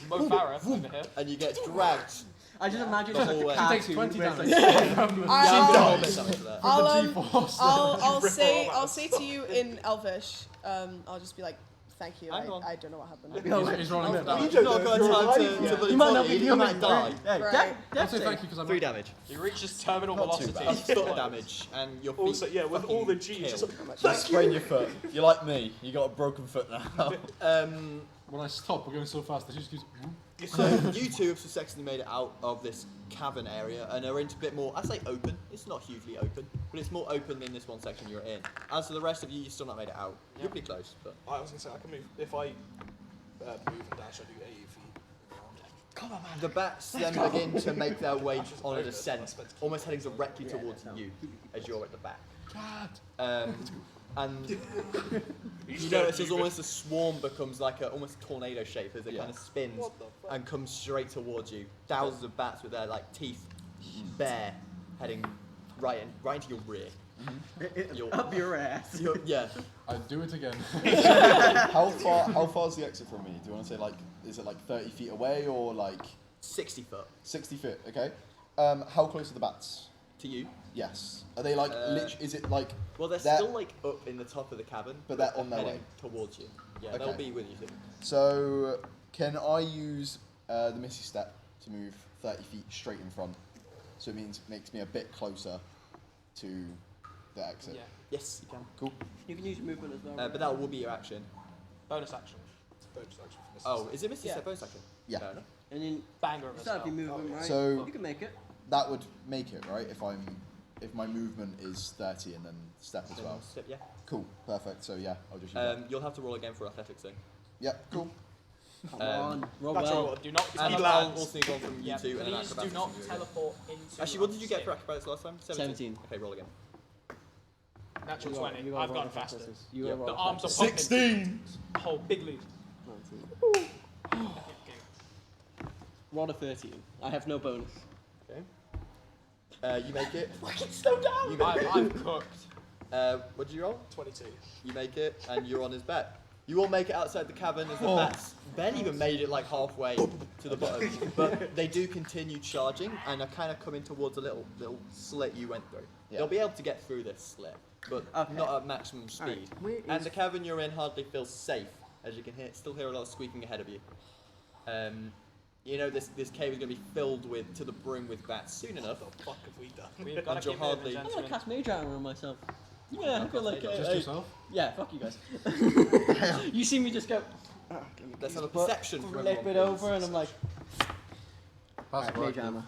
Mo Farah over here. And you get dragged. I just imagine The it's whole like way. a she takes cartoon 20 where it's damage from the I'll, Damage for that. I'll, G-force. I'll Rip say her I'll arm say to you in Elvish. I'll just be like, thank you. Hang on. I don't know what happened. He's rolling it down. You've not got time to bloody You might not follow be you. You human. might die. Hey, Right. I'll say thank you because I'm 3 damage. He reaches terminal Not too velocity. bad. Foot damage, and your feet. Also, yeah, with all the G's, killed. just You sprain your foot. You're like me. You got a broken foot now. When I stop, we're going so fast that she just keeps. So you two have successfully made it out of this cavern area and are into a bit more, I say open, it's not hugely open, but it's more open than this one section you're in. As for the rest of you, you've still not made it out. You're pretty close, but... I was going to say, I can move, if I move and dash, I do 80 feet. The bats then begin to make their way on a descent, almost heading directly towards you as you're at the back. And you notice as almost a swarm becomes like a almost tornado shape as it kind of spins and comes straight towards you. Thousands of bats with their like teeth bare, heading right into your rear. Up your ass. Yeah. I do it again. How far is the exit from me? Do you want to say like, is it like 30 feet away or like 60 foot 60 feet? Okay. How close are the bats? to you. Yes. Are they like? Is it like? Well, they're They're- still like up in the top of the cabin, But they're on their heading way. towards you. Yeah, Okay. they'll be with you soon. So can I use the Misty Step to move 30 feet straight in front? So it makes me a bit closer to the exit. Yeah. Yes, you can. Cool. You can use your movement as well. But that will be your action. Bonus action. Bonus action for Mrs. Oh, is it Misty Yeah. Step bonus action? Yeah. Fair enough. And then Banger of a start spell. your movement, right? So- you can make it. That would make it, right? If my movement is 30 and then step as Then well. step, yeah. Cool. Perfect. So yeah, I'll just use that. You'll have to roll again for athletics though. Yep. Cool. Come on, roll Natural well. one. Do not And he I'll lands. also need one from you Yeah, two and an please do acrobatics not from you. teleport into. Actually, what did you get for acrobatics last time? 17. Okay, roll again. Natural You got- 20. you got I've roll gone the faster. fastest. You Yeah, got roll The the arms are fastest. pumping. 16. Whole big lead. 19. Roll a 13. I have no bonus. Okay. You make it. Fucking slow down. You make it. I'm cooked. What did you roll? 22. You make it, and you're on his back. You all make it outside the cabin as the bats. Ben even made it like halfway to the bottom, but they do continue charging and are kind of coming towards a little slit you went through. Yeah. They'll be able to get through this slit, but Okay. not at maximum speed. Where And is- the cabin you're in hardly feels safe, as you can still hear a lot of squeaking ahead of you. You know this cave is going to be filled with to the brim with bats soon enough. What the fuck have we done? We've got And to you're keep moving, hardly- I'm gonna gentlemen. cast Mage Armor on myself. Yeah, I feel like. Just yourself? Yeah, fuck you guys. You see me just go. Let's have a But perception from flip everyone, it over, please. and I'm like, Pass alright, Mage Armor.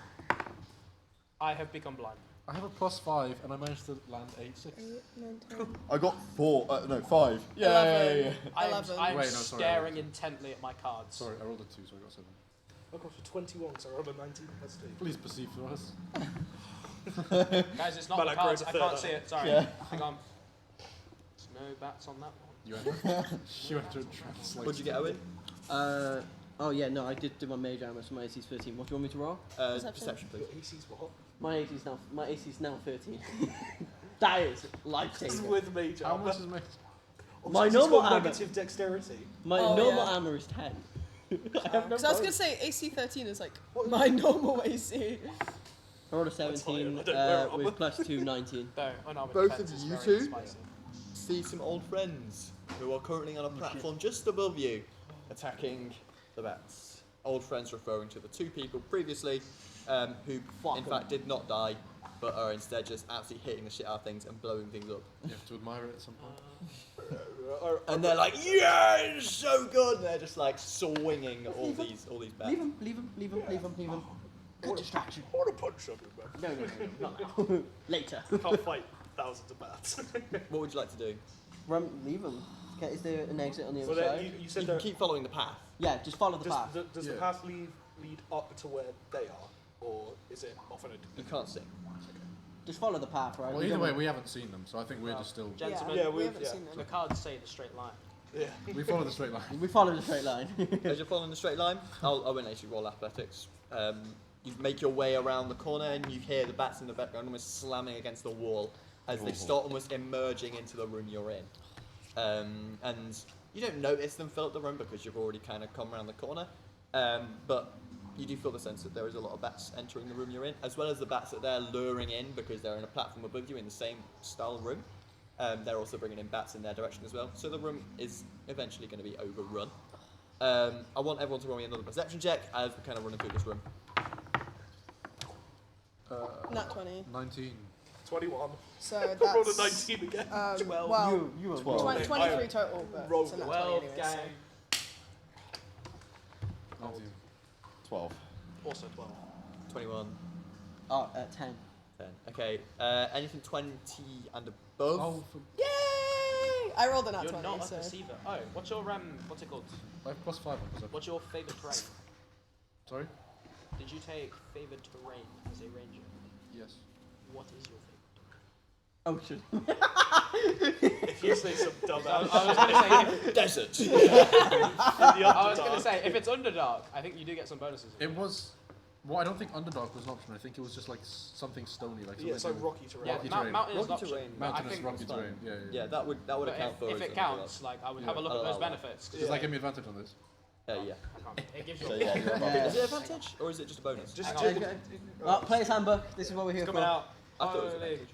I have become blind. I have a +5 and I managed to land 8-6. 9, 10, I got 5. Yay! 11. I'm Wait, no, sorry. staring intently at my cards. Sorry, I rolled a 2, so I got 7. I got for 21, so I rolled a 19 plus 2. Please perceive for us. Guys, it's not But the I cards. grows a I third can't up. see it. Sorry. Yeah. Hang on. There's no bats on that one. You enter translate. What'd you get, Owen? Oh yeah, no, I did do my Mage Armor, so my AC is 13. What do you want me to roll? Perception, please. Your AC's what? My AC's now 13. That is life-saving. With mage How armor. much is my... My He's normal got armor. negative dexterity. My Oh, normal yeah. armor is 10. I have no Because I was bonus. gonna say AC 13 is like my normal AC. I rolled a That's fine, 17 I don't wear armor. with plus 2, 19. Though unarmored Both defense of is you very two? spicy. See some old friends who are currently on a platform just above you, attacking the bats. Old friends referring to the two people previously who, in fact, did not die, but are instead just absolutely hitting the shit out of things and blowing things up. You have to admire it at some point. And they're like, yeah, it's so good. And they're just like swinging all these bats. Leave him. Good distraction. I want to punch something, man. No, not now. Later. Can't fight thousands of bats. What would you like to do? Leave him. Okay, is there an exit on the So other then side? you You said can that. keep following the path. Yeah, just follow the path. Does the Yeah. path lead up to where they are, or is it off in a? You can't see. Just follow the path, right? Well, You either don't way, want- we haven't seen them, so I think we're just still... Gentlemen, Yeah, we haven't yeah. seen the them. cards say the straight line. Yeah. We follow the straight line. We follow the straight line. As you're following the straight line, I won't actually roll athletics. You make your way around the corner and you hear the bats in the background almost slamming against the wall as they start almost emerging into the room you're in. And you don't notice them fill up the room because you've already kind of come around the corner. But you do feel the sense that there is a lot of bats entering the room you're in, as well as the bats that they're luring in because they're in a platform above you in the same style of room. They're also bringing in bats in their direction as well. So the room is eventually going to be overrun. I want everyone to roll me another perception check as we're kind of running through this room. Not 20. 19. 21. So I rolled a that's 19 again. well, You are 12. 23 total, but Roll it's a nat 20 Well, anyway. So. gang. 19. 12. Also 12. 21, 10. 10. Okay, anything 20 and above? Oh, for Yay! I rolled a nat You're 20, not a so. perceiver. Oh, what's your what's it called? I have +5 on perception. What's your favourite terrain? Sorry? Did you take favoured terrain as a ranger? Yes. What is your favourite? Ocean. If you say some dumb I ass was going to say, Desert. in the I was going to Underdark. say, if it's Underdark, I think you do get some bonuses. It was... Well, I don't think Underdark was an option. I think it was just like something stony. Like Yeah, it's like something rocky terrain. Yeah, Rocky terrain. mountain is an Rocky option. terrain. but I mountainous think rocky it's fine. terrain. Yeah, Yeah, that would but account for if it. it counts, like I would have a look at I'll those allow that. benefits. Does that give me advantage on this? Yeah. I can't. It gives you So a yeah, you're above Yeah. Is it advantage or is it just a bonus? Just Hang do on. it. Well, player's handbook. This is what we're here It's for. coming out. I thought it was Holy. advantage.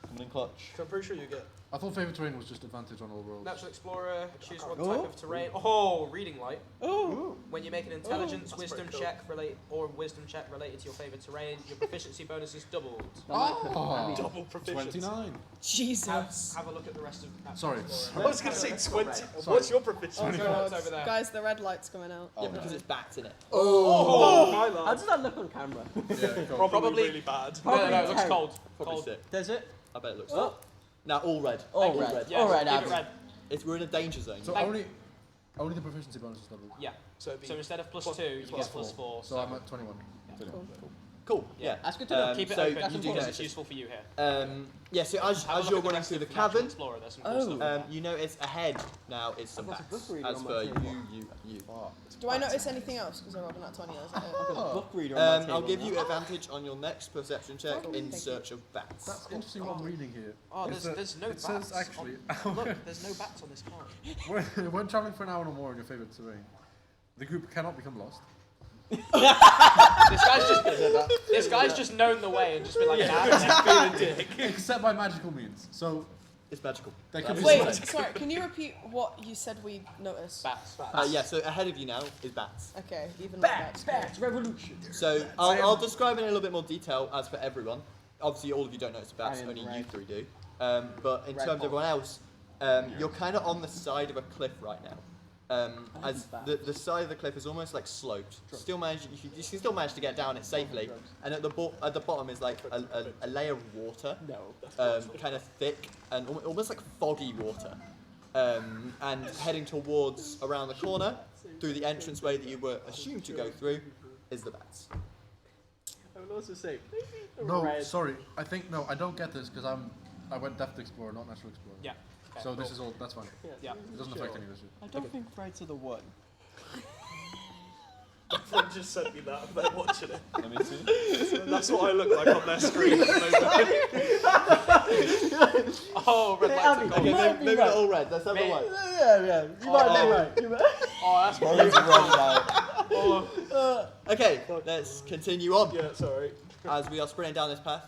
Coming in clutch. I'm pretty sure you get. I thought favourite terrain was just advantage on all rolls. Natural Explorer, choose one Oh. type of terrain. Oh, reading light. Oh. When you make an intelligence, that's wisdom pretty cool. or wisdom check related to your favourite terrain, your proficiency bonus is doubled. Oh. Double proficiency. 29. Jesus. Have a look at the rest of Natural Sorry. Explorer. I was going to say 20. Sorry. What's your proficiency? Oh, God. It's over there. Guys, the red light's coming out. Yeah, because it's bats in it. Oh, my How lad. does that look on camera? Yeah, cool. Probably Probably- really bad. No, it looks Probably cold. Probably Cold. sick. Does it? I bet it looks Oh. sick. Now all red. All All red. red. Yeah, All right, leave Abby. it red. We're in a danger zone. So Thank- only the proficiency bonus is doubled. Yeah. So it'd be So instead of plus plus- 2, you plus get plus 4. So I'm at 21. Cool. Yeah. That's good to know. Keep it so open you do because notice. it's useful for you here. Yeah. So as Have a look you're at the running rest through of the Natural cavern, Explorer, there's some cool stuff. you notice ahead now is some I've got a bats. book reader As on my for table. you. Do I notice anything else? Because I rolled a nat 20. Is that it? I've got a book reader on my table. I'll give now. you advantage on your next perception check Oh, in thank search of bats. That's interesting what I'm reading here. Oh, It's there's no it bats. says actually, Look, there's no bats on this card. when traveling for an hour or more in your favourite terrain, the group cannot become lost. This guy's just known the way and just been like, nah, Except by magical means. So It's magical. there could be Wait, some- sorry, can you repeat what you said we noticed? bats. Yeah, so ahead of you now is bats. Okay, even Bats, like bats, revolution. So I'll describe it in a little bit more detail as for everyone. Obviously, all of you don't notice the bats, I am only you red. three do. But in Red terms of ball. everyone else, you're kind of on the side of a cliff right now. As the side of the cliff is almost like sloped. Still manage, you can still manage to get down it safely. And at the bottom is like a layer of water, No. kind of thick and almost like foggy water. And heading towards around the corner through the entranceway that you were assumed to go through is the bats. I would also say, No, red. sorry. I think no, I don't get this because I went Depth Explorer, not Natural Explorer. Yeah. Okay, So cool. this is all. That's fine. Yeah. It doesn't affect any of this shit. I don't think reds are the one. My friend just sent me that. They're watching it. Let me see. That's what I look like on their screen at the moment. Oh, red lights are Abby, gone. you might Okay, be maybe right. not all red. Let's have the Mate. white. Yeah. You might be right. You might. Oh, that's Roll's beautiful. running out. Okay, let's continue on. Yeah, sorry. As we are sprinting down this path,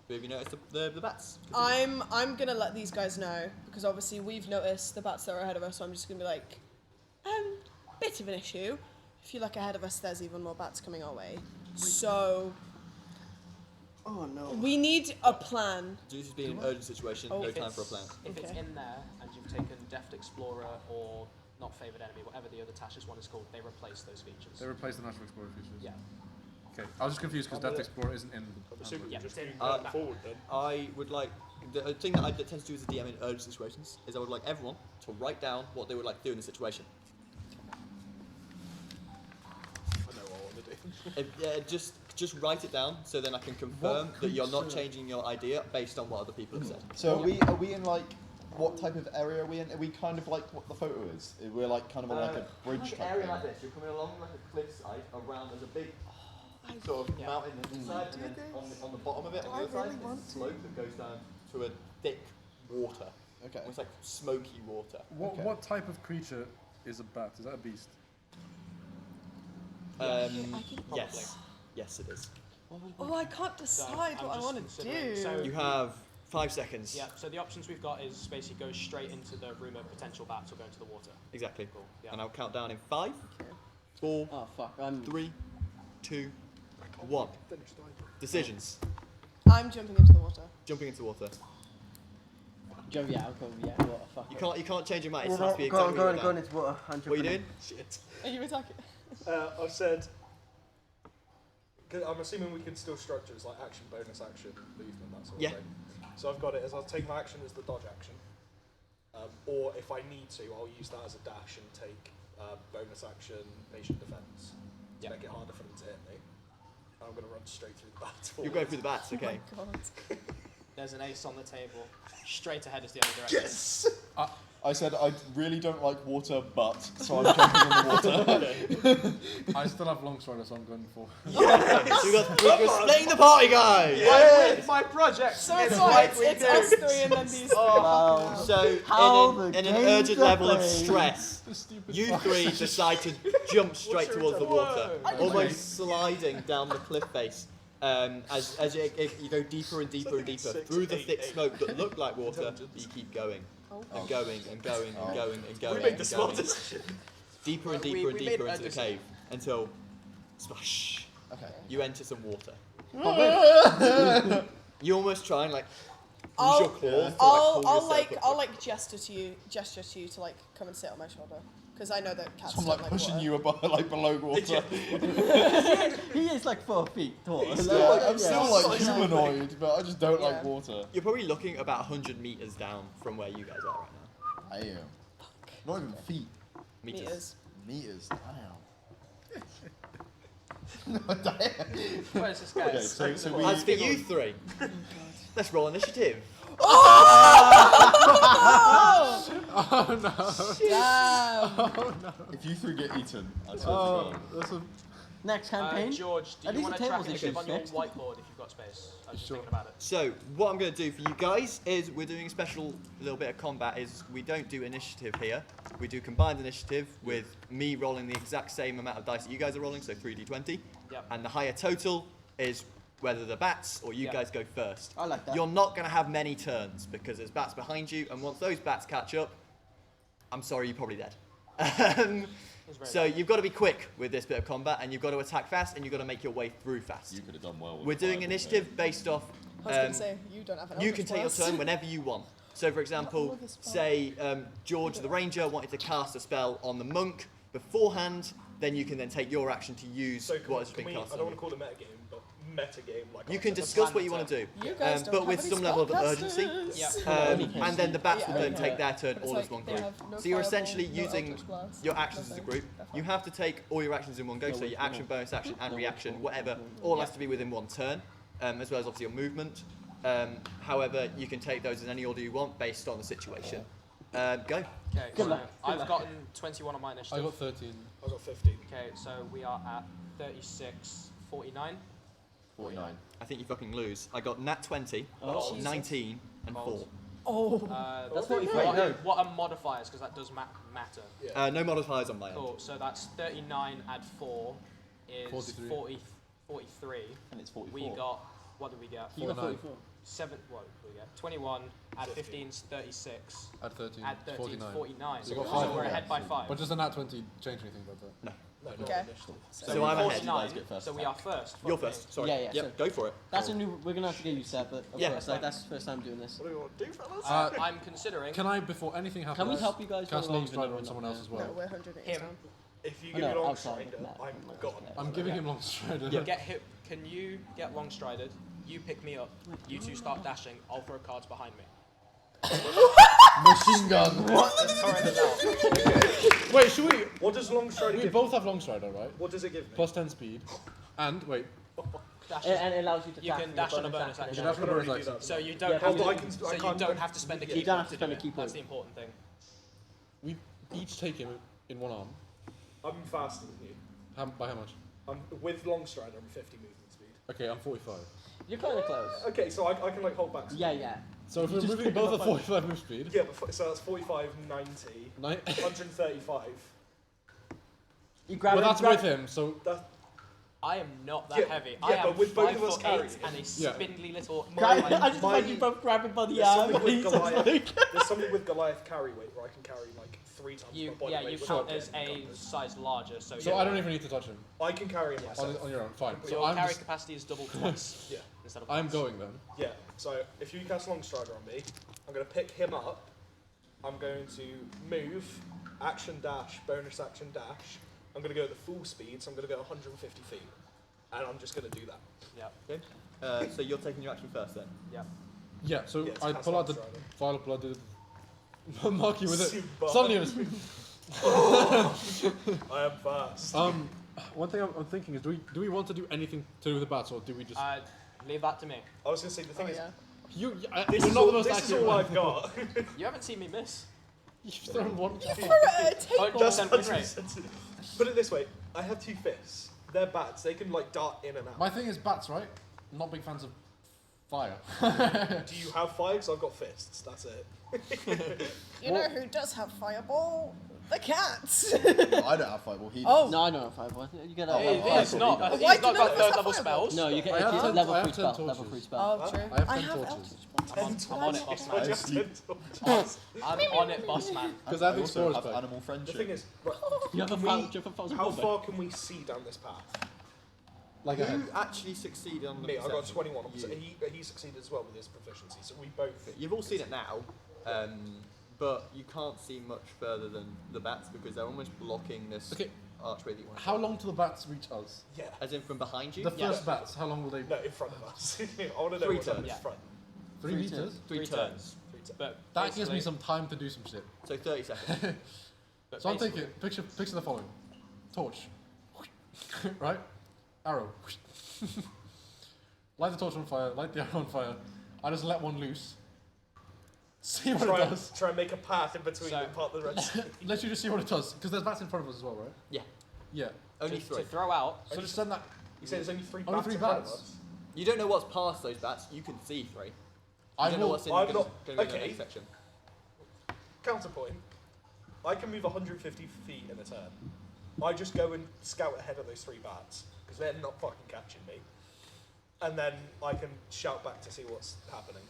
have you noticed the bats? I'm gonna let these guys know because obviously we've noticed the bats that are ahead of us. So I'm just gonna be like, bit of an issue. If you look ahead of us, there's even more bats coming our way. So Oh no. we need a plan. Due to being an urgent situation, Oh, no if time for a plan. If it's Okay. in there and you've taken Deft Explorer or not Favoured Enemy, whatever the other Tasha's one is called, they replace those features. They replaced the Natural Explorer features. Yeah. Okay. I was just confused because Depth Explorer isn't in the I'm assuming Yeah, you just it's keep in- going forward then. I would like the thing that I tend to do as a DM in urgent situations is I would like everyone to write down what they would like to do in the situation. I know what I want to do. Just write it down so then I can confirm What that you're not creature- changing your idea based on what other people have said. So are we in like what type of area are we in? Are we kind of like what the photo is? We're like kind of on like a bridge type area thing. like this. You're coming along like a cliffside around. There's a big sort of mountain on this side, and then on the bottom of it on the other side, there's a slope that goes down to a thick water. Okay. It's like smoky water. Okay. What type of creature is a bat? Is that a beast? Yes. Yes, it is. Oh, I can't decide I'm what I just want to considering- do. so- You have 5 seconds. Yeah, so the options we've got is basically go straight into the room of potential bats or go into the water. Exactly. Cool. Yeah. And I'll count down in 5, 4, Oh fuck. I'm 3, 2, 1. Decisions. I'm jumping into the water. Jumping into water. Yeah, I'll go. Yeah, water. Fuck. You can't change your mind. It Well, has to be go exactly on, what go on you've into water. I'm done. What are you jumping doing? Shit. Are you attacking? I've said. Cause I'm assuming we can still structure as like action, bonus action, movement, that sort Yeah. of thing. So I've got it as I'll take my action as the dodge action. Or if I need to, I'll use that as a dash and take bonus action, patient defense to Yeah. make it harder for them to hit me. And I'm going to run straight through the bats. You're going through the bats, okay. Oh my god. There's an ace on the table. Straight ahead is the other direction. Yes! I said I really don't like water, but so I'm jumping in the water. I still have Longsword, so I'm going for. So we're splitting the party, guys! I win my project! So it's what? It's us three and then these. Wow. So How in the an games urgent are level of played. stress, The stupid you fuck. three decide to jump straight towards the water, Whoa. almost sliding down the cliff face. As you go deeper and deeper and deeper through the thick smoke that looked like water, but you keep going and going and going and going and going. We made and the smart going. decision. Deeper and We- deeper and we deeper made into the a cave until splash. Okay. You enter some water. You almost try and like use I'll- your claws to like I'll pull yourself up. I'll like gesture to you to like come and sit on my shoulder because I know that cats So I'm don't like pushing water. you above, like below water. He is like 4 feet tall. I'm still like Yeah. humanoid, but I just don't like Yeah. water. You're probably looking about 100 meters down from where you guys are right now. I am. Not even feet. Meters. Meters. Damn. Where's this guy? Okay, so we. As for you three, let's roll initiative. Damn. If you three get eaten, I swear to Oh, God. that's a. Next campaign. George, do Are you these want the to track tables initiative issues on your next? whiteboard if you've got space? I was just Sure. thinking about it. So what I'm going to do for you guys is we're doing a special little bit of combat. Is we don't do initiative here. We do combined initiative with me rolling the exact same amount of dice that you guys are rolling, so 3d20. Yep. And the higher total is whether the bats or you Yep. guys go first. I like that. You're not going to have many turns because there's bats behind you, and once those bats catch up, I'm sorry, you're probably dead. It's very So you've got to be quick with this bit of combat, and you've got to attack fast, and you've got to make your way through fast. You could have done well. With We're doing fireball initiative based off. I was gonna say you don't have an. You Eldritch can take your Blast. turn whenever you want. So, for example, of this spell. say George the Ranger wanted to cast a spell on the monk beforehand, then you can then take your action to use So what has can been we, I cast don't on want to you. call it metagame, but metagame. Like You I'll can set a discuss plan what you to- want to do, You guys don't but have with any some level of spellcasters. urgency. Yep. And then the bats will Yeah, then okay. take their turn But it's all like as one they group. have no So you're fireball, essentially no using Eldritch Blast, your actions as a nothing. group. You have to take all your actions in one go, so your action, bonus action, and reaction, whatever, all has to be within one turn, as well as obviously your movement. However, you can take those in any order you want based on the situation. Go. Okay, Good so luck, good I've luck. gotten 21 on my initiative. I got 13. I got 15. Okay, so we are at 36, 49. 49. I think you fucking lose. I got nat 20, Oh. 19, and 4. That's 45. What are modifiers? Because that does matter. No modifiers on my end. Cool. So that's 39 add 4 is 43. 43. And it's 44. We got, what did we get? You got 49. 44. What did we get? 21, add 15 is 36, Add 13. add 13 is 49. 49. So you got So five. we're ahead by 5. But does the nat 20 change anything about that? No, not Okay. initiative. So I'm ahead. 49, get first so we are first. You're Fuck me. first. Sorry. Yeah, yeah, Yep, so- go for it. That's a new. We're gonna have to get used to that, but of Yeah, course, like that's the first time doing this. What do we want to do, fellas? I'm considering Can I, before anything happens, Can we help you guys cast while Long we're Strider leaving on someone or else not? as No, well? we're 100 him. down. If you Oh, give no, me long outside of strider, that. I'm gone. I'm giving him Long Strider. Get hit. Can you get long strided? You pick me up. You two start dashing. I'll throw cards behind me. Machine gun. Let's current it out. Wait, should we? What does long strider We give? both have Long Strider, right? What does it give me? Plus 10 speed. And, wait, Dash And it allows you to. You attack can with dash your on a bonus action. action. dash I on can a already bonus do action. that. So you don't Yeah, have but to. I can- So I you can't- don't have to spend a You key don't have point to spend a do key it. That's point. the important thing. we each take him in one arm. I'm faster than you. By how much? I'm with long strider. I'm 50 movement speed. Okay, I'm 45. You're kind of close. Okay, so I can like hold back. Yeah, yeah. So if You we're just moving pick him both up at by- 45 move speed, Yeah, but so that's 45, 90, 135. You grab well, him. that's with him, so That, I am not that Yeah, heavy. yeah, I am but with both of us 5'8" carrying and a Yeah. spindly little. I just my- find you both grab him by the there's arm. something with He's just Goliath. like- There's something with Goliath carry weight where I can carry like 3 times You, my body yeah, weight you without count as getting a encumbered. size larger, so, I don't even need to touch him. I can carry him myself. On your own, fine. So your I'm carry just, capacity is double twice Yeah. instead of I'm once. going then. Yeah, so if you cast Long Strider on me, I'm going to pick him up. I'm going to move, action dash, bonus action dash. I'm going to go at the full speed, so I'm going to go 150 feet. And I'm just going to do that. Yeah, So you're taking your action first then? yeah. Yeah, so Yeah, it's I cast pull out the Long Strider. vial of blood, mark you with it. Super. Suddenly it was, I am fast. one thing I'm thinking is, do we want to do anything to do with the bats, or do we just... Leave that to me. I was going to say, the thing Oh, is, yeah. this, you're is not all, the most this is accurate all one. I've got. You haven't seen me miss. You've thrown one. You threw it at a table. 100% win rate. 100%. Put it this way, I have 2 fists. They're bats. They can like dart in and out. My thing is bats, right? Not big fans of fire. Do you have fire? Because I've got fists. That's it. You know who does have fireball? The cats. I don't have fireball. He Oh. No, I don't have fireball. You get a. It's not. Why He's do not you got know third it's level a spells. No, you get I have a 10 level I have 3 10 spell. torches. Level 3 spell. Oh, true. I have 10 I have torches. eldritch I'm on it, boss I man. have sleep. I'm on it, boss man. Because I have I also explorer's have pack. animal The friendship. thing is, right, You have a Can we- foul. You have a foul. how far can we see down this path? Like Who actually succeeded on the Me, I got perception? 21. You. He succeeded as well with his proficiency, so we both. You've all seen it now, but you can't see much further than the bats because they're almost blocking this Okay. archway that you want. How long till the bats reach us? Yeah. As in from behind you? The first bats, how long will they... No, in front of us. I want to know 3 what's up in turns. front. 3 meters? 3 turns. 3 turns. But That gives me basically- some time to do some shit. So 30 seconds. but So I'm basically- thinking, picture the following. Torch. Right? Arrow. Light the torch on fire, light the arrow on fire. I just let one loose. See what it does. Try and make a path in between So- and part of the Red Sea. Let you just see what it does. Because there's bats in front of us as well, right? Yeah. Yeah. Only to 3. throw out. So just send that... You say there's only 3 Only bats 3 in front of bats? us? You don't know what's past those bats. You can see 3. You I don't know will... what's in I'm gonna not- be in the okay. next section. Counterpoint. I can move 150 feet in a turn. I just go and scout ahead of those 3 bats, because they're not fucking catching me. And then I can shout back to see what's happening.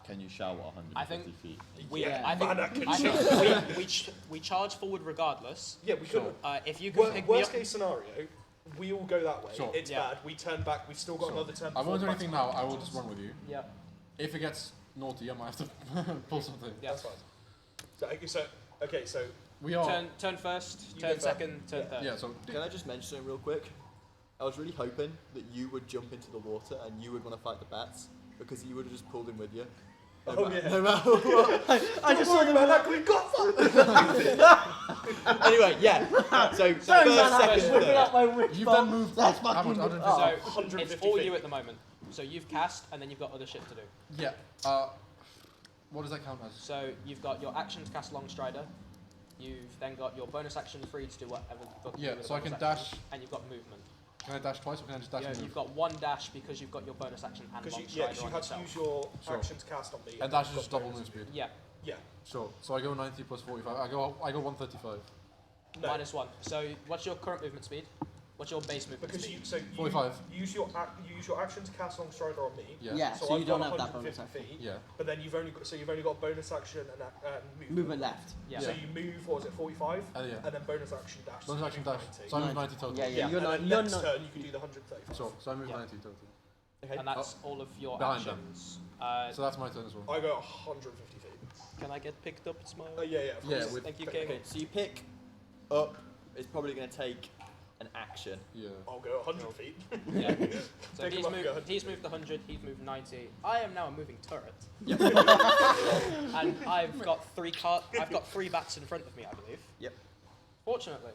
Can you shout at 150 I think- feet? Yeah. I think, Man, I can I shout. think we charge forward regardless. Yeah, we could. If you can pick me Worst up, case scenario, we all go that way. Sure. It's Yeah. bad. We turn back. We've still got Sure. another turn. I before won't do the anything bats now, I will catch just us. run with you. yeah, If it gets naughty, I might have to pull something. yeah. That's fine. So We are... Turn first, You turn go first. second, turn third. Yeah, so... Can I just mention something real quick? I was really hoping that you would jump into the water and you would want to fight the bats because you would have just pulled him with you. No Oh, ma- yeah. No matter what. I just saw the man. we got that. Anyway, yeah. So first, Sorry, man. I'm second, whipping third. out my whip. You've then moved... That's how fucking. much? Oh. 150 It's all feet. you at the moment. So you've cast, and then you've got other shit to do. Yeah. What does that count as? So you've got your action to cast Longstrider. You've then got your bonus action free to do whatever. Yeah, with a so I bonus can action, dash. And you've got movement. Can I dash twice or can I just dash and You've move? got one dash because you've got your bonus action and Because Longstrider you had to on use yourself. your action to cast on me. And then dash is you've just got double bonus. move speed. Yeah, Yeah. Sure. So I go 90 plus 45. I go 135. No. -1. So what's your current movement speed? What's your base movement Because speed? you 45. use your action to cast Longstrider on me. Yeah. Yeah, so you I've don't got have that bonus 150 action. feet. Yeah. But then you've only got bonus action and Movement left. Yeah. So you move, what was it, 45? Yeah. And then bonus action dash. Bonus so action you move dash. 90. So I move 90 total. Yeah, Yeah, you're and not. then You're next not. turn you can do the 135. Sure. So I move Yeah. 90 total. Okay. And that's all of your behind them. actions. So that's my turn as well. I go 150 feet. Can I get picked up, Smile? Yeah, of Yeah, course. with Thank you, King. Okay, so you pick up. It's probably going to take an action. yeah. I'll go 100 feet. Yeah. So Take he's him up, go moved. ahead. He's moved 100. He's moved 90. I am now a moving turret. And I've got I've got 3 bats in front of me, I believe. Yep. Fortunately,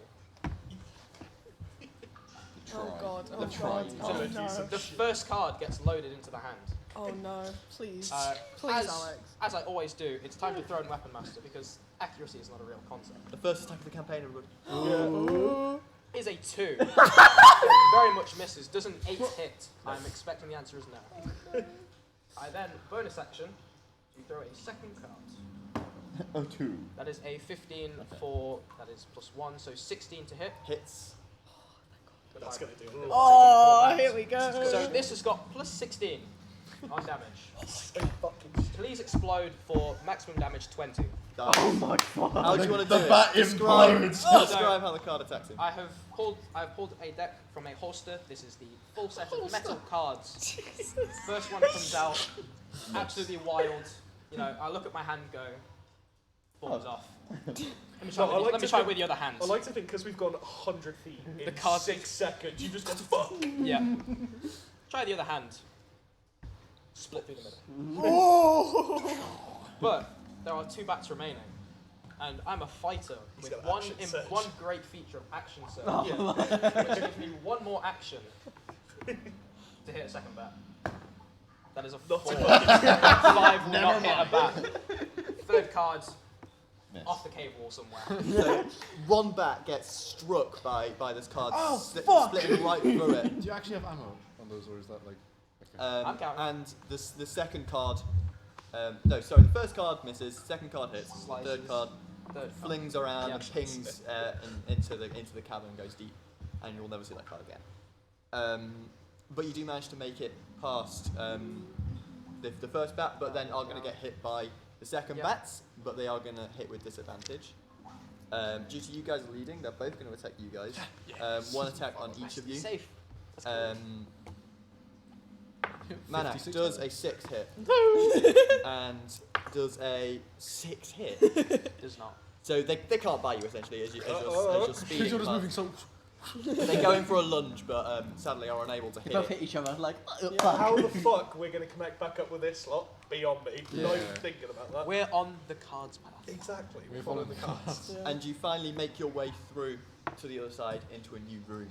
Oh god. Oh The god. try. Oh So no. the first card gets loaded into the hand. Oh no. Please. As, Alex. As I always do, it's time to throw in Weapon Master because accuracy is not a real concept. The first attack of the campaign, everybody. Is a 2. Very much misses. Does an 8 hit? I'm expecting the answer is no. I then, bonus action, you throw a second card. Oh, 2. That is a 15 for, that is +1, so 16 to hit. Hits. That's going to do it. Oh, here we go. So this has got +16 on damage. So fucking Please explode for maximum damage 20. Oh my god. How do you want to do The it? bat Describe, implodes. describe how the card attacks him. I have pulled a deck from a holster. This is the full set of metal cards. First one comes out, absolutely wild. You know, I look at my hand, go, falls off. Let me try, No, I like let me to try think- with the other hand. I like to think because we've gone 100 feet in The card- 6 seconds, you just got fuck. Yeah. Try the other hand. Split through the middle. But there are 2 bats remaining. And I'm a fighter with got one, action surge. one great feature of action surge, which gives me 1 more action to hit a second bat. That is a 4. 5 will not hit a bat. Third card, off the cave wall somewhere. So one bat gets struck by this card, fuck. splitting right through it. Do you actually have ammo on those, or is that like? Okay. I'm counting. And the second card, no, sorry, the first card misses, second card hits, Slices. third card flings around Yeah. and pings into the cavern and goes deep, and you'll never see that card again. But you do manage to make it past the first bat, but then are going to get hit by the second Yeah. bats, but they are going to hit with disadvantage. Due to you guys leading, they're both going to attack you guys. One attack on each of you. Safe. That's cool. Manak 56 does a 6 hit and does a 6 hit. Does not. So they can't bite you essentially as you're Because speeding you're just past. moving so. They go in for a lunge, but sadly are unable to They hit. both hit each other like. How the fuck we're going to connect back up with this slot? Beyond me. Yeah. Not even thinking about that. We're on the cards path. Exactly. We We're follow following the the cards. And you finally make your way through to the other side into a new room.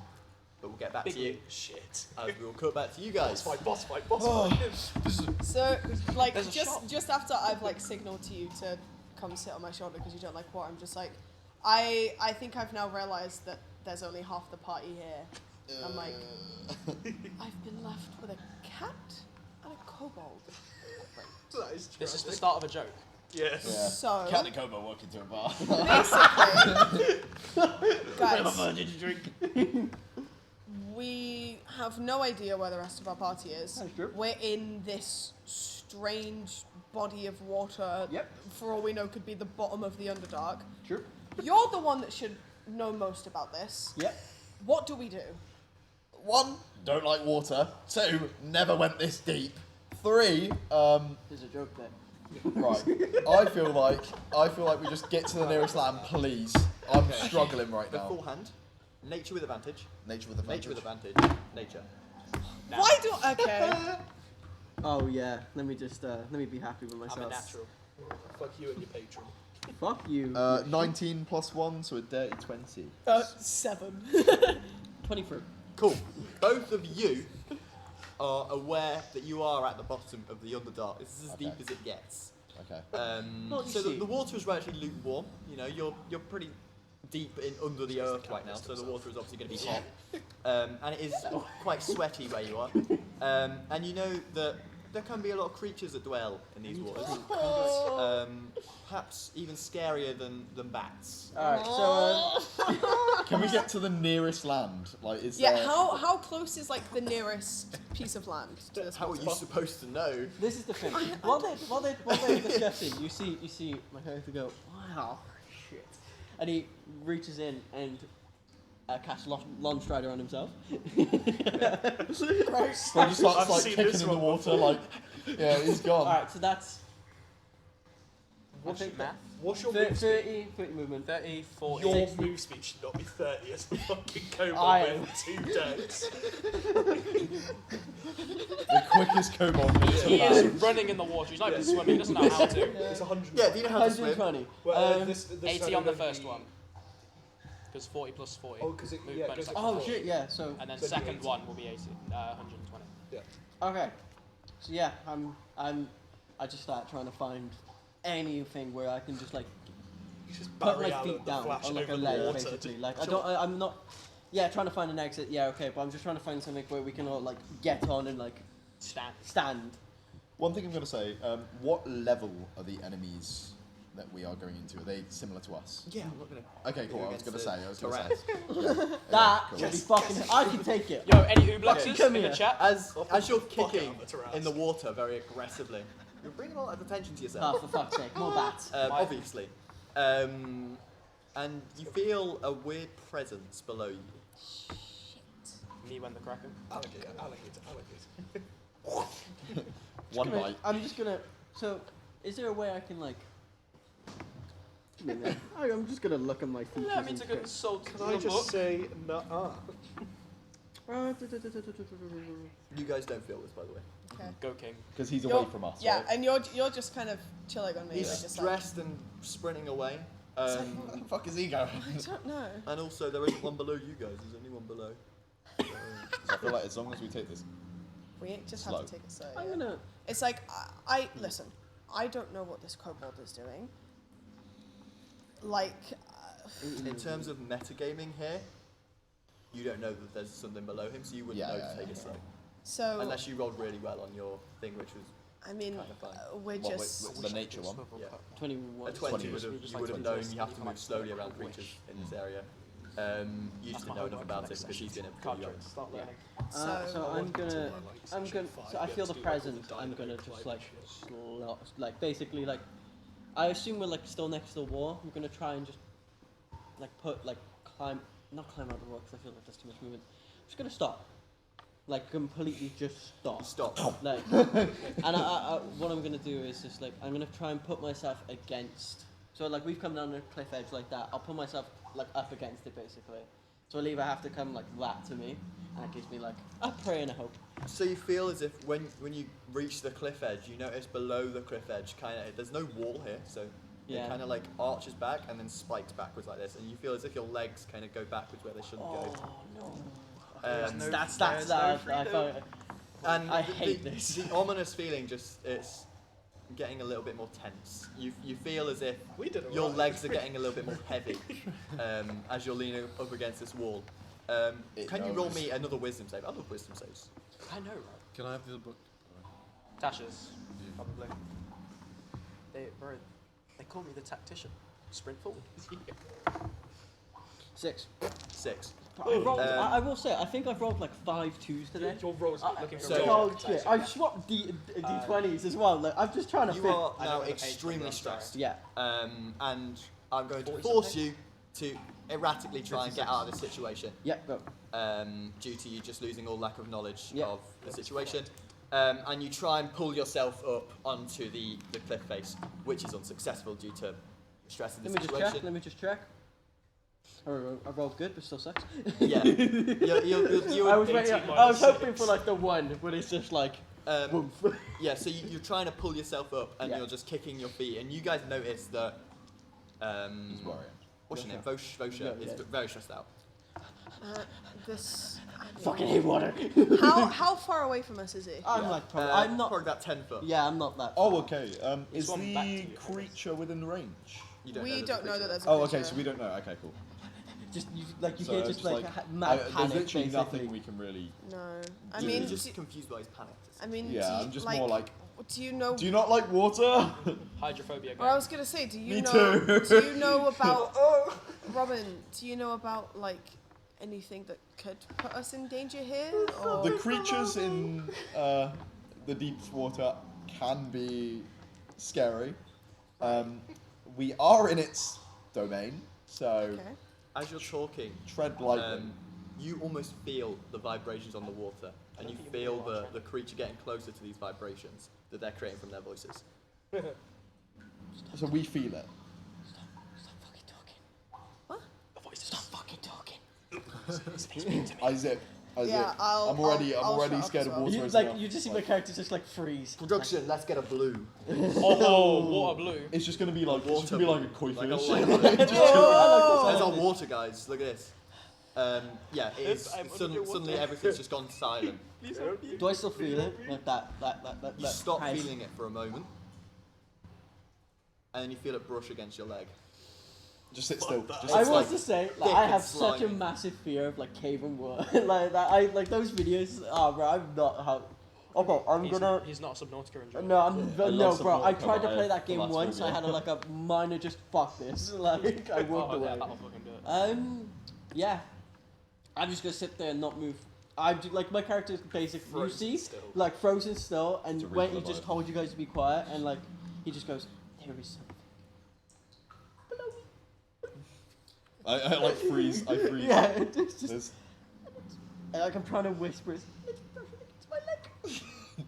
But we'll get back to you Shit. as we'll cut back to you Boss guys. fight, boss fight, boss fight. So, like, There's a shot. just after I've like signaled to you to come sit on my shoulder because you don't like what I'm just like, I think I've now realised that there's only half the party here. I'm like, I've been left with a cat and a kobold. That is This is the tragic. start of a joke. Yes. Yeah. So Cat and Kobo walk into a bar. basically, guys, Did you drink? we have no idea where the rest of our party is. That's true. We're in this strange body of water. Yep. For all we know, could be the bottom of the Underdark. True. You're the one that should know most about this. Yep. What do we do? 1, don't like water. 2, never went this deep. 3, There's a joke there. right. I feel like we just get to the nearest land, please. I'm struggling right The now. full hand. Nature with advantage. Nature with advantage. Nature with advantage. Nature. Why do? Okay. Oh yeah. Let me just let me be happy with myself. I'm a natural. Fuck you and your patron. Fuck you. 19 plus 1, so a dirty 20. 7. 23. Cool. Both of you are aware that you are at the bottom of the Underdark. This is as deep as it gets. Okay. What do So you see? the water is relatively lukewarm. You know, you're pretty deep in under the earth right now, so the water is obviously going to be hot, and it is quite sweaty where you are. And you know that there can be a lot of creatures that dwell in these waters. Perhaps even scarier than bats. Alright, so Can we get to the nearest land? Like, is Yeah, there... how close is like the nearest piece of land to this How are water? you supposed to know? this is the thing. While they're discussing, you see my character go, wow, shit, and he reaches in and casts Launch Strider on himself. He just starts I've like seen kicking this in the one water, before. like, yeah, he's gone. Alright, so that's What's your math? What's your 30 movement. 30, 40. Your move speed should not be 30 as a fucking I kobold am. with 2 decks. The quickest kobold into He the is land. running in the water. He's not even swimming. He doesn't know how to. It's 100. Yeah, do you know how to swim? 120. Well, this 80 turn on the it'll first be- one. Because 40 plus 40. Oh, because it, Move yeah, bonus 'cause- action. Oh shit, yeah, so And then So it'd be second 80. one will be 80, 120. okay. So yeah, I just start trying to find anything where I can just like Just put Barry my Allen feet down flash on like a over the ledge, water. basically. Like I'm not. Yeah, trying to find an exit. Yeah, okay, but I'm just trying to find something where we can all like get on and like stand. One thing I'm going to say, what level are the enemies that we are going into? Are they similar to us? Yeah, I'm not gonna. Okay, cool. I was going to say. That cool. would be fucking. I can take it. Yo, any Ublexes come in the here. chat? As you're fuck out kicking of the terrace. in the water very aggressively, you're bringing a lot of attention to Oh, yourself. for fuck's sake, more bats. Obviously. And you feel a weird presence below you. Me when the Kraken. Alligator. One bite. I'm just gonna. So, is there a way I can like? Give me a minute. I'm just gonna look at my features. Allow me and to shit. consult Can the I just book. say no? You guys don't feel this, by the way. Okay. Go King. Because he's You're- away from us, Yeah, right? and you're just kind of chilling on me. He's like, just like, stressed and sprinting away. Where the fuck is he going? I don't know. And also, there isn't one below you guys. There's only one below. I feel like as long as we take this... We just Slow. have to take it slow. I'm yeah. gonna. It's like I listen. I don't know what this kobold is doing. Like, In terms of metagaming here, you don't know that there's something below him, so you wouldn't Yeah, know yeah, to take yeah. it slow. so Unless you rolled really well on your thing, which was I mean, kind of fun. we're What, just. the nature one? Yeah. 21. A 20 20 would have, just you like would have 20 known you have to move slowly around Wish. creatures in this area. You just didn't know enough about it because he's been a Card pretty young. tricks, start learning. So I'm gonna. I'm gonna. So I feel the presence. I'm gonna just like, like basically like, I assume we're like still next to the wall. I'm gonna try and just, like not climb out the wall because I feel like there's too much movement. I'm just gonna stop, like completely just stop. Stop. Like, and what I'm gonna do is just like I'm gonna try and put myself against. So like we've come down the cliff edge like that. I'll put myself like up against it basically. So I'll either have to come like that to me, and that gives me like a pray and a hope. So you feel as if when you reach the cliff edge, you notice below the cliff edge, kind of there's no wall here, so Yeah. it kind of like arches back and then spikes backwards like this, and you feel as if your legs kind of go backwards where they shouldn't go. No. That's that. And I the- hate the, this. The ominous feeling it's getting a little bit more tense. You feel as if We did your alright. legs are getting a little bit more heavy as you're leaning up against this wall. Can you roll me another wisdom save? I love wisdom saves. I know, right? Can I have the book? Tasha's, probably. They call me the tactician. Sprint forward. 6. 6. I rolled. I will say, I think I've rolled like 5 2s today. Your rolls looking for So- roll. Oh shit! I've swapped D20s as well. Like, I'm just trying to You fit. are I now know what the extremely page is, stressed. Yeah. And I'm going to 40 force something? you to erratically try and get out of this situation Yeah. Go. due to you just losing all lack of knowledge Yeah. of the situation. And you try and pull yourself up onto the cliff face, which is unsuccessful due to stress of the Let me just situation. check. Let me just check. I rolled good, but still sucks. Yeah. You I was, would- waiting, I was hoping for like the 1, but it's just like. Um, yeah, so you're trying to pull yourself up and Yeah. you're just kicking your feet, and you guys notice that He's worrying. what's your name? Vosha. Vosha Yeah, is yeah. very stressed out. This. Fucking hate water. How far away from us is he? I'm like probably. I'm not. Probably about 10 foot. Yeah, I'm not that. Oh, okay. Is swam back to the you, I guess. creature within range? You don't We know don't know that there's a Oh, creature. okay. So we don't know. Okay, cool. Just you, like you So can't just like, mad there's panic. literally basically. nothing we can really. No. I You're mean, just confused by his panic. I mean, Yeah, do you, I'm just more like. Do you know? Do you not like water? Hydrophobia. Or I was gonna say, do you Me know? too. Do you know about Robin? Do you know about like anything that could put us in danger here? Or The creatures in the deep water can be scary. We are in its domain, so okay. As you're talking, tread lightly. you almost feel the vibrations on the water, and you feel the creature getting closer to these vibrations that they're creating from their voices. So we feel it. Stop fucking talking. What? The voice. Stop fucking talking. Isaac. Yeah, I'm already I'll scared shut up of as water. You, as like well. you just see my character just like freeze. Production, let's get a blue. Oh, water blue. It's just gonna be like it's just Water gonna be like a koi Like a fish. light. Just There's our water, guys. Look at this. Yeah, it is. I'm Suddenly everything's just gone silent. Do I still feel it? Like that You stop ice. feeling it for a moment, and then you feel it brush against your leg. Just sit still. Just I sit want still. to say, thick like, I and have such a slimy. massive fear of like cave and water. Like that, I like those videos. Oh, bro, I'm not how. Okay, I'm gonna. He's not a Subnautica enjoyer. No, I'm I no, love bro. I Subnautica, tried to but play I that game have once. I thalassophobia. had a, like a minor just fuck this. Like I walked Oh, away. yeah, that'll fucking do it. Yeah. I'm just gonna sit there and not move. I do like my character's basic. You see, like frozen still, and It's a when he reasonable just vibe. told you guys to be quiet, and like he just goes, "There is something." I like freeze. I freeze. Yeah, it's just There's- and, like I'm trying to whisper. It's brushing against my leg.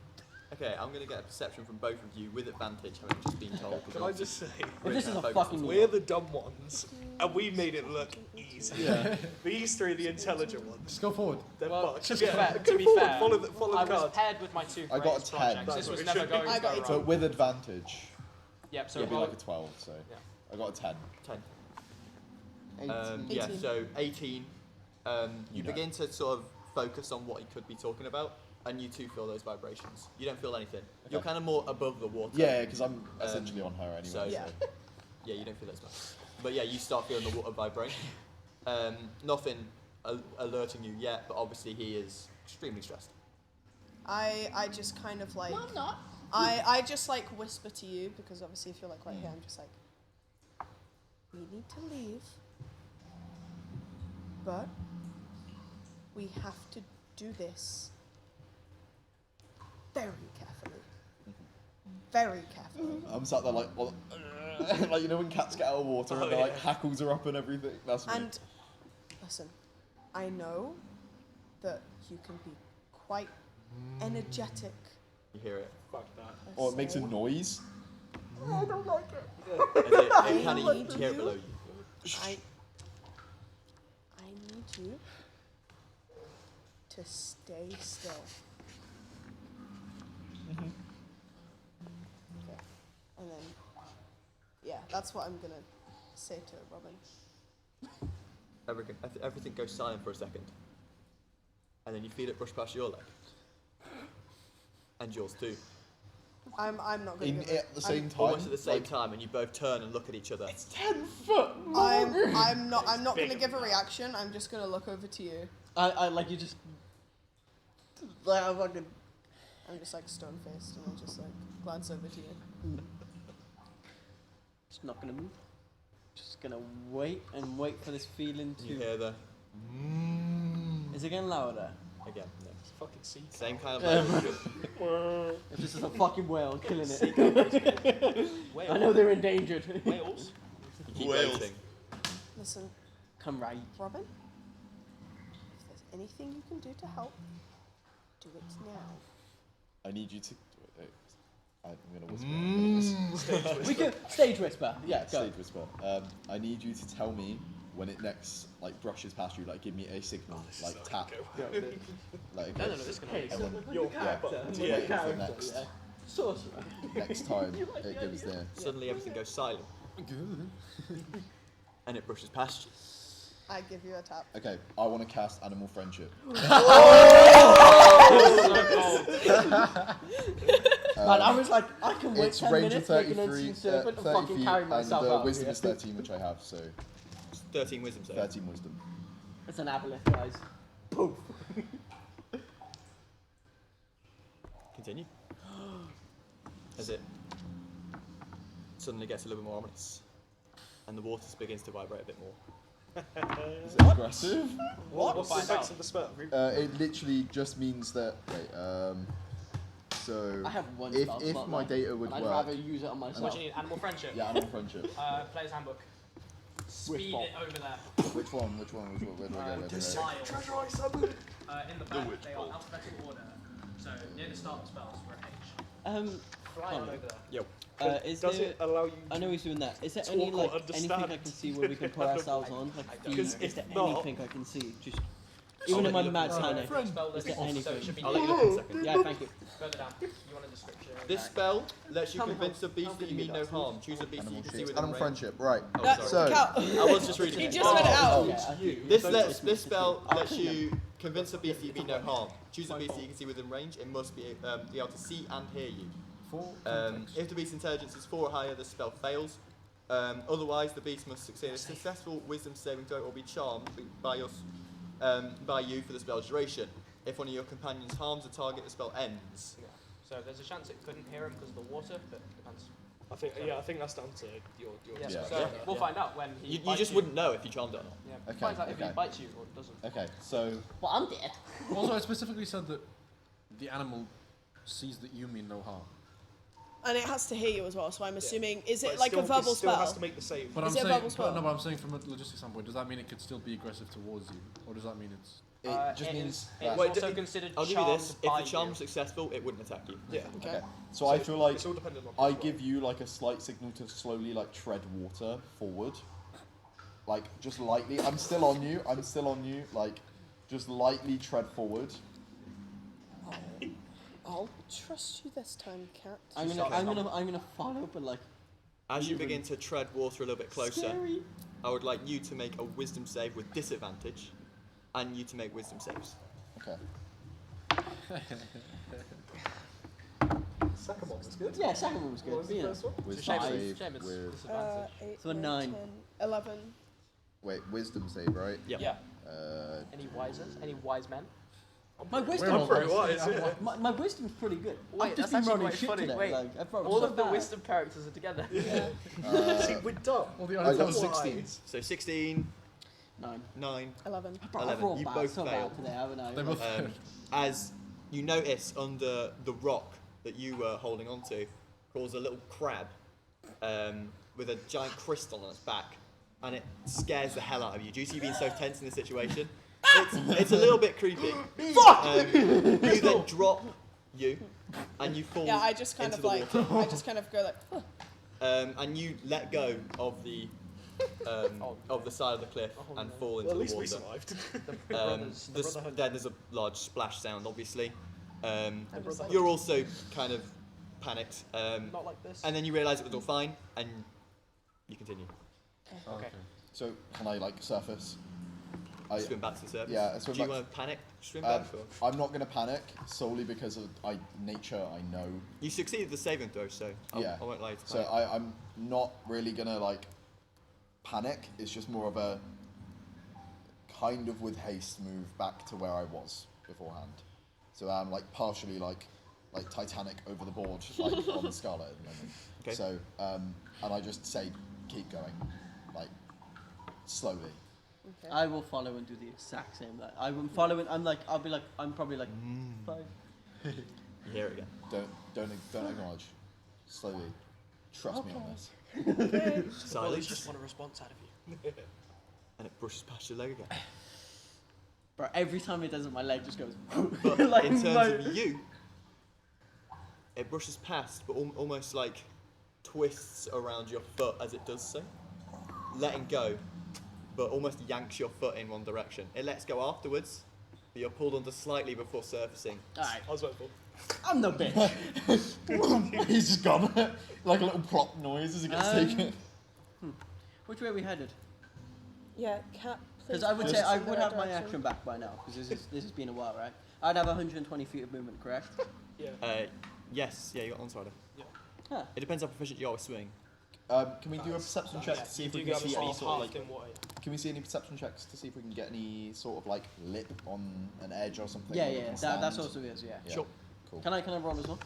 Okay, I'm gonna get a perception from both of you with advantage, having just been told. Can I just say, If this is a Focus fucking on we're the dumb ones, and we made it look easy. Yeah. These three are the intelligent ones. Just go forward. They're Well, fucked. to be fair, Go to be forward, fair, follow I the was cards. paired with my two I got greatest a 10. projects. This That's was what it never should be. going I to got go a So wrong. with advantage, Yep, so it'll be roll- like a 12. So Yeah. I got a 10. 10. 18. Yeah, 18. so 18. You know. begin to sort of focus on what he could be talking about, and you too feel those vibrations. You don't feel anything. You're kind of more above the water. Yeah, because I'm essentially on her anyway. so- Yeah. Yeah, you don't feel as much. But yeah, you start feeling the water vibrate. Nothing alerting you yet, but obviously he is extremely stressed. I just kind of like. No, I'm not. I just like whisper to you because obviously if you're like right here, I'm just like. We need to leave, but we have to do this very carefully. Very carefully. I'm sat there like, well, like you know when cats get out of water and their like hackles are up and everything. That's me. And listen, I know that you can be quite energetic. You hear it. Fuck that. Or it makes a noise. I don't like it. And it I kind need of hear it you. below you. I need you to stay still. Okay. And then, yeah, that's what I'm gonna say to Robin. Everything goes silent for a second. And then you feel it brush past your leg. And yours too. I'm not gonna. In give it. at the same time. Almost at the same like, time, and you both turn and look at each other. 10 foot. I'm not gonna give a reaction. I'm just gonna look over to you. I like you just. Like I fucking. I'm just like stone faced, and I just like glance over to you. Just not gonna move. Just gonna wait and wait for this feeling And you to. hear the Is it getting louder? again. No. Fucking sea. Same kind of motion. If this is a fucking whale killing it. I know they're endangered. Whales. You keep Whales. waiting. Listen, Come right. Robin. If there's anything you can do to help, do it now. I need you to. I'm gonna whisper. I'm gonna whisper. We can stage whisper. Yeah, go. Stage whisper. I need you to tell me when it next like brushes past you. Like give me a signal. Like tap. Like No, this is gonna Hey, be. so with Your the character, character. with Yeah, the for character, next. yeah. Sorcerer. next time it goes there. Suddenly everything goes silent. And it brushes past you. I give you a tap. Okay, I want to cast Animal Friendship. Man, I was like, I can wait It's 10 range minutes, of make an 33, instant serpent, and 30 fucking feet, carry and myself the out. wisdom of is here. 13, which I have, so 13 wisdom save. 13 wisdom. It's an aboleth, guys. Poof. Continue. As it suddenly gets a little bit more ominous, and the water begins to vibrate a bit more. Is it aggressive? What's the find effects out. of the spell? It literally just means that. Wait, so I have one if spell slot my left, data would and I'd work, rather use it on What myself. do you need? Animal friendship. yeah, Animal Friendship. Player's handbook. Speed Wiffle. it over there. Which one? Which one? Where do I go? Where do I go? Miles. Treasure eye summon. In the back, they are alphabetical order. So near the start of spells for a H. Fly on over there. Yo. Is Does there? it allow you? I know he's doing that. Is there talk any or like understand? anything I can see where we can put ourselves on? Like don't feet? know. Is there If not- anything I can see? Just even in my mad panic. Spell Is there so it anything? should be I'll let you look in a second. Yeah, thank you. further down. You want a description? This spell lets you Tell me convince how- a beast how that can you you mean do no that? harm. Choose a beast that Animal you can see shit. within Animal range. Friendship, right. Oh, That's sorry. So- Cal. I was just reading He it. just read it out. Yeah, This spell lets you convince a beast that you mean no harm. Choose a beast that you can see within range. It must be able to see and hear you. If the beast's intelligence is 4 or higher, the spell fails. Otherwise, the beast must succeed a successful wisdom saving throw or be charmed by you for the spell's duration. If one of your companions harms a target, the spell ends. Yeah. So there's a chance it couldn't hear him because of the water, but it depends. I think that's down to your Yeah. Yeah. So we'll find out when he You bites just wouldn't know if you charmed it or not. Yeah. Okay, Finds out if he okay. bites you or doesn't. Okay, so Well, I'm dead. Also, it specifically said that the animal sees that you mean no harm. And it has to hear you as well, so I'm assuming, is But it it like still, a verbal it still spell? has to make the save. But Is I'm it a saying, verbal spell? but no, but I'm saying from a logistics standpoint, does that mean it could still be aggressive towards you, or does that mean it's? it just it means is- that. It's Wait, also d- considered I'll give you charmed this. If by the charm you. was successful, it wouldn't attack you. Yeah. Okay. So I feel like it's all dependent on. I give you like a slight signal to slowly like tread water forward, like just lightly. I'm still on you. Like just lightly tread forward. I'll trust you this time, cat. I'm gonna follow, but like As you begin to tread water a little bit closer, scary. I would like you to make a wisdom save with disadvantage, and you to make wisdom saves. Okay. Second one was good. Yeah, second one was good. What was but, the you know. first one? Wisdom Shame save it's with disadvantage. 8, So a 9, 9. 10, 11. wait wisdom save, right? Yep. Yeah. Uh, Any wise men? My We're wisdom. all pretty wise. wise, yeah. My wisdom's pretty good. Wait, I've just that's been actually running quite shit funny. today. Wait, like, I've rolled All so of the bad. wisdom characters are together. See, we're dumb. Well, the I other got was 16. So 16, 9. 9. 11. Bro, I've 11. rolled You bad, both so fail. bad today, haven't I? They both As you notice under the rock that you were holding onto crawls a little crab with a giant crystal on its back, and it scares the hell out of you. Due to you being so tense in this situation, it's a little bit creepy. You then drop you, and you fall Yeah, I just kind into of the like, water. I just kind of go like, huh. And you let go of the side of the cliff and fall into Well, at least the we water. survived. Then there's a large splash sound, obviously. Brotherhood. You're also kind of panicked, Not like this. and then you realise it was all fine, and you continue. Okay. So can I like surface? I, Swim back to the surface. yeah, swim Do you back- want to panic? Swim uh, back, or I'm not gonna panic solely because of nature. I know. you succeeded the saving throw, so Yeah. I won't lie to So panic. I'm not really gonna like panic. It's just more of a kind of with haste move back to where I was beforehand. So I'm like partially like Titanic over the board, like on the Scarlet at the moment. Okay. So and I just say keep going, like slowly. Okay. I will follow and do the exact same. Like, I'm following. I'll be like. I'm probably like 5. You hear it again. Don't acknowledge. Slowly. Trust me on this. Silence, just want a response out of you. and it brushes past your leg again. Bro, every time it does it, my leg just goes. But like, in terms my- of you, it brushes past, but almost like twists around your foot as it does so, letting go, but almost yanks your foot in one direction. It lets go afterwards, but you're pulled under slightly before surfacing. Alright, I was waiting for. I'm no bitch. He's just gone. Like a little plop noise as it gets taken. Which way are we headed? Yeah, cat, Because I would say Just I in the would right have my direction. action back by now, because this has been a while, right? I'd have 120 feet of movement, correct? Yes, yeah, you got Onsider. Huh. It depends how proficient you are with swimming. Can we do a perception check to see if we can see any sort of like? in water. Can we see any perception checks to see if we can get any sort of like lip on an edge or something? Yeah, where we yeah, can that stand? also is, yeah. Sure. Cool. Can I roll as well?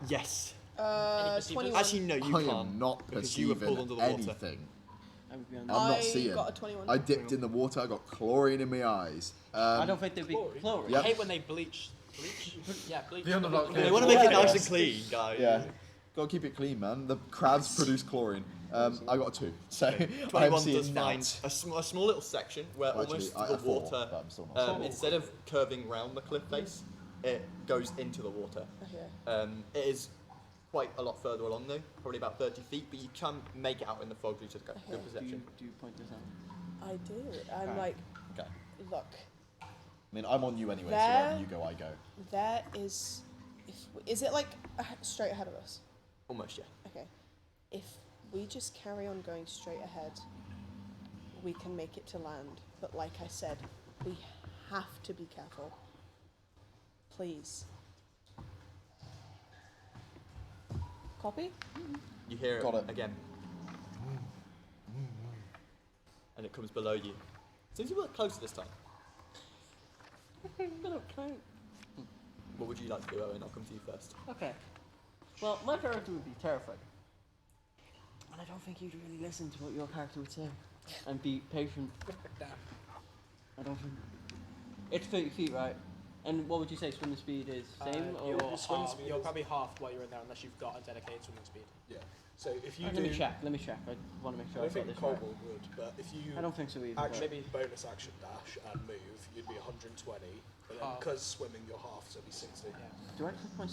Yes. perceived 21. Actually, no, you I can't. am not because you were perceiving pulled under the water. anything. I would be on I'm not I seeing. got a 21. I dipped in the water. I got chlorine in my eyes. I don't think they'd be chlorine. I Yep. hate when they bleach. Yeah, bleach. The Underdark They Yeah. want to make it Yeah. nice and clean, guys. Yeah. Gotta keep it clean, man. The crabs produce chlorine. I got a 2. So I'm 21 seeing does find nought. a small little section where Well, actually, almost I the have 4, water, but I'm still not. instead of curving round the cliff face, it goes into the water. Okay. It is quite a lot further along though, probably about 30 feet, but you can make it out in the fog due to the good Okay. perception. Do you point this out? I do. I'm Okay. like, Okay. look, I mean, I'm on you anyway, so There- wherever you go, I go. there is. Is it like straight ahead of us? Almost, yeah. Okay. If we just carry on going straight ahead, we can make it to land. But like I said, we have to be careful. Please. Copy? You hear Got it it. again. And it comes below you. Seems you were closer this time. What would you like to do, Owen? I'll come to you first. Okay. Well, my character would be terrified. And I don't think you'd really listen to what your character would say. And be patient. I don't think... It's 30 feet, right? And what would you say swimming speed is? Same or... You're probably half while you're in there unless you've got a dedicated swimming speed. Yeah. So if you Let do, me check. I want to make sure I I've don't got think this right. Kobold would, but if you I don't think so either. actually Maybe- bonus action dash and move, you'd be 120. But then Half. because swimming, you're half, so it'd be 60. Do I click my...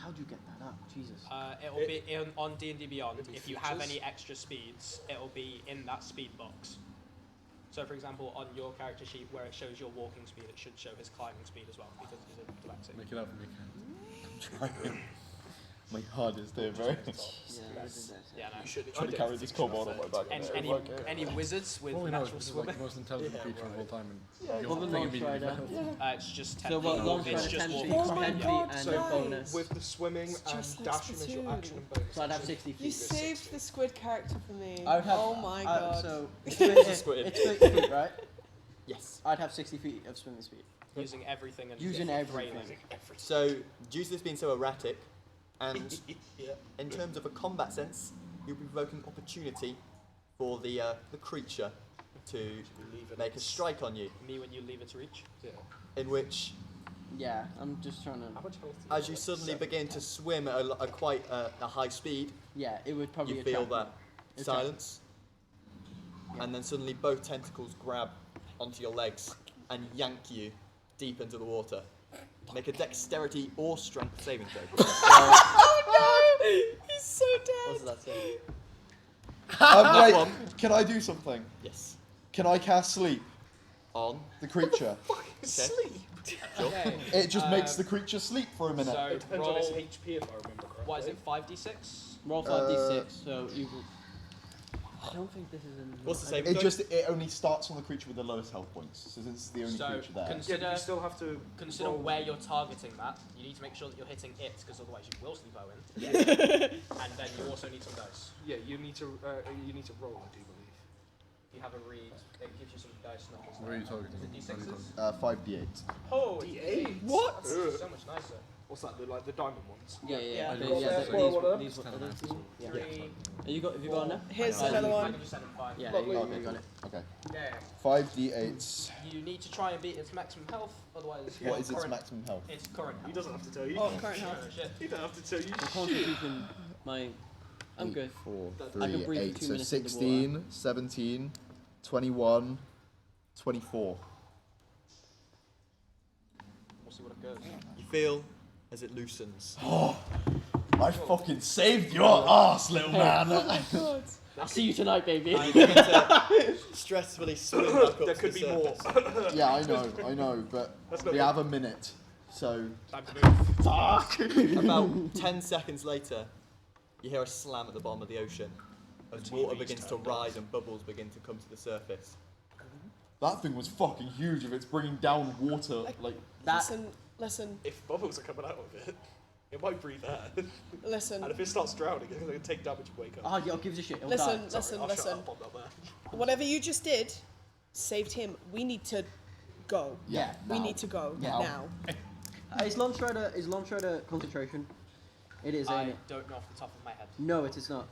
How do you get that up? Jesus. It'll be on D&D Beyond. It'll be If you have features. any extra speeds, it'll be in that speed box. So, for example, on your character sheet where it shows your walking speed, it should show his climbing speed as well because he's a dyslexic. Make it up for me. I'm trying. My hardest here, bro. Yeah, this is it. Yeah, no. You should Trying to carry this kobold on my back. Any wizards with All we know natural is this is like swimming? the most intelligent creature of all time. And Well, you're the thinking long immediately strider. about It's just 10 So what, feet. long It's strider, just 10 feet, walking Oh my 10 feet, God, and no. a bonus. With the swimming It's and just like dashing as your Splatoon. action and bonus. So I'd have action. 60 You feet. saved the squid character for me. I would have, oh my god. So it's, squid. it's 30 feet, right? Yes. I'd have 60 feet of swimming speed. using everything and Using just everything. railing. So, due to this being so erratic, and Yeah. in terms of a combat sense, you'll be provoking opportunity for the creature to Leave it. make a strike on you, Me when you leave its reach. Yeah. in which, Yeah, I'm just trying to... How much health? do as you have? suddenly 7. begin to swim at a quite a high speed, Yeah, it would probably you feel attract that me. Attract- silence, Yeah. and then suddenly both tentacles grab onto your legs and yank you deep into the water. Make a dexterity or strength saving throw. Oh no! He's so dead. What does that say? That Wait, one. can I do something? Yes. Can I cast sleep? On. The creature. Okay. Sure. Okay. It just makes the creature sleep for a minute. So It depends roll. on its HP if I remember correctly. What is it? 5d6. Roll 5d6, so you will... I don't think this is in... What's the I saving don't- throw? It only starts on the creature with the lowest health points. So this is the only So creature there. Yeah, consider but you still have to consider roll. where you're targeting that. You need to make sure that you're hitting it because otherwise you will sleep Owen. And then you also need some dice. Yeah, you need to roll, I do believe. You have a read. It gives you some dice numbers. Where are you targeting? Is it D6s? 5d8. Oh, D8? What? That's so much nicer. What's that? The diamond ones? Yeah, yeah, Yeah. yeah. Well, yeah, that's these- well, well, these that's are kind of these- nice. yeah. 3. Have you got one now? Here's I another can one. give you 7 and 5. Yeah, Lovely. you got it. Okay. Yeah. 5d8s. You need to try and beat its maximum health, otherwise. What is its current- maximum health? Its current. He doesn't have to tell you. Oh, current Oh, health. shit. He don't have to tell you. My constitution, my... I'm good. 4, I can 3, breathe 8. for 2 So minutes in the 16, 17, 21, 24. We'll see what it goes. You feel as it loosens. I fucking saved your ass, little man. God. I'll see you tonight, baby. You begin to stressfully swim back up There to could the be more. surface. Yeah, I know, but That's not we good. have a minute. So, Time to move. About 10 seconds later, you hear a slam at the bottom of the ocean as water begins to rise and bubbles begin to come to the surface. That thing was fucking huge. If it's bringing down water, like That. Listen. If bubbles are coming out of it, it might breathe air. Listen. And if it starts drowning, it's going to take damage and wake up. Oh, yeah, gives a shit. It'll Listen, die. listen, I'll shut listen. up, I'm not there. Whatever you just did saved him. We need to go. Yeah. We now. need to go Yeah. now. Is Launch Rider concentration? It is, ain't I it? don't know off the top of my head. No, it is not.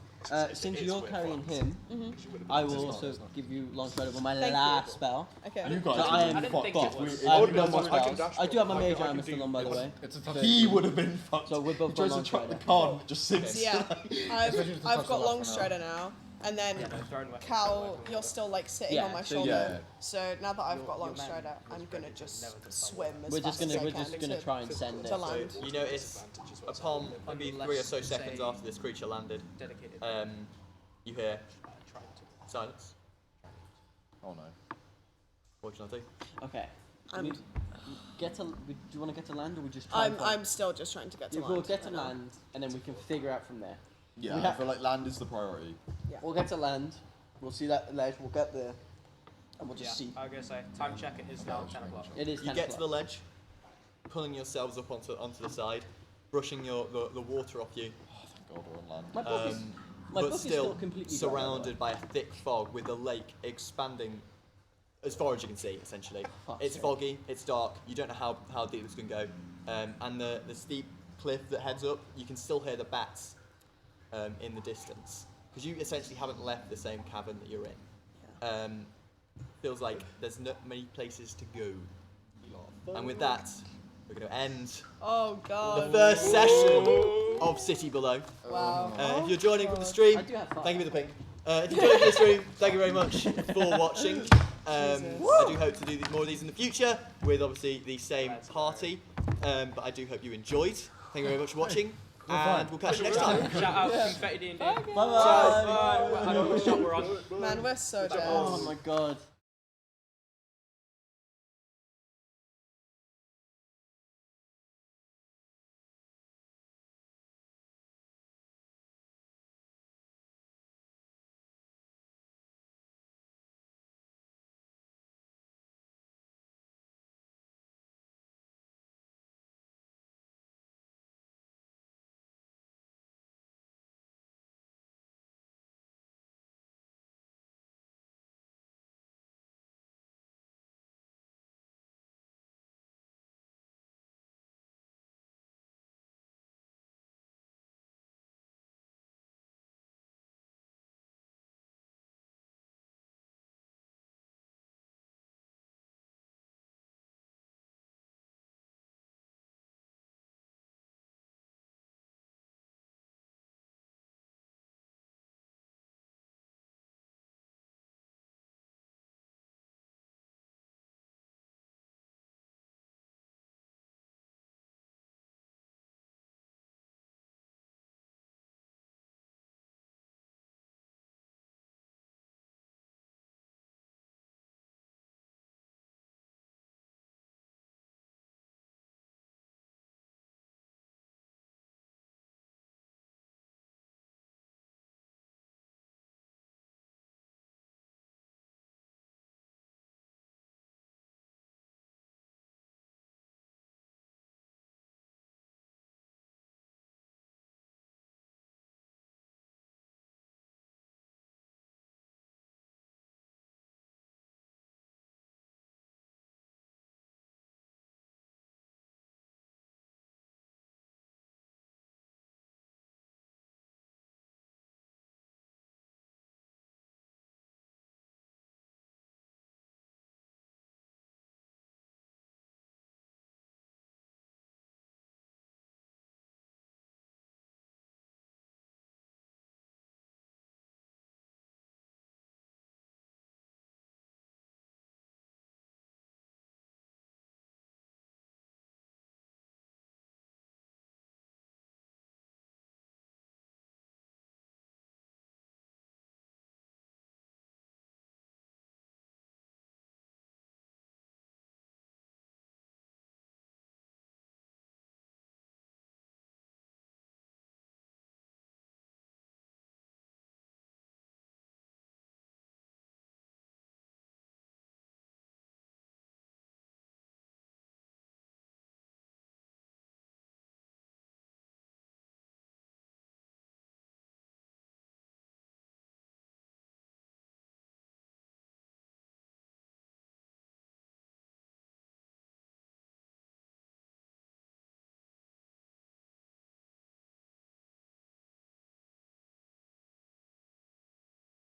Since is you're with carrying flags. him, Mm-hmm. I will also give you Launch Rider with my Thank you. last spell. Okay. you guys So I am I didn't fucked think off. it was. We- I it have would no have more been I can spells. dash I do have my I can- mage I armor can still do- on, by the way. It's a tough. He would have been fucked. So we're both He tries got to chuck Launch the Rider. con, just sits. So yeah, Especially I've with the I've touch got of Long that for now. Strider now, and then Yeah, no, throwing away. Cal, you're still like sitting Yeah, on my so shoulder. yeah. So now that I've Your- got Long your man Strider, was I'm gonna ready to just never to swim as We're fast just gonna as I we're can just gonna try and send to it. land. So you notice upon maybe 3 or so seconds after this creature landed, Dedicated. you hear Trying to. silence. Oh no. What can I do? Okay. I'm- We get to. Do you want to get to land, or we just? Try and find- I'm still just trying to get to Yeah, land. we'll get to right now. land, and then we can figure out from there. Yeah, We I have- feel like land is the priority. We'll get to land. We'll see that ledge. We'll get there, and we'll just Yeah, see. I was gonna say, time check, it is now 10 o'clock. It is. You 10 get to the o'clock. ledge, pulling yourselves up onto the side, brushing the water off you, Thank God we're on land. My book is. My but book is still still completely dry, by the surrounded by a thick fog with the lake expanding as far as you can see, essentially. Fuck's It's sake. foggy, it's dark, you don't know how deep this can go. And the steep cliff that heads up, you can still hear the bats in the distance. Because you essentially haven't left the same cavern that you're in. Feels like there's not many places to go. And with that, we're going to end Oh the god. first session of City Below. Wow. If you're joining from the stream, I do have fun. thank you for the pink. If you're joining from the stream, thank you very much for watching. I do hope to do more of these in the future with obviously the same party. But I do hope you enjoyed. Thank you very much for watching, and we'll catch you next time. Shout out ConfettiD&D. Okay. Bye bye. I don't know what shot we're on. Man, we're so dead. Oh my god.